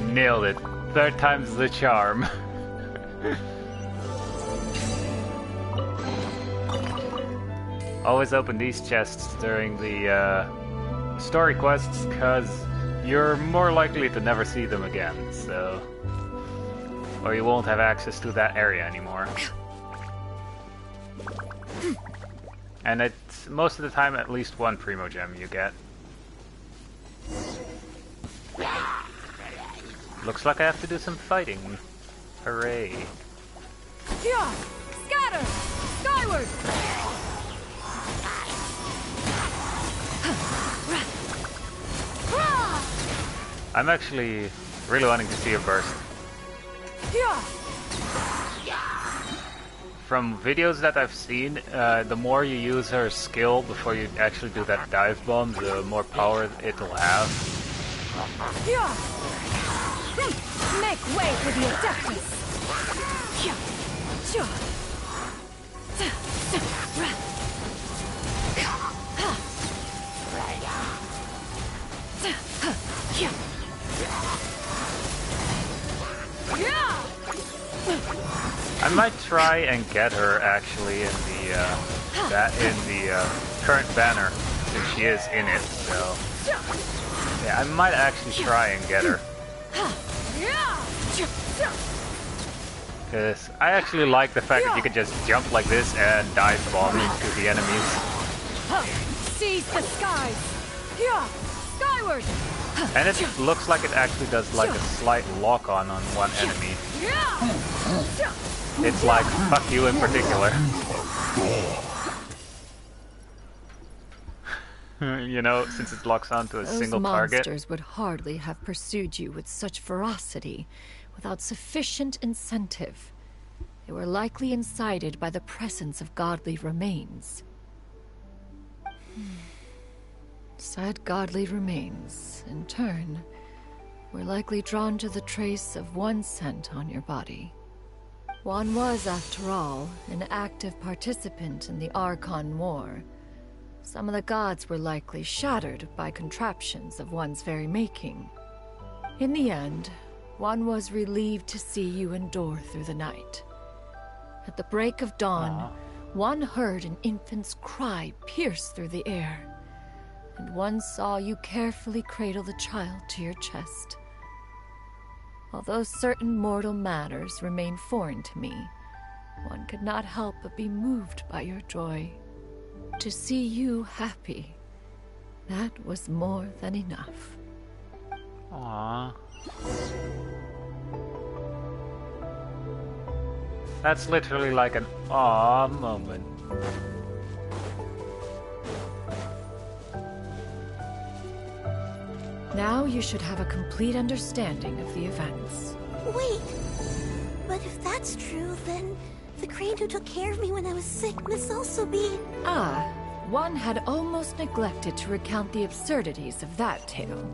Nailed it. Third time's the charm. Always open these chests during the story quests, because you're more likely to never see them again, so... Or you won't have access to that area anymore. And it's most of the time at least one Primo Gem you get. Looks like I have to do some fighting. Hooray. Yeah! Scatter! Skyward! I'm actually really wanting to see her burst. Yeah! From videos that I've seen, the more you use her skill before you actually do that dive bomb, the more power it'll have. Yeah! Make way for the Adeptus! I might try and get her actually in the current banner, since she is in it. So yeah, I might actually try and get her. Because I actually like the fact that you can just jump like this and dive bomb into the enemies. Seize the skies! Skyward! And it looks like it actually does like a slight lock-on one enemy. It's like, fuck you in particular. You know, since it locks onto a single target. Those monsters would hardly have pursued you with such ferocity without sufficient incentive. They were likely incited by the presence of godly remains. Said godly remains, in turn, were likely drawn to the trace of one scent on your body. One was, after all, an active participant in the Archon War. Some of the gods were likely shattered by contraptions of one's very making. In the end, one was relieved to see you endure through the night. At the break of dawn, one heard an infant's cry pierce through the air, and one saw you carefully cradle the child to your chest. Although certain mortal matters remain foreign to me, one could not help but be moved by your joy. To see you happy, that was more than enough. Aww. That's literally like an aww moment. Now you should have a complete understanding of the events. Wait, but if that's true, then the crane who took care of me when I was sick must also be... Ah, one had almost neglected to recount the absurdities of that tale.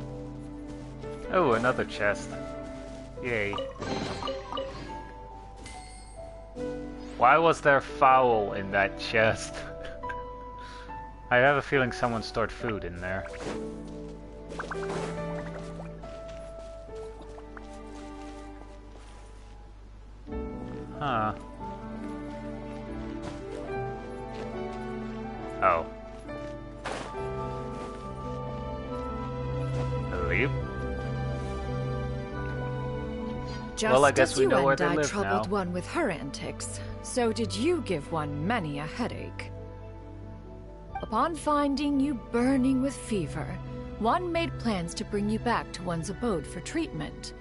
Oh, another chest. Yay. Why was there fowl in that chest? I have a feeling someone stored food in there. Huh. Oh. Leave? Just Well, I guess as we you know where and they I live troubled now. one with her antics, so did you give one many a headache. Upon finding you burning with fever, one made plans to bring you back to one's abode for treatment.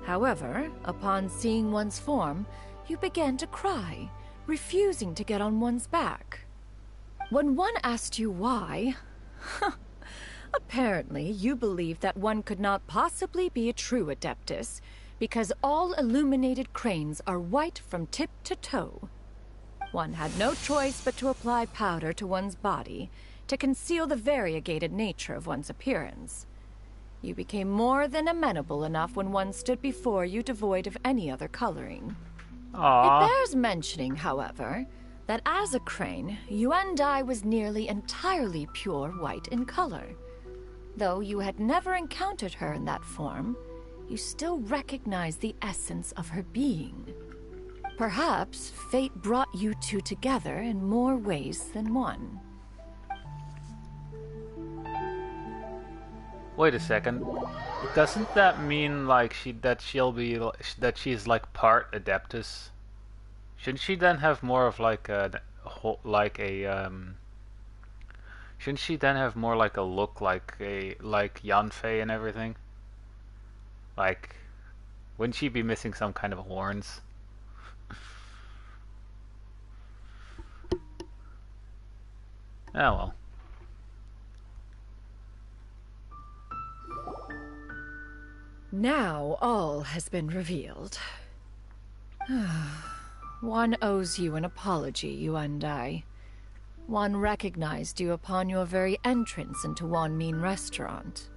However, upon seeing one's form, you began to cry, refusing to get on one's back. When one asked you why, apparently you believed that one could not possibly be a true Adeptus, because all illuminated cranes are white from tip to toe. One had no choice but to apply powder to one's body to conceal the variegated nature of one's appearance. You became more than amenable enough when one stood before you devoid of any other coloring. Aww. It bears mentioning, however, that as a crane, Yuandai was nearly entirely pure white in color. Though you had never encountered her in that form, you still recognized the essence of her being. Perhaps fate brought you two together in more ways than one. Wait a second. Doesn't that mean like that she's like part Adeptus? Shouldn't she then have more of like a shouldn't she then have more like a look like Yanfei and everything? Like, wouldn't she be missing some kind of horns? Oh well. Now all has been revealed. One owes you an apology, you and I. One recognized you upon your very entrance into Wanmin restaurant.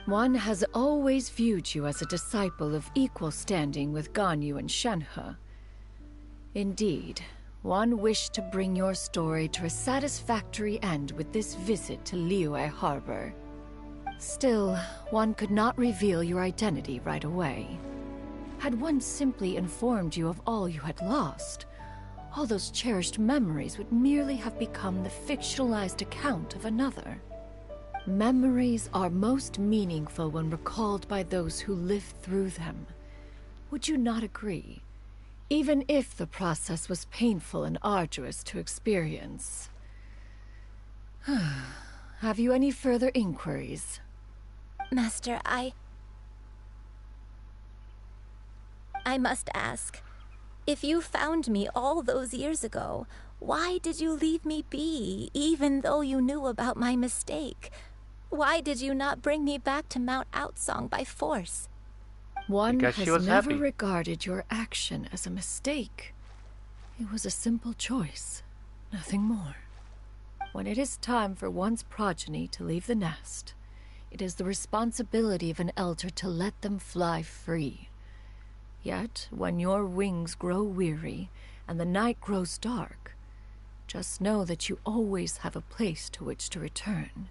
One has always viewed you as a disciple of equal standing with Ganyu and Shenhe. Indeed, one wished to bring your story to a satisfactory end with this visit to Liyue Harbor. Still, one could not reveal your identity right away. Had one simply informed you of all you had lost, all those cherished memories would merely have become the fictionalized account of another. Memories are most meaningful when recalled by those who lived through them. Would you not agree? Even if the process was painful and arduous to experience. Have you any further inquiries? Master, I must ask. If you found me all those years ago, why did you leave me be, even though you knew about my mistake? Why did you not bring me back to Mount Outsong by force? One Because has she was never happy. regarded your action as a mistake. It was a simple choice, nothing more. When it is time for one's progeny to leave the nest, it is the responsibility of an elder to let them fly free. Yet, when your wings grow weary and the night grows dark, just know that you always have a place to which to return.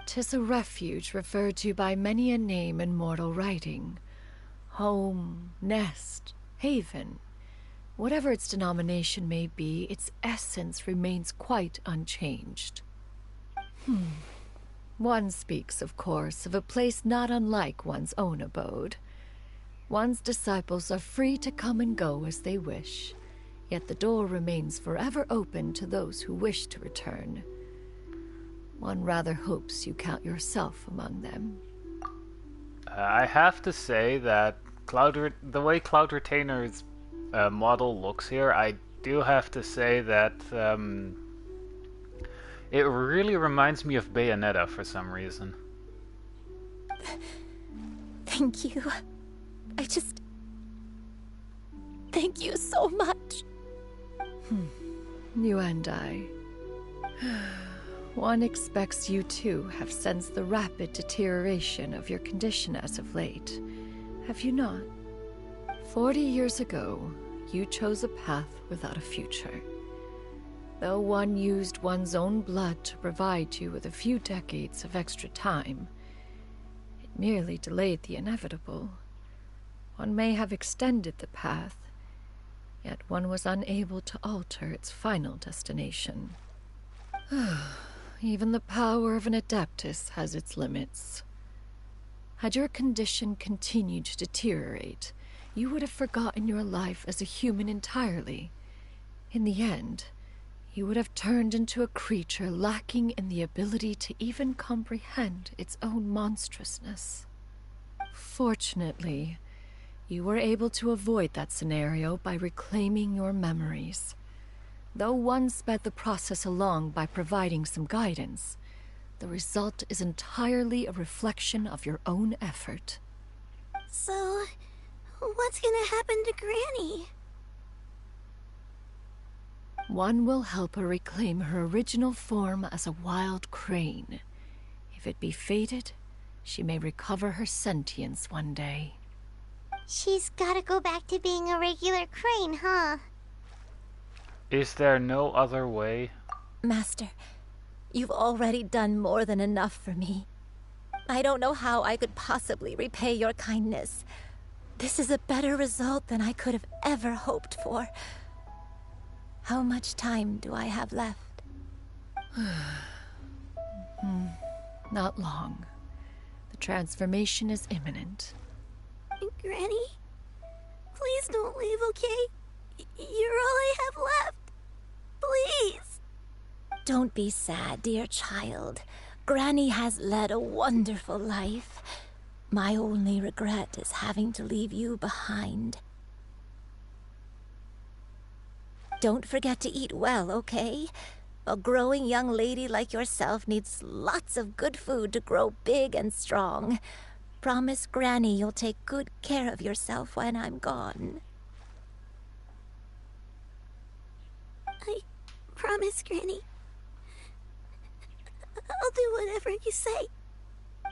'Tis a refuge referred to by many a name in mortal writing. Home, nest, haven. Whatever its denomination may be, its essence remains quite unchanged. One speaks, of course, of a place not unlike one's own abode. One's disciples are free to come and go as they wish, yet the door remains forever open to those who wish to return. One rather hopes you count yourself among them. I have to say that the way Cloud Retainer's model looks here, I do have to say that it really reminds me of Bayonetta for some reason. Thank you. Thank you so much. You and I. One expects you too have sensed the rapid deterioration of your condition as of late. Have you not? 40 years ago, you chose a path without a future. Though one used one's own blood to provide you with a few decades of extra time, it merely delayed the inevitable. One may have extended the path, yet one was unable to alter its final destination. Even the power of an Adeptus has its limits. Had your condition continued to deteriorate, you would have forgotten your life as a human entirely. In the end, you would have turned into a creature lacking in the ability to even comprehend its own monstrousness. Fortunately, you were able to avoid that scenario by reclaiming your memories. Though one sped the process along by providing some guidance, the result is entirely a reflection of your own effort. So, what's gonna happen to Granny? One will help her reclaim her original form as a wild crane. If it be fated, she may recover her sentience one day. She's gotta go back to being a regular crane, huh? Is there no other way? Master, you've already done more than enough for me. I don't know how I could possibly repay your kindness. This is a better result than I could have ever hoped for. How much time do I have left? Not long. The transformation is imminent. Granny? Please don't leave, okay? You're all I have left. Please. Don't be sad, dear child. Granny has led a wonderful life. My only regret is having to leave you behind. Don't forget to eat well, okay? A growing young lady like yourself needs lots of good food to grow big and strong. Promise Granny you'll take good care of yourself when I'm gone. I promise, Granny. I'll do whatever you say.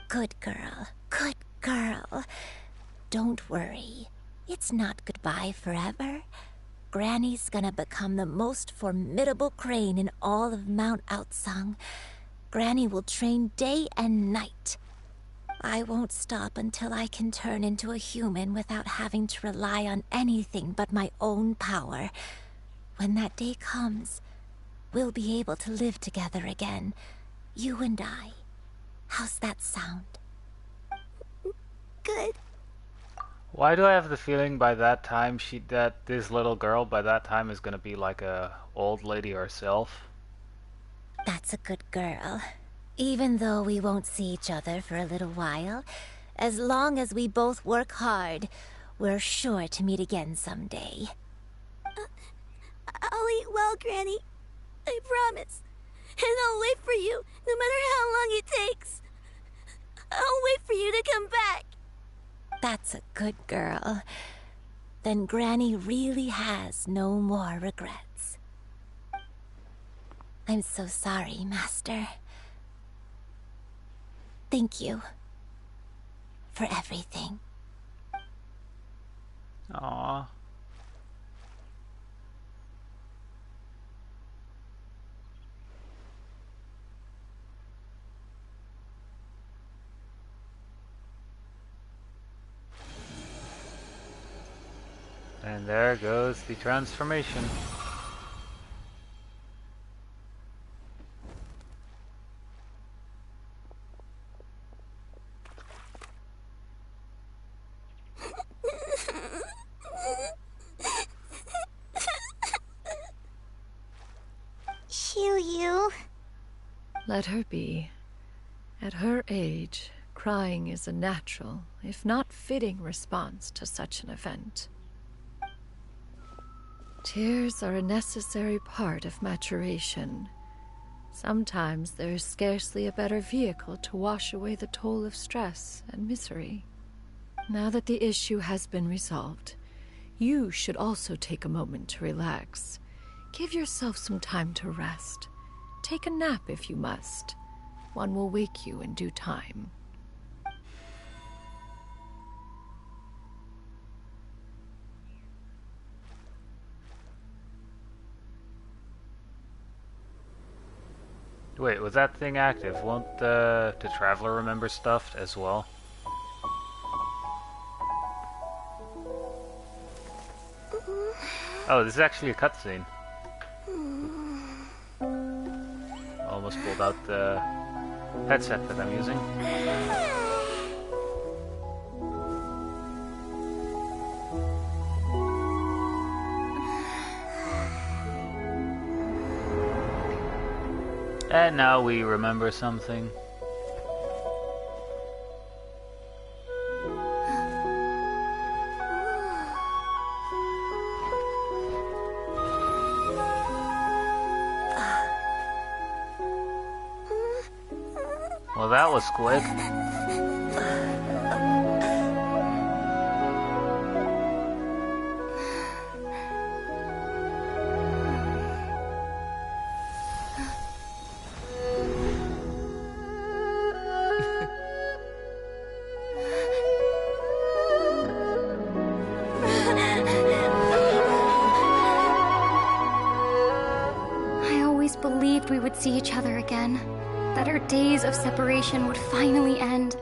Good girl, good girl. Don't worry. It's not goodbye forever. Granny's gonna become the most formidable crane in all of Mount Outsung. Granny will train day and night. I won't stop until I can turn into a human without having to rely on anything but my own power. When that day comes, we'll be able to live together again. You and I. How's that sound? Good. Why do I have the feeling by that time that this little girl by that time is gonna be like a old lady herself? That's a good girl. Even though we won't see each other for a little while, as long as we both work hard, we're sure to meet again someday. I'll eat well, Granny. I promise. And I'll wait for you, no matter how long it takes. I'll wait for you to come back. That's a good girl. Then Granny really has no more regrets. I'm so sorry, Master. Thank you for everything. Aww. And there goes the transformation. Shiryu. Let her be. At her age, crying is a natural, if not fitting, response to such an event. Tears are a necessary part of maturation. Sometimes there is scarcely a better vehicle to wash away the toll of stress and misery. Now that the issue has been resolved, you should also take a moment to relax. Give yourself some time to rest. Take a nap if you must. One will wake you in due time. Wait, was that thing active? Won't the Traveler remember stuff as well? Oh, this is actually a cutscene. Almost pulled out the headset that I'm using. And now we remember something. Well, that was quick. I always believed we would see each other again. That our days of separation would finally end.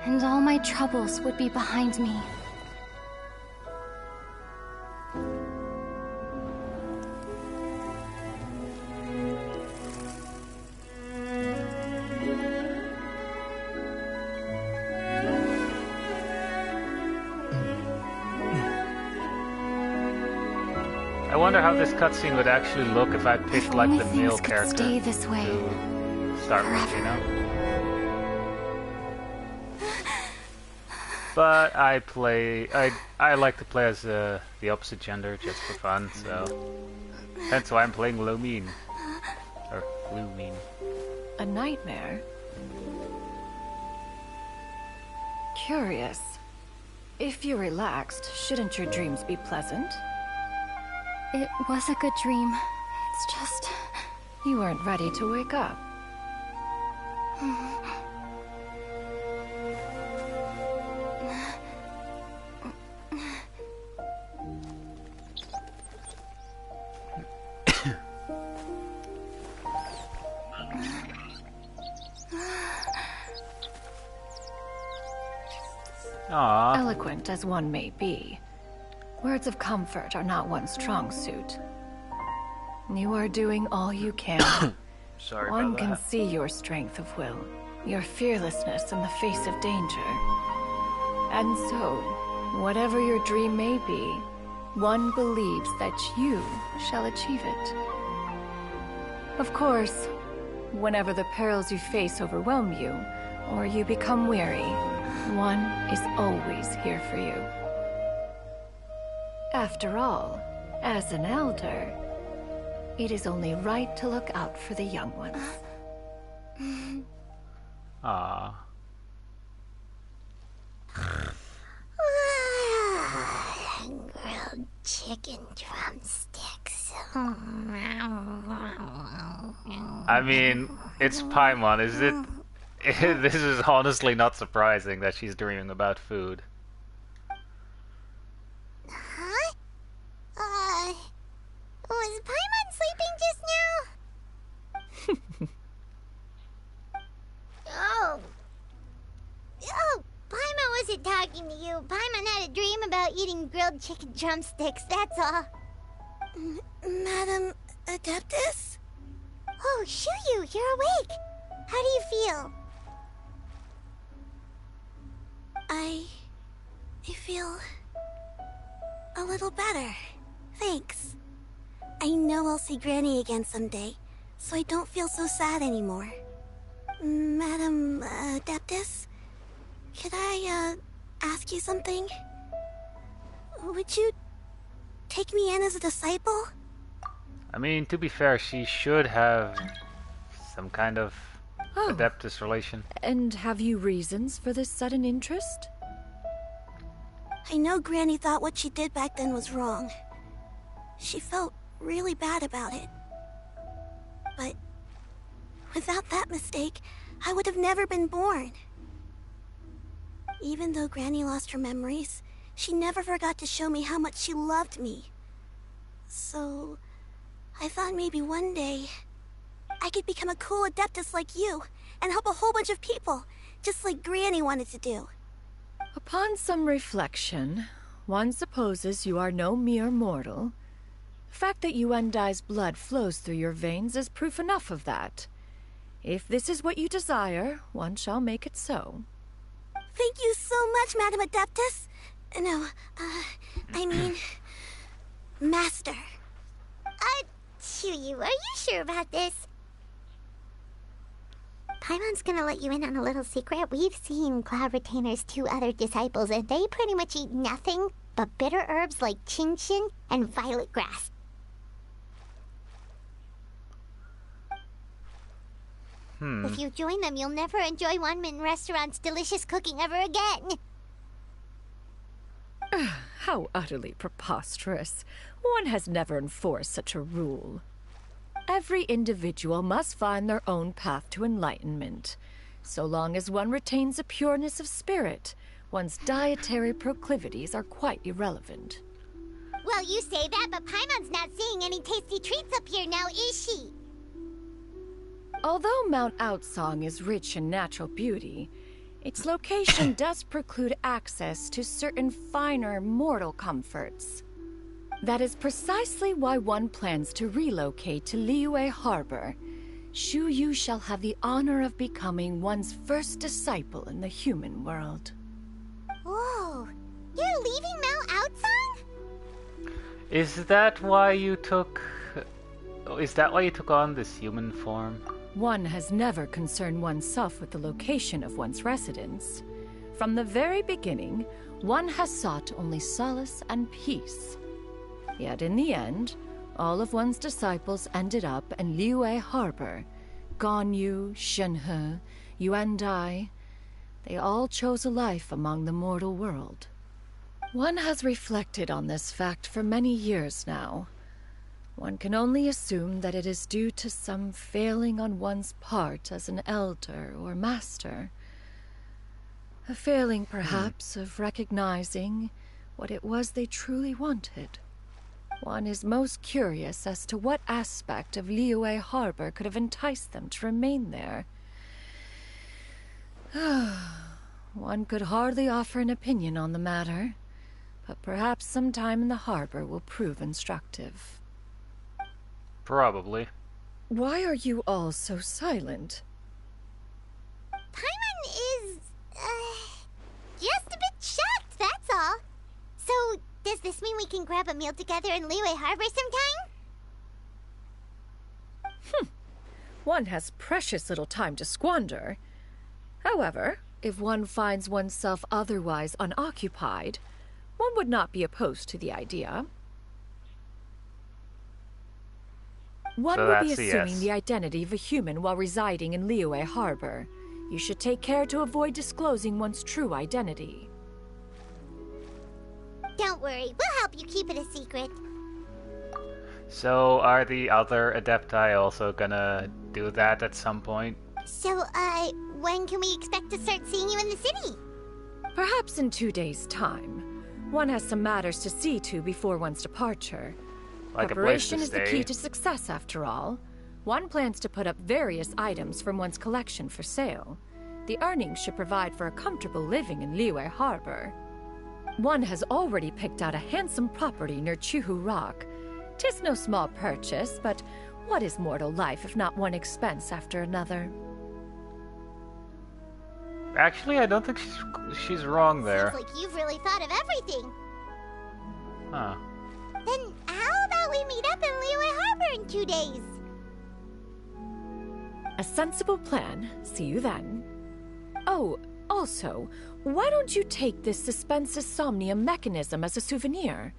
And all my troubles would be behind me. I wonder how this cutscene would actually look if I picked like the male character stay this way to start with, you know? But I like to play as the opposite gender just for fun, so that's why I'm playing Lumine. Or Lumine. A nightmare? Curious. If you're relaxed, shouldn't your dreams be pleasant? It was a good dream. It's just... You weren't ready to wake up. Aww. Eloquent as one may be, words of comfort are not one's strong suit. You are doing all you can. Sorry One about can that. see your strength of will, your fearlessness in the face of danger. And so, whatever your dream may be, one believes that you shall achieve it. Of course, whenever the perils you face overwhelm you, or you become weary, one is always here for you. After all, as an elder, it is only right to look out for the young ones. Aww. Grilled chicken drumsticks. I mean, it's Paimon, is it? This is honestly not surprising that she's dreaming about food. Huh? Was Paimon sleeping just now? Oh, Paimon wasn't talking to you. Paimon had a dream about eating grilled chicken drumsticks, that's all. Madam Adeptus? Oh, Shuyu, you're awake. How do you feel? I feel a little better. Thanks. I know I'll see Granny again someday, so I don't feel so sad anymore. Madam Adeptus, could I ask you something? Would you take me in as a disciple? I mean, to be fair, she should have some kind of Adeptus relation. And have you reasons for this sudden interest? I know Granny thought what she did back then was wrong. She felt really bad about it. But without that mistake, I would have never been born. Even though Granny lost her memories, she never forgot to show me how much she loved me. So, I thought maybe one day I could become a cool Adeptus like you and help a whole bunch of people, just like Granny wanted to do. Upon some reflection, one supposes you are no mere mortal. The fact that Yuendai's blood flows through your veins is proof enough of that. If this is what you desire, one shall make it so. Thank you so much, Madam Adeptus. No, I mean... Master. Chuyu, are you sure about this? Paimon's gonna let you in on a little secret. We've seen Cloud Retainer's 2 other disciples, and they pretty much eat nothing but bitter herbs like Genshin and violet grass. If you join them, you'll never enjoy Wanmin Restaurant's delicious cooking ever again. How utterly preposterous. One has never enforced such a rule. Every individual must find their own path to enlightenment. So long as one retains a pureness of spirit, one's dietary proclivities are quite irrelevant. Well, you say that, but Paimon's not seeing any tasty treats up here now, is she? Although Mount Outsong is rich in natural beauty, its location does preclude access to certain finer mortal comforts. That is precisely why one plans to relocate to Liyue Harbor. Shu Yu shall have the honor of becoming one's first disciple in the human world. Whoa, you're leaving Mount Outsong? Is that why you took on this human form? One has never concerned oneself with the location of one's residence. From the very beginning, one has sought only solace and peace. Yet in the end, all of one's disciples ended up in Liyue Harbor. Ganyu, Shenhe, Yuendai, they all chose a life among the mortal world. One has reflected on this fact for many years now. One can only assume that it is due to some failing on one's part as an elder or master. A failing, perhaps, of recognizing what it was they truly wanted. One is most curious as to what aspect of Liyue Harbor could have enticed them to remain there. One could hardly offer an opinion on the matter, but perhaps some time in the harbor will prove instructive. Probably. Why are you all so silent? Paimon is, just a bit shocked, that's all. So, does this mean we can grab a meal together in Liyue Harbor sometime? One has precious little time to squander. However, if one finds oneself otherwise unoccupied, one would not be opposed to the idea. One would be assuming the identity of a human while residing in Liyue Harbor. You should take care to avoid disclosing one's true identity. Don't worry, we'll help you keep it a secret. So, are the other Adepti also gonna do that at some point? So, when can we expect to start seeing you in the city? Perhaps in 2 days' time. One has some matters to see to before one's departure. Like Preparation a place to is the stay. key to success, after all. One plans to put up various items from one's collection for sale. The earnings should provide for a comfortable living in Liyue Harbor. One has already picked out a handsome property near Chuhu Rock. 'Tis no small purchase, but what is mortal life if not one expense after another? Actually, I don't think she's wrong there. Seems like you've really thought of everything. Huh. Then how about we meet up in Liyue Harbor in 2 days? A sensible plan. See you then. Oh, also, why don't you take this suspensus somnium mechanism as a souvenir?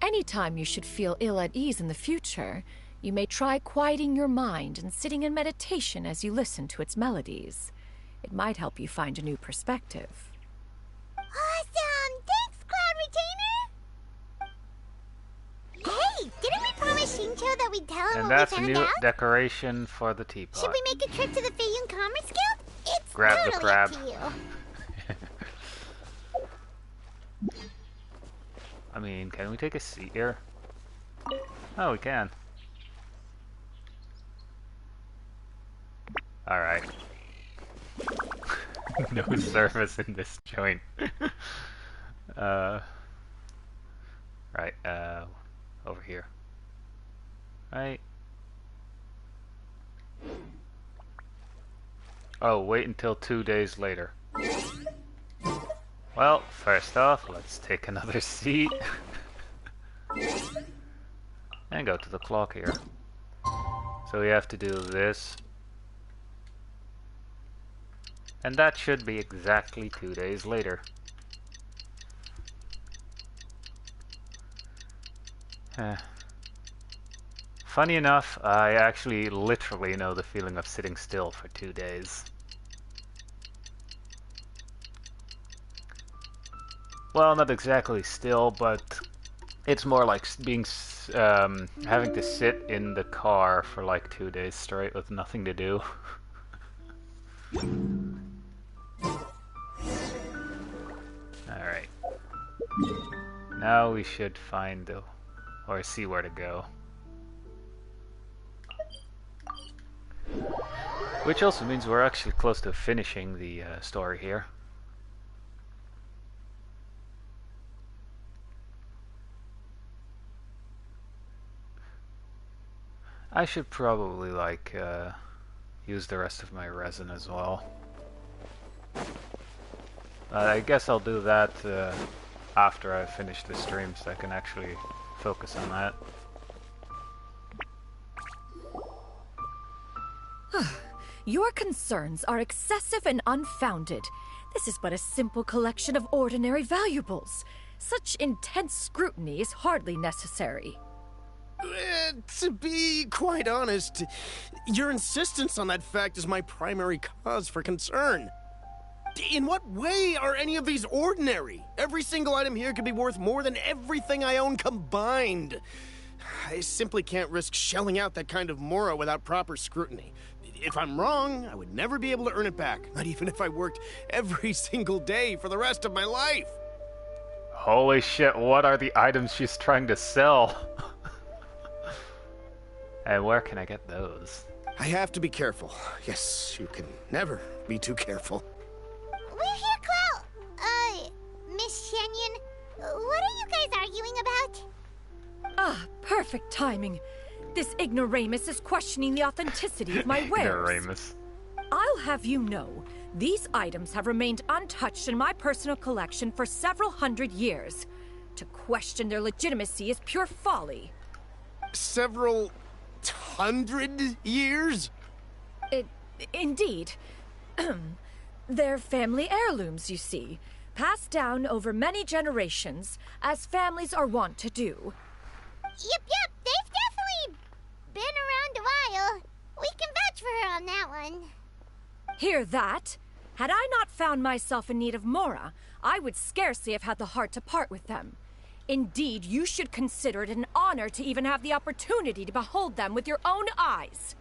Anytime you should feel ill at ease in the future, you may try quieting your mind and sitting in meditation as you listen to its melodies. It might help you find a new perspective. Awesome! Thanks, Cloud Retainer! Hey, didn't we promise Shincho that we'd tell him And what that's we a found new out? decoration for the teapot. Should we make a trip to the Feiyun Commerce Guild? It's Grab the totally crab. up to you. I mean, can we take a seat here? Oh, we can. Alright. No service in this joint. Right, over here. Right. Oh, wait until 2 days later. Well, first off, let's take another seat. And go to the clock here. So we have to do this. And that should be exactly 2 days later. Funny enough, I actually literally know the feeling of sitting still for 2 days. Well, not exactly still, but it's more like being having to sit in the car for like 2 days straight with nothing to do. Alright. Now we should find or see where to go. Which also means we're actually close to finishing the story here. I should probably like use the rest of my resin as well. I guess I'll do that after I finish the stream, so I can actually focus on that. Your concerns are excessive and unfounded. This is but a simple collection of ordinary valuables. Such intense scrutiny is hardly necessary. To be quite honest, your insistence on that fact is my primary cause for concern. In what way are any of these ordinary? Every single item here could be worth more than everything I own combined. I simply can't risk shelling out that kind of mora without proper scrutiny. If I'm wrong, I would never be able to earn it back, not even if I worked every single day for the rest of my life. Holy shit, what are the items she's trying to sell? And where can I get those? I have to be careful. Yes, you can never be too careful. We're here, Clow. Miss Shenyan, what are you guys arguing about? Ah, perfect timing. This ignoramus is questioning the authenticity of my wares. Ignoramus. I'll have you know, these items have remained untouched in my personal collection for several hundred years. To question their legitimacy is pure folly. Several 100 years? Indeed. They're family heirlooms, you see, passed down over many generations, as families are wont to do. Yep, they've definitely been around a while. We can vouch for her on that one. Hear that? Had I not found myself in need of mora, I would scarcely have had the heart to part with them. Indeed, you should consider it an honor to even have the opportunity to behold them with your own eyes.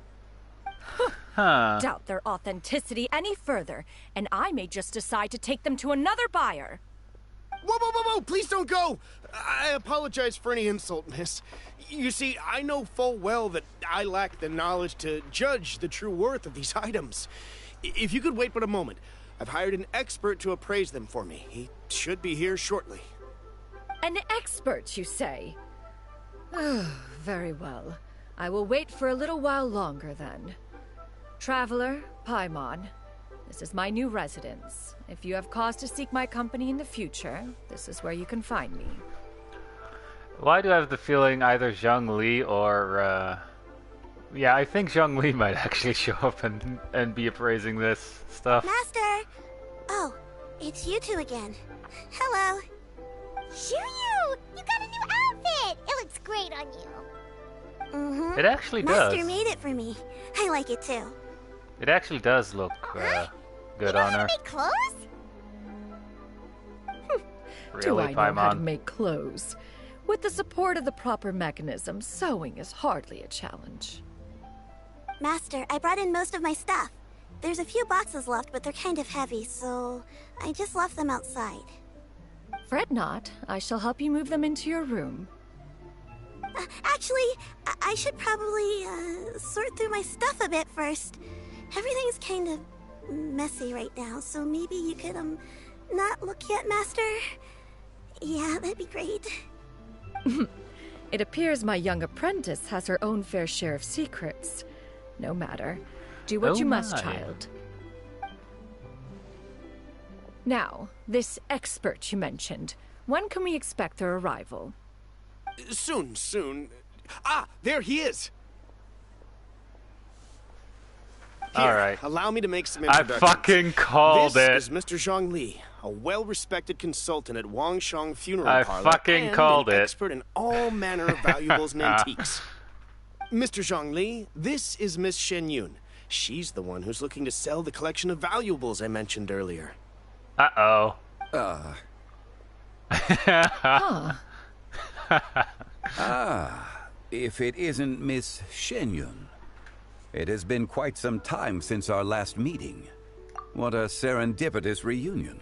Doubt their authenticity any further, and I may just decide to take them to another buyer. Whoa, please don't go! I apologize for any insult, miss. You see, I know full well that I lack the knowledge to judge the true worth of these items. If you could wait but a moment, I've hired an expert to appraise them for me. He should be here shortly. An expert, you say? Very well. I will wait for a little while longer, then. Traveler, Paimon, this is my new residence. If you have cause to seek my company in the future, this is where you can find me. Why do I have the feeling either Zhang Li or, yeah, I think Zhang Li might actually show up and be appraising this stuff. Master! Oh, it's you two again. Hello. Shoo-you! You got a new outfit! It looks great on you. Mm-hmm. It actually does. Master made it for me. I like it too. It actually does look good on her. Make clothes? Do I know how to Paimon? make clothes? With the support of the proper mechanism, sewing is hardly a challenge. Master, I brought in most of my stuff. There's a few boxes left, but they're kind of heavy, so I just left them outside. Fret not. I shall help you move them into your room. Actually, I should probably sort through my stuff a bit first. Everything's kind of messy right now, so maybe you could, not look yet, Master? Yeah, that'd be great. It appears my young apprentice has her own fair share of secrets. No matter. Do what Oh you must, my. child. Now, this expert you mentioned. When can we expect their arrival? Soon, soon. Ah, there he is! Here, All right. allow me to make some I introductions. fucking called it. This is Mr. Zhang Li, a well-respected consultant at Wangshang Funeral I Parlor fucking and called an it. expert in all manner of valuables and antiques. Mr. Zhang Li, this is Miss Shen Yun. She's the one who's looking to sell the collection of valuables I mentioned earlier. Uh-oh. If it isn't Miss Shenyun. It has been quite some time since our last meeting. What a serendipitous reunion.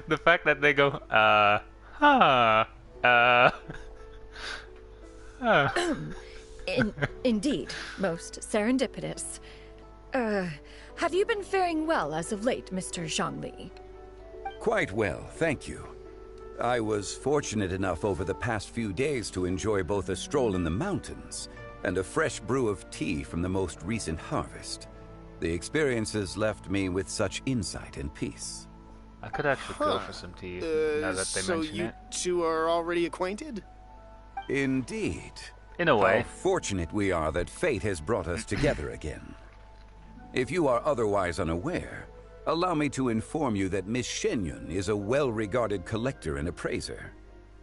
The fact that they go, Indeed, most serendipitous. Have you been faring well as of late, Mr. Zhangli? Quite well, thank you. I was fortunate enough over the past few days to enjoy both a stroll in the mountains and a fresh brew of tea from the most recent harvest. The experiences left me with such insight and peace. I could actually go for some tea now that they so mention you it. two are already acquainted? Indeed. In a way. How fortunate we are that fate has brought us together again. If you are otherwise unaware, allow me to inform you that Miss Shenyun is a well-regarded collector and appraiser.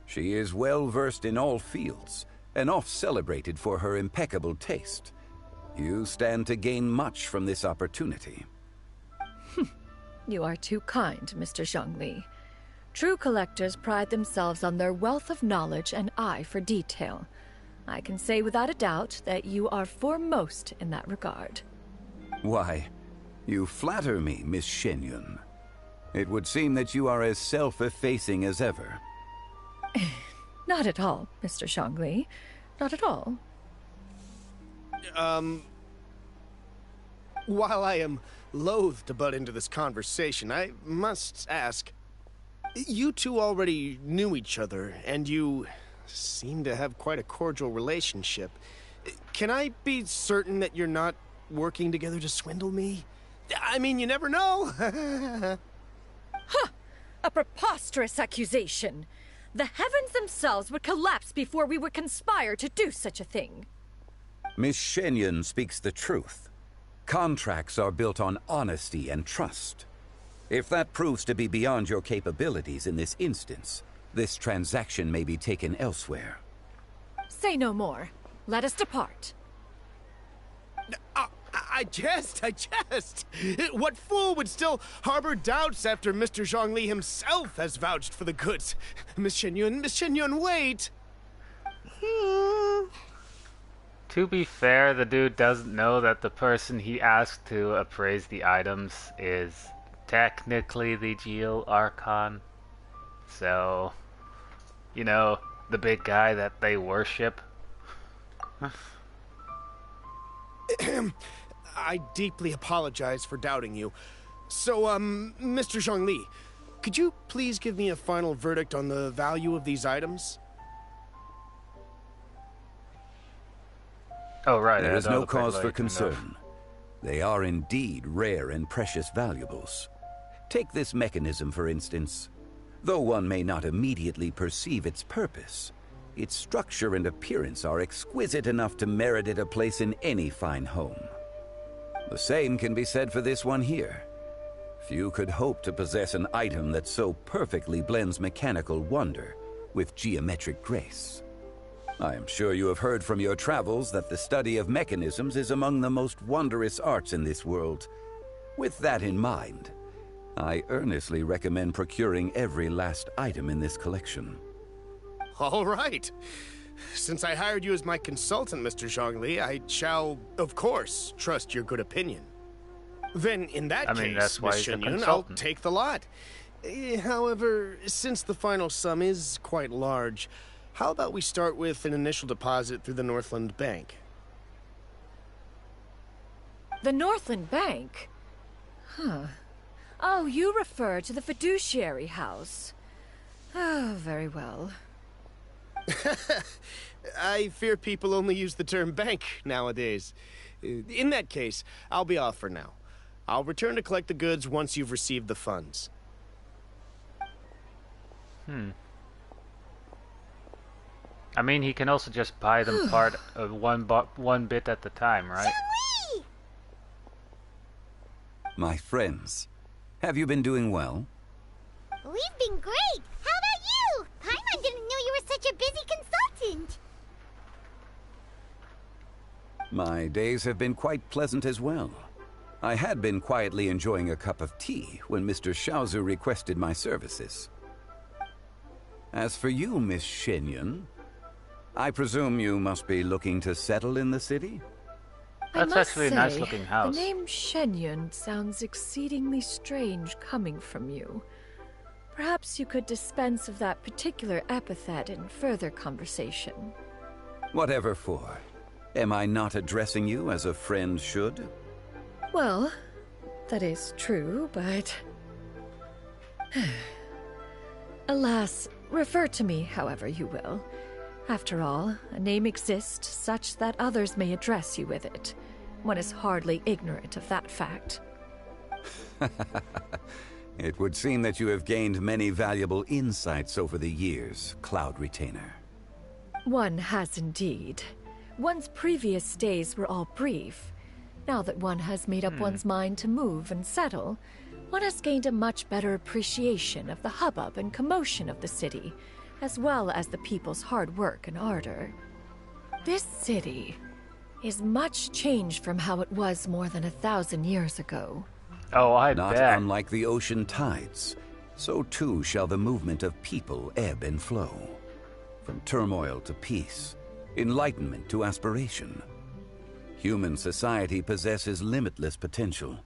She is well-versed in all fields, and oft-celebrated for her impeccable taste. You stand to gain much from this opportunity. You are too kind, Mr. Zhangli. True collectors pride themselves on their wealth of knowledge and eye for detail. I can say without a doubt that you are foremost in that regard. Why, you flatter me, Miss Shenyun. It would seem that you are as self-effacing as ever. Not at all, Mr. Zhangli. Not at all. While I am loath to butt into this conversation, I must ask, you two already knew each other, and you seem to have quite a cordial relationship. Can I be certain that you're not working together to swindle me? I mean, you never know. Huh! A preposterous accusation. The heavens themselves would collapse before we would conspire to do such a thing. Miss Shenyun speaks the truth. Contracts are built on honesty and trust. If that proves to be beyond your capabilities in this instance, this transaction may be taken elsewhere. Say no more. Let us depart. I jest. What fool would still harbor doubts after Mr. Zhangli himself has vouched for the goods? Miss Shenyun, wait! To be fair, the dude doesn't know that the person he asked to appraise the items is technically the Geo Archon. So, you know, the big guy that they worship. I deeply apologize for doubting you. So, Mr. Zhangli, could you please give me a final verdict on the value of these items? Oh, right. There is no cause for concern. They are indeed rare and precious valuables. Take this mechanism, for instance. Though one may not immediately perceive its purpose, its structure and appearance are exquisite enough to merit it a place in any fine home. The same can be said for this one here. Few could hope to possess an item that so perfectly blends mechanical wonder with geometric grace. I am sure you have heard from your travels that the study of mechanisms is among the most wondrous arts in this world. With that in mind, I earnestly recommend procuring every last item in this collection. All right. Since I hired you as my consultant, Mr. Zhangli, I shall, of course, trust your good opinion. Then, in that case, that's why Miss he's a Shenyun, I'll consultant. take the lot. However, since the final sum is quite large, how about we start with an initial deposit through the Northland Bank? The Northland Bank? Huh. Oh, you refer to the fiduciary house. Oh, very well. I fear people only use the term bank nowadays. In that case, I'll be off for now. I'll return to collect the goods once you've received the funds. I mean, he can also just buy them one bit at a time, right? My friends, have you been doing well? We've been great. How about you? Paimon didn't know you were such a busy consultant. My days have been quite pleasant as well. I had been quietly enjoying a cup of tea when Mr. Xiaozu requested my services. As for you, Miss Shenyun, I presume you must be looking to settle in the city? That's actually a nice looking The house. name Shenyun sounds exceedingly strange coming from you. Perhaps you could dispense of that particular epithet in further conversation. Whatever for. Am I not addressing you as a friend should? Well, that is true, but... Alas, refer to me however you will. After all, a name exists such that others may address you with it. One is hardly ignorant of that fact. It would seem that you have gained many valuable insights over the years, Cloud Retainer. One has indeed. One's previous days were all brief. Now that one has made up one's mind to move and settle, one has gained a much better appreciation of the hubbub and commotion of the city, as well as the people's hard work and ardor. This city is much changed from how it was more than 1,000 years ago. Oh, I Not bet. unlike the ocean tides, so too shall the movement of people ebb and flow. From turmoil to peace, enlightenment to aspiration. Human society possesses limitless potential.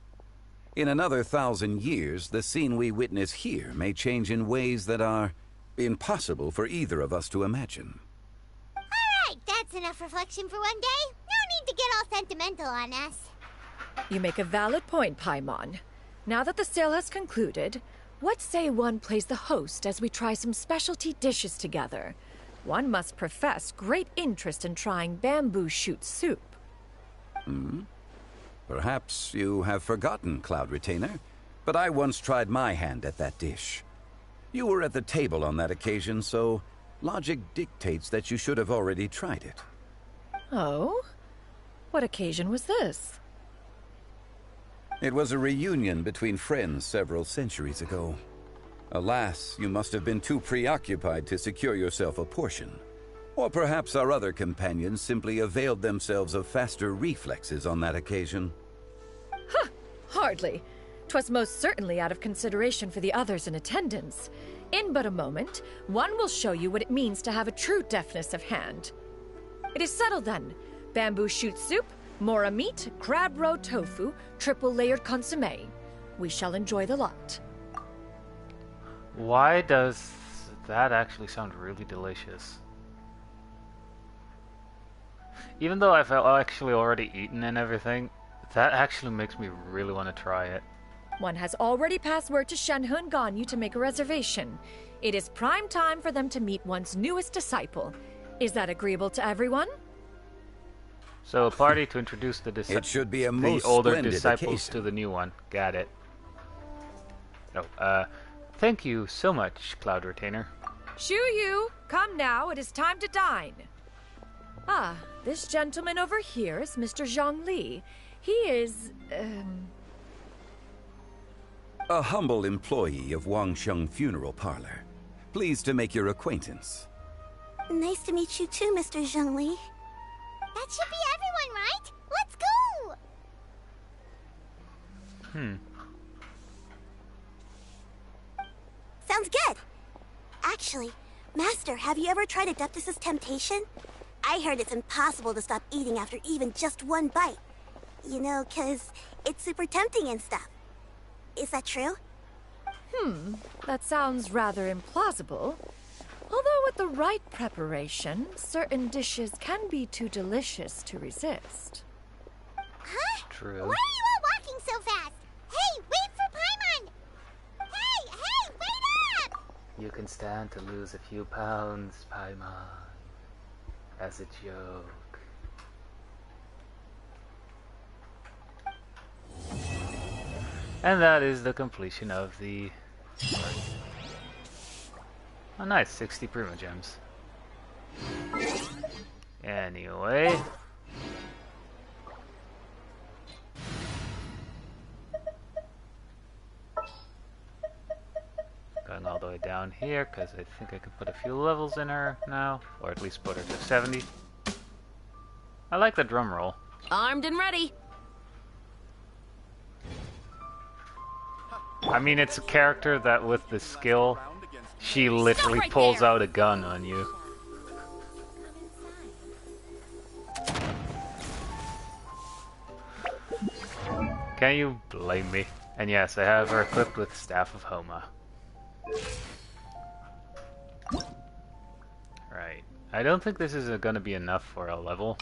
In another 1,000 years, the scene we witness here may change in ways that are impossible for either of us to imagine. Alright, that's enough reflection for one day. No need to get all sentimental on us. You make a valid point, Paimon. Now that the sale has concluded, what say one plays the host as we try some specialty dishes together? One must profess great interest in trying bamboo shoot soup. Perhaps you have forgotten, Cloud Retainer, but I once tried my hand at that dish. You were at the table on that occasion, so logic dictates that you should have already tried it. Oh? What occasion was this? It was a reunion between friends several centuries ago. Alas, you must have been too preoccupied to secure yourself a portion. Or perhaps our other companions simply availed themselves of faster reflexes on that occasion. Hardly. 'Twas most certainly out of consideration for the others in attendance. In but a moment, one will show you what it means to have a true deftness of hand. It is settled then. Bamboo shoot soup, mora meat, crab roe tofu, triple-layered consommé. We shall enjoy the lot. Why does that actually sound really delicious? Even though I've actually already eaten and everything, that actually makes me really want to try it. One has already passed word to Shenhe and Ganyu to make a reservation. It is prime time for them to meet one's newest disciple. Is that agreeable to everyone? So a party to introduce the It should be a the most older splendid disciples occasion. to the new one. Got it. Oh, thank you so much, Cloud Retainer. Shu Yu, come now, it is time to dine. Ah, this gentleman over here is Mr. Zhang Li. He is, A humble employee of Wangsheng Funeral Parlor. Pleased to make your acquaintance. Nice to meet you too, Mr. Zhengli. That should be everyone, right? Let's go! Sounds good. Actually, Master, have you ever tried Adeptus' temptation? I heard it's impossible to stop eating after even just one bite. You know, 'cause it's super tempting and stuff. Is that true? That sounds rather implausible. Although with the right preparation, certain dishes can be too delicious to resist. Huh? True. Why are you all walking so fast? Hey, wait for Paimon! Hey, wait up! You can stand to lose a few pounds, Paimon. as a joke. And that is the completion of the... Oh nice, 60 Prima Gems. Anyway... Going all the way down here, because I think I can put a few levels in her now. Or at least put her to 70. I like the drum roll. Armed and ready. I mean, it's a character that with the skill, she literally right pulls there. out a gun on you. Can you blame me? And yes, I have her equipped with Staff of Homa. Right. I don't think this is gonna be enough for a level.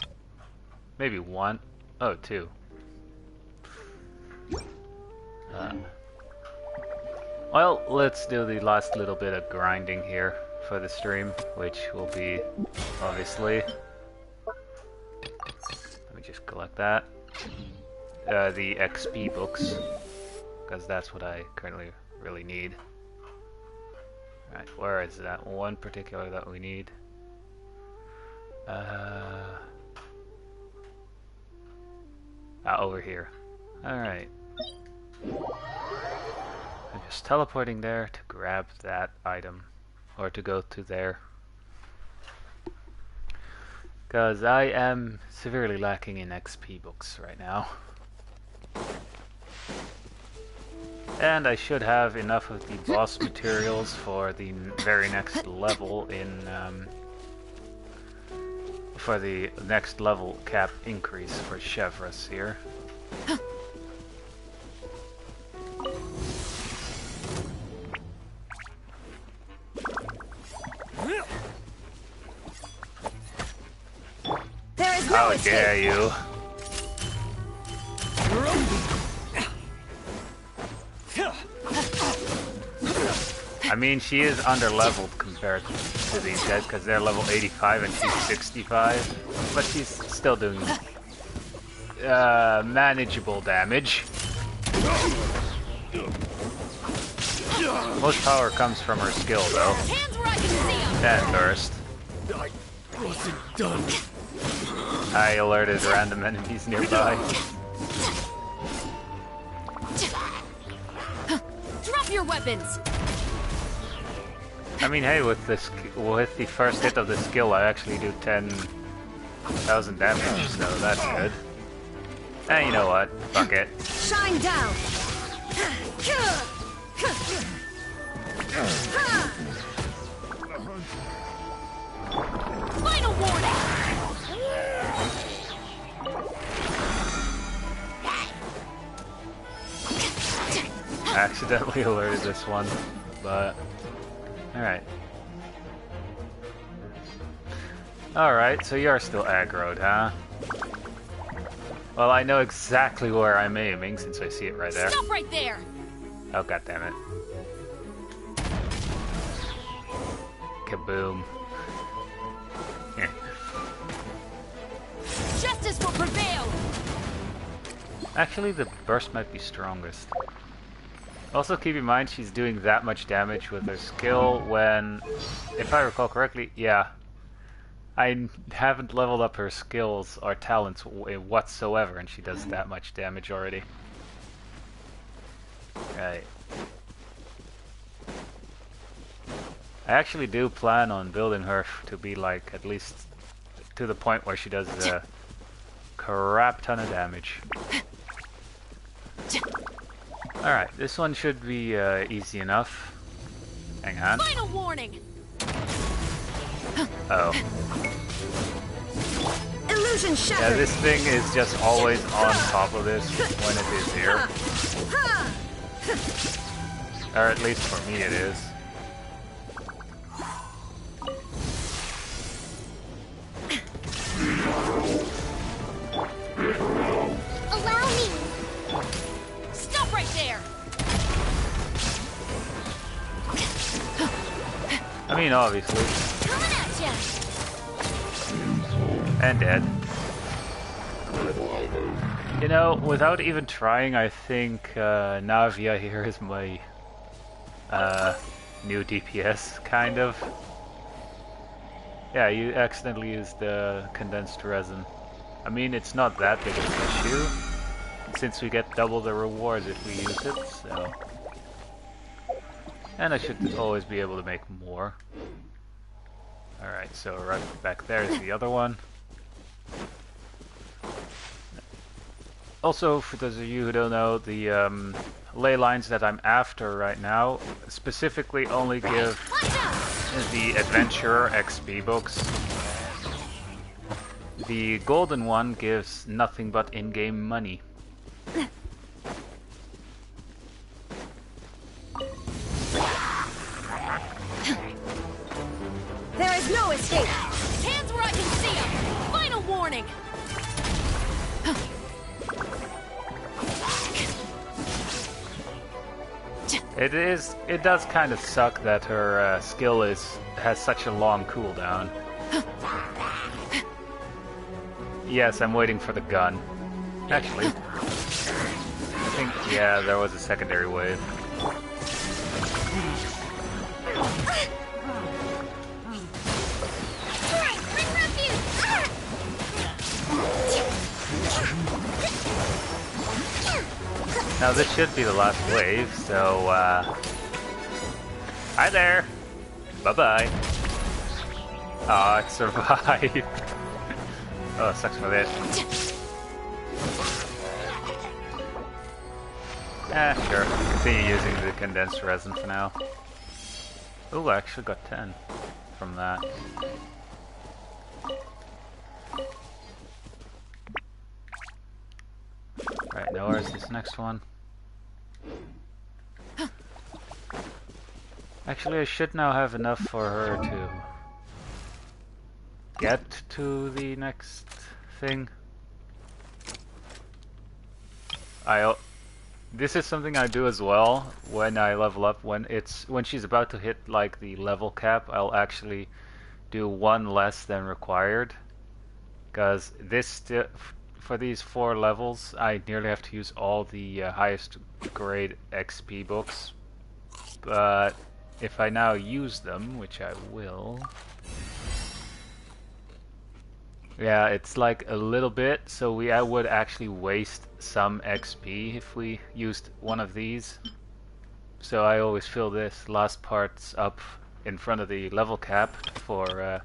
Maybe one. Oh, two. Well, let's do the last little bit of grinding here for the stream, which will be, obviously... Let me just collect that. The XP books, because that's what I currently really need. Right, where is that one particular that we need? Over here. Alright. I'm just teleporting there to grab that item. Or to go to there. Because I am severely lacking in XP books right now. And I should have enough of the boss materials for the very next level in... for the next level cap increase for Chevreuse here. There is no How escape. dare you! I mean, she is under-leveled compared to these guys, because they're level 85 and she's 65. But she's still doing manageable damage. Most power comes from her skill, though. And burst. I wasn't done. I alerted random enemies nearby. Drop your weapons. I mean, hey, with the first hit of the skill, I actually do 10,000 damage, so that's good. And you know what? Fuck it. Shine down. Final warning. I accidentally alerted this one, but... Alright. Alright, so you're still aggroed, huh? Well, I know exactly where I'm aiming since I see it right there. Stop right there. Oh, goddammit. Kaboom. Justice will prevail. Actually, the burst might be strongest. Also, keep in mind she's doing that much damage with her skill when, if I recall correctly, yeah, I haven't leveled up her skills or talents whatsoever, and she does that much damage already. Right. I actually do plan on building her to be like at least to the point where she does a crap ton of damage. Alright, this one should be easy enough. Hang on. Final warning. Oh. Illusion shattered. Yeah, this thing is just always on top of this when it is here. Or at least for me it is. Allow me. Stop right there. I mean, obviously. Coming at ya. And dead. You know, without even trying, I think Navia here is my new DPS, kind of. Yeah, you accidentally used the condensed resin. I mean, it's not that big of an issue, since we get double the rewards if we use it, so... And I should always be able to make more. Alright, so right back there is the other one. Also, for those of you who don't know, the ley lines that I'm after right now specifically only give the Adventurer XP books. The golden one gives nothing but in-game money. There is no escape! Hands where I can see them! Final warning! It does kind of suck that her skill has such a long cooldown. Yes, I'm waiting for the gun. Actually, I think, yeah, there was a secondary wave. Now this should be the last wave, so hi there! Bye-bye! Aw, it survived! Oh, sucks for this. Sure. Continue using the condensed resin for now. Ooh, I actually got 10 from that. Right, now where's this next one? Actually, I should now have enough for her to get to the next thing. This is something I do as well when I level up. When she's about to hit like the level cap, I'll actually do one less than required, because for these 4 levels, I nearly have to use all the highest grade XP books. But if I now use them, which I will... Yeah, it's like a little bit, so I would actually waste some XP if we used one of these. So I always fill this last parts up in front of the level cap for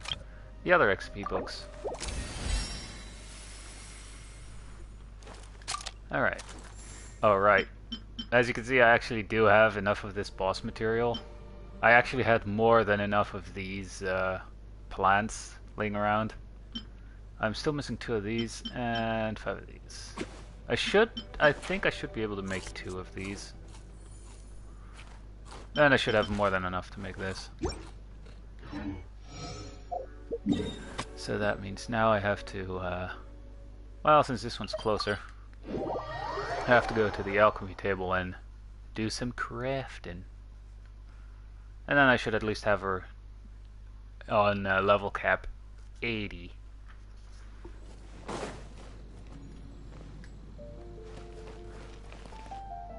the other XP books. Alright. Alright. As you can see, I actually do have enough of this boss material. I actually had more than enough of these plants laying around. I'm still missing 2 of these and 5 of these. I think I should be able to make 2 of these. And I should have more than enough to make this. So that means now I have to, well, since this one's closer, I have to go to the alchemy table and do some crafting. And then I should at least have her on level cap 80.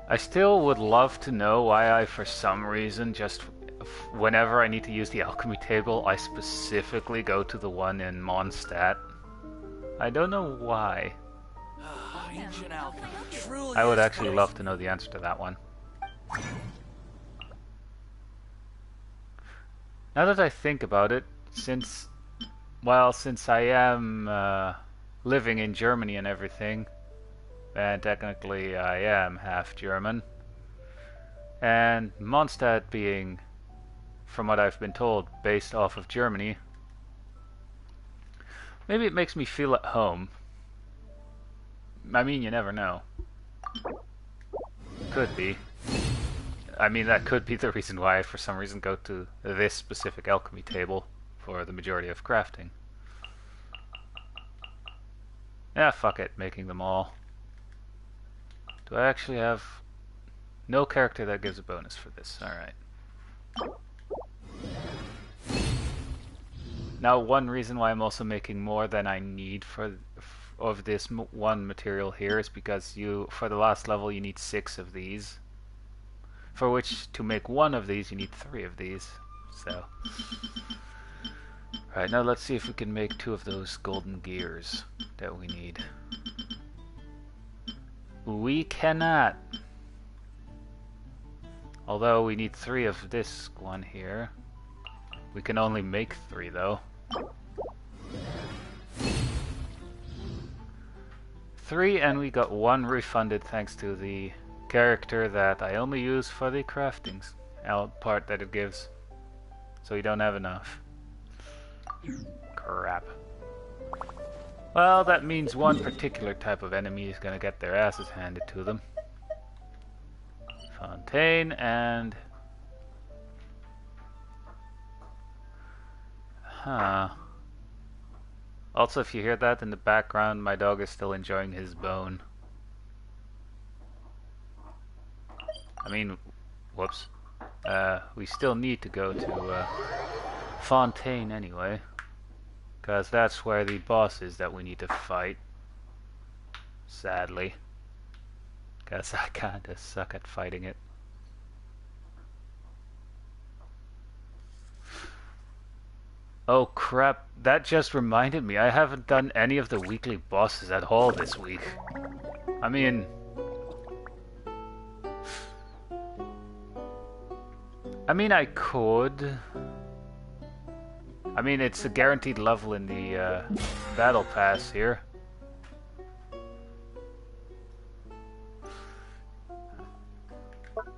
I still would love to know why I, for some reason, just whenever I need to use the alchemy table, I specifically go to the one in Mondstadt. I don't know why. I would actually love to know the answer to that one. Now that I think about it, since I am living in Germany and everything, and technically I am half German, and Mondstadt being, from what I've been told, based off of Germany, maybe it makes me feel at home. I mean, you never know. Could be. I mean, that could be the reason why I, for some reason, go to this specific alchemy table for the majority of crafting. Yeah, fuck it, making them all. Do I actually have no character that gives a bonus for this? Alright. Now, one reason why I'm also making more than I need of this one material here is because for the last level, you need 6 of these. For which, to make 1 of these, you need 3 of these. So, right, now let's see if we can make 2 of those golden gears that we need. We cannot. Although we need 3 of this one here. We can only make 3 though. 3, and we got 1 refunded thanks to the character that I only use for the crafting part that it gives. So we don't have enough. Crap. Well, that means one particular type of enemy is gonna get their asses handed to them. Fontaine and... Huh. Also, if you hear that in the background, my dog is still enjoying his bone. I mean, whoops. We still need to go to Fontaine anyway. Because that's where the boss is that we need to fight. Sadly. Because I kinda suck at fighting it. Oh crap, that just reminded me, I haven't done any of the weekly bosses at all this week. I mean... I could. I mean, it's a guaranteed level in the battle pass here.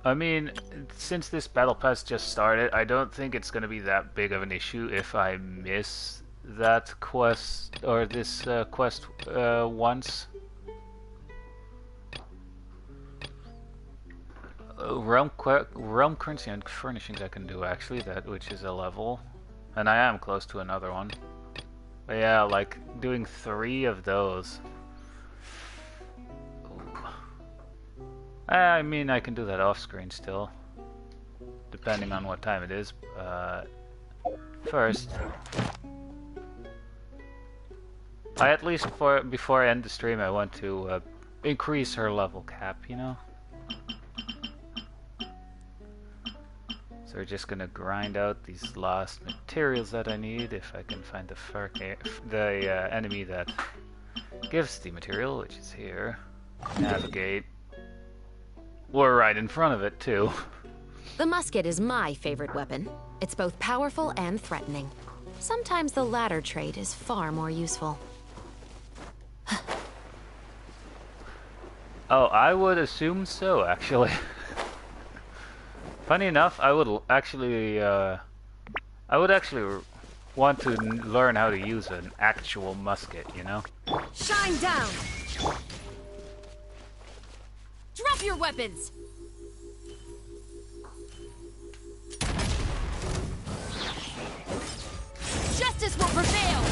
I mean, since this battle pass just started, I don't think it's gonna be that big of an issue if I miss that quest, or this quest once. Realm currency and furnishings I can do actually, which is a level. And I am close to another one. But yeah, like doing 3 of those. I mean, I can do that off screen still, depending on what time it is. First, at least before I end the stream, I want to increase her level cap, you know? So we're just gonna grind out these last materials that I need, if I can find the enemy that gives the material, which is here. Navigate. We're right in front of it, too. The musket is my favorite weapon. It's both powerful and threatening. Sometimes the latter trait is far more useful. Oh, I would assume so, actually. Funny enough, I would actually want to learn how to use an actual musket, you know? Shine down! Drop your weapons! Justice will prevail!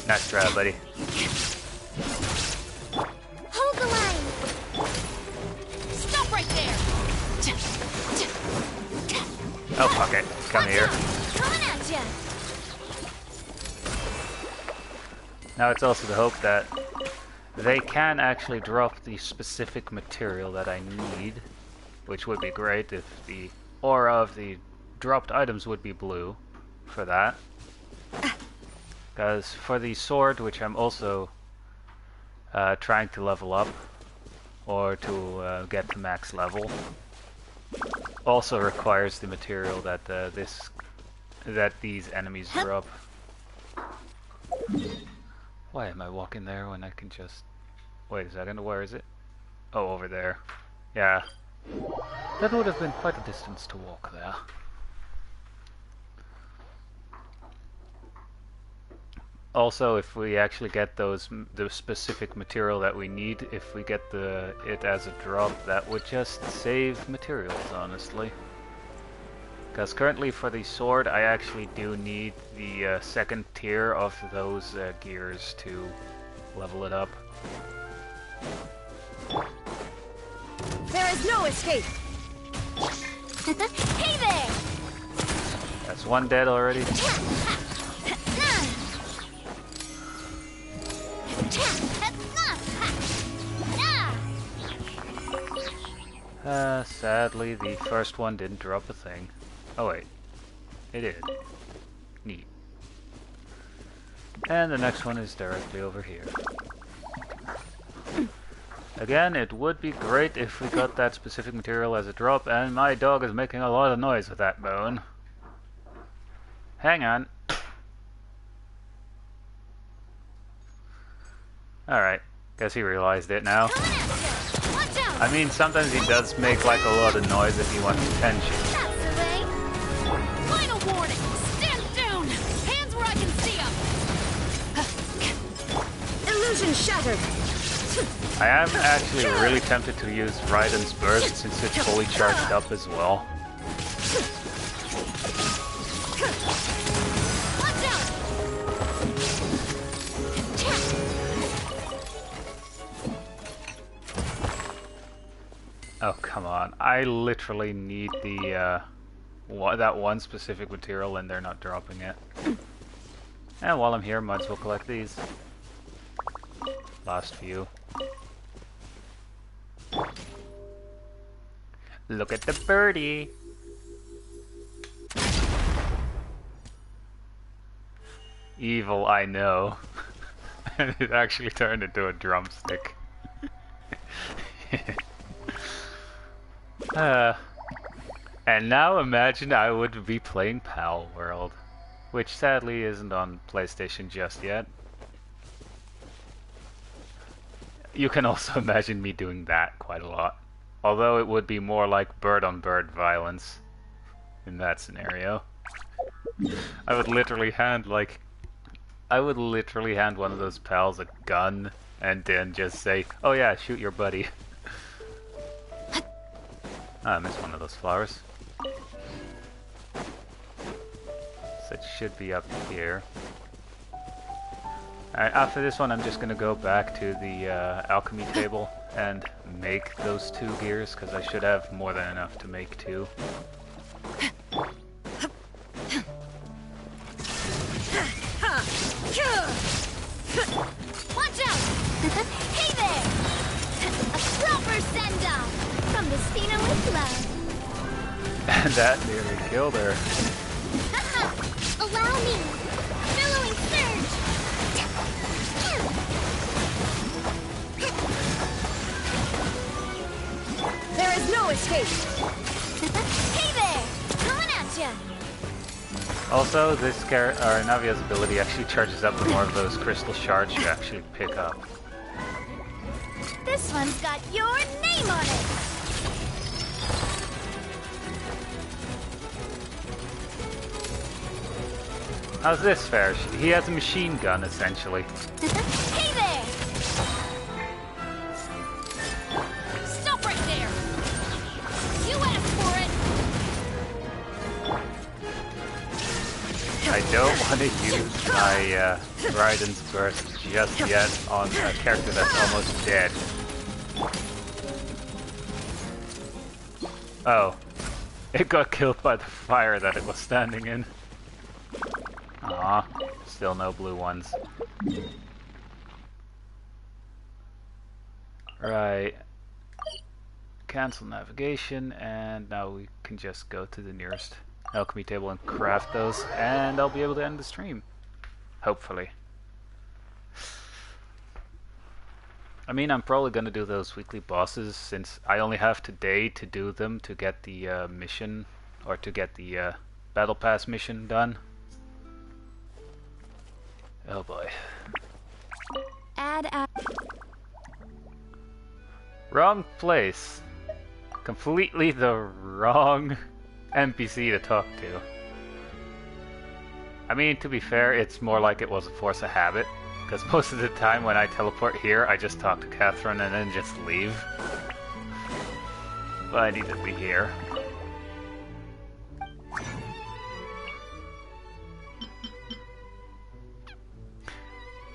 Nice try, buddy. Hold the line! Stop right there! Oh, fuck it. Come here. Coming at ya! Now it's also the hope that they can actually drop the specific material that I need, which would be great if the aura of the dropped items would be blue for that. Because for the sword, which I'm also trying to level up, or to get to max level, also requires the material that these enemies drop. Why am I walking there when I can just... Wait a second, where is it? Oh, over there. Yeah. That would have been quite a distance to walk there. Also, if we actually get the specific material that we need, if we get it as a drop, that would just save materials, honestly. Because currently for the sword, I actually do need the second tier of those gears to level it up. There is no escape! Hey there! That's one dead already. Sadly, the first one didn't drop a thing. Oh wait, it did. Neat. And the next one is directly over here. Again, it would be great if we got that specific material as a drop, and my dog is making a lot of noise with that bone. Hang on. Alright, guess he realized it now. I mean, sometimes he does make like a lot of noise if he wants attention. Final warning! Stand down! Hands where I can see them! Illusion shattered! I am actually really tempted to use Raiden's Burst since it's fully charged up as well. Oh, come on. I literally need the, that one specific material and they're not dropping it. And while I'm here, might as well collect these. Last few. Look at the birdie! Evil, I know. And it actually turned into a drumstick. And now imagine I would be playing Pal World, which sadly isn't on PlayStation just yet. You can also imagine me doing that quite a lot, although it would be more like bird-on-bird violence in that scenario. I would literally hand one of those pals a gun and then just say, "Oh yeah, shoot your buddy." Ah, I missed one of those flowers. So it should be up here. Alright, after this one I'm just gonna go back to the alchemy table and make those 2 gears, because I should have more than enough to make 2. Watch out! Hey there! A proper send-off from the Stina with love. And that nearly killed her. Allow me! Billowing surge! There is no escape! Hey there! Coming at ya! Also, this Navia's ability actually charges up the more of those crystal shards you actually pick up. This one's got your name on it! How's this fair? He has a machine gun, essentially. Hey there! Stop right there! You asked for it! I don't want to use my Raiden's Burst just yet on a character that's almost dead. Oh. It got killed by the fire that it was standing in. Aw, still no blue ones. Right. Cancel navigation, and now we can just go to the nearest alchemy table and craft those, and I'll be able to end the stream. Hopefully. I mean, I'm probably gonna do those weekly bosses since I only have today to do them to get the mission, or to get the Battle Pass mission done. Oh boy. Add. Wrong place. Completely the wrong NPC to talk to. I mean, to be fair, it's more like it was a force of habit, because most of the time when I teleport here, I just talk to Catherine and then just leave. But I need to be here.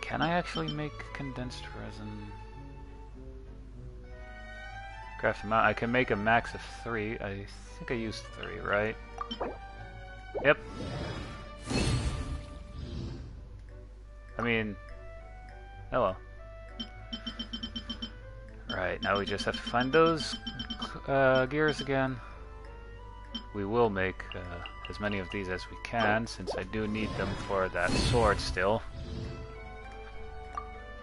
Can I actually make condensed resin? Craft amount. I can make a max of 3. I think I used 3, right? Yep. I mean, oh well. Right, now we just have to find those gears again. We will make as many of these as we can, since I do need them for that sword still.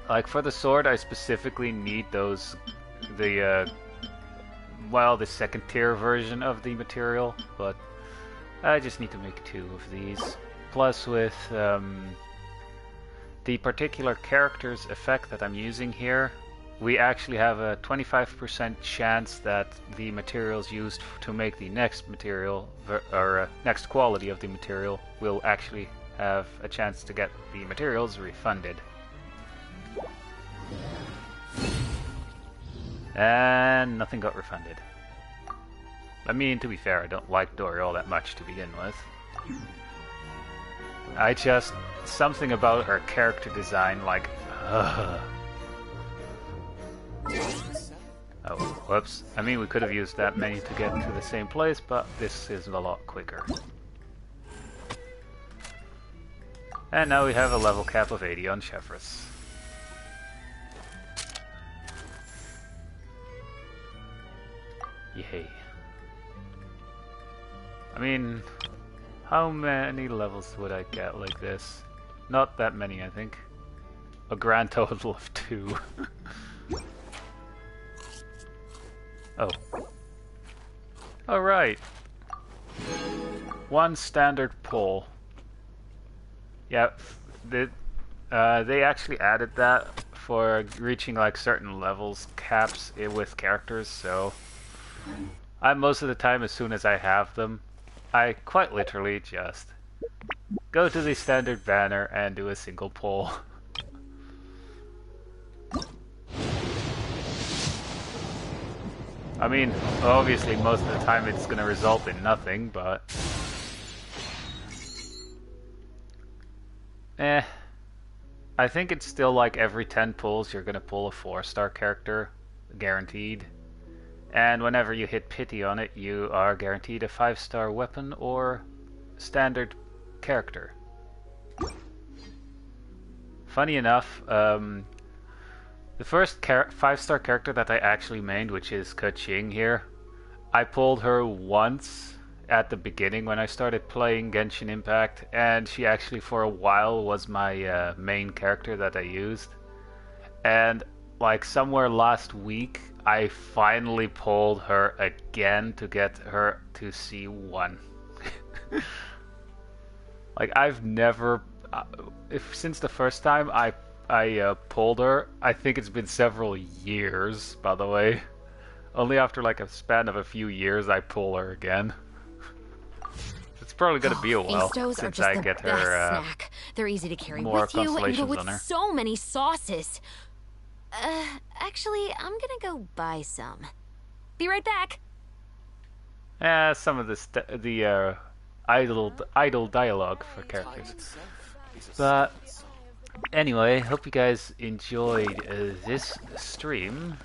Like for the sword, I specifically need those, the second tier version of the material, but I just need to make 2 of these. Plus with the particular character's effect that I'm using here, we actually have a 25% chance that the materials used to make the next material, or next quality of the material, will actually have a chance to get the materials refunded. And nothing got refunded. I mean, to be fair, I don't like Dory all that much to begin with. I just... something about her character design, like... Oh, whoops. I mean, we could have used that many to get to the same place, but this is a lot quicker. And now we have a level cap of 80 on Shephrus. Yay. I mean, how many levels would I get like this? Not that many, I think. A grand total of 2. Oh. Alright. 1 standard pull. Yeah, they actually added that for reaching like certain levels caps with characters, so most of the time as soon as I have them, I quite literally just go to the standard banner and do a single pull. I mean, obviously most of the time it's going to result in nothing, but... I think it's still like every 10 pulls you're going to pull a 4-star character, guaranteed. And whenever you hit pity on it, you are guaranteed a 5-star weapon or standard character. Funny enough, the first 5-star character that I actually mained, which is Keqing here, I pulled her once at the beginning when I started playing Genshin Impact, and she actually for a while was my main character that I used. And like somewhere last week, I finally pulled her again to get her to C1. Like I've never, since the first time I pulled her, I think it's been several years, by the way. Only after like a span of a few years I pull her again. It's probably gonna be a while since I get her snack. They're easy to carry more with you and go with on her. so many sauces. Actually, I'm gonna go buy some. Be right back. Some of the idle dialogue for characters. But anyway, hope you guys enjoyed this stream,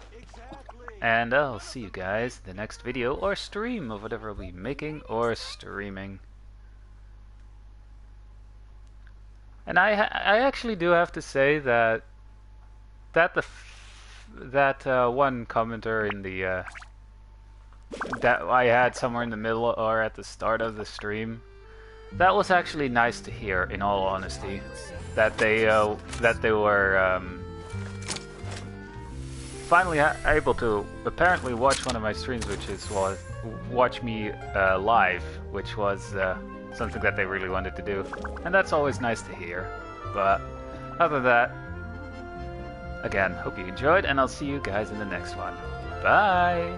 and I'll see you guys in the next video or stream of whatever I'll be making or streaming. And I actually do have to say that one commenter in the that I had somewhere in the middle or at the start of the stream, that was actually nice to hear, in all honesty, that they were finally able to apparently watch one of my streams, which was watch me live, which was something that they really wanted to do, and that's always nice to hear. But other than that, again, hope you enjoyed, and I'll see you guys in the next one. Bye!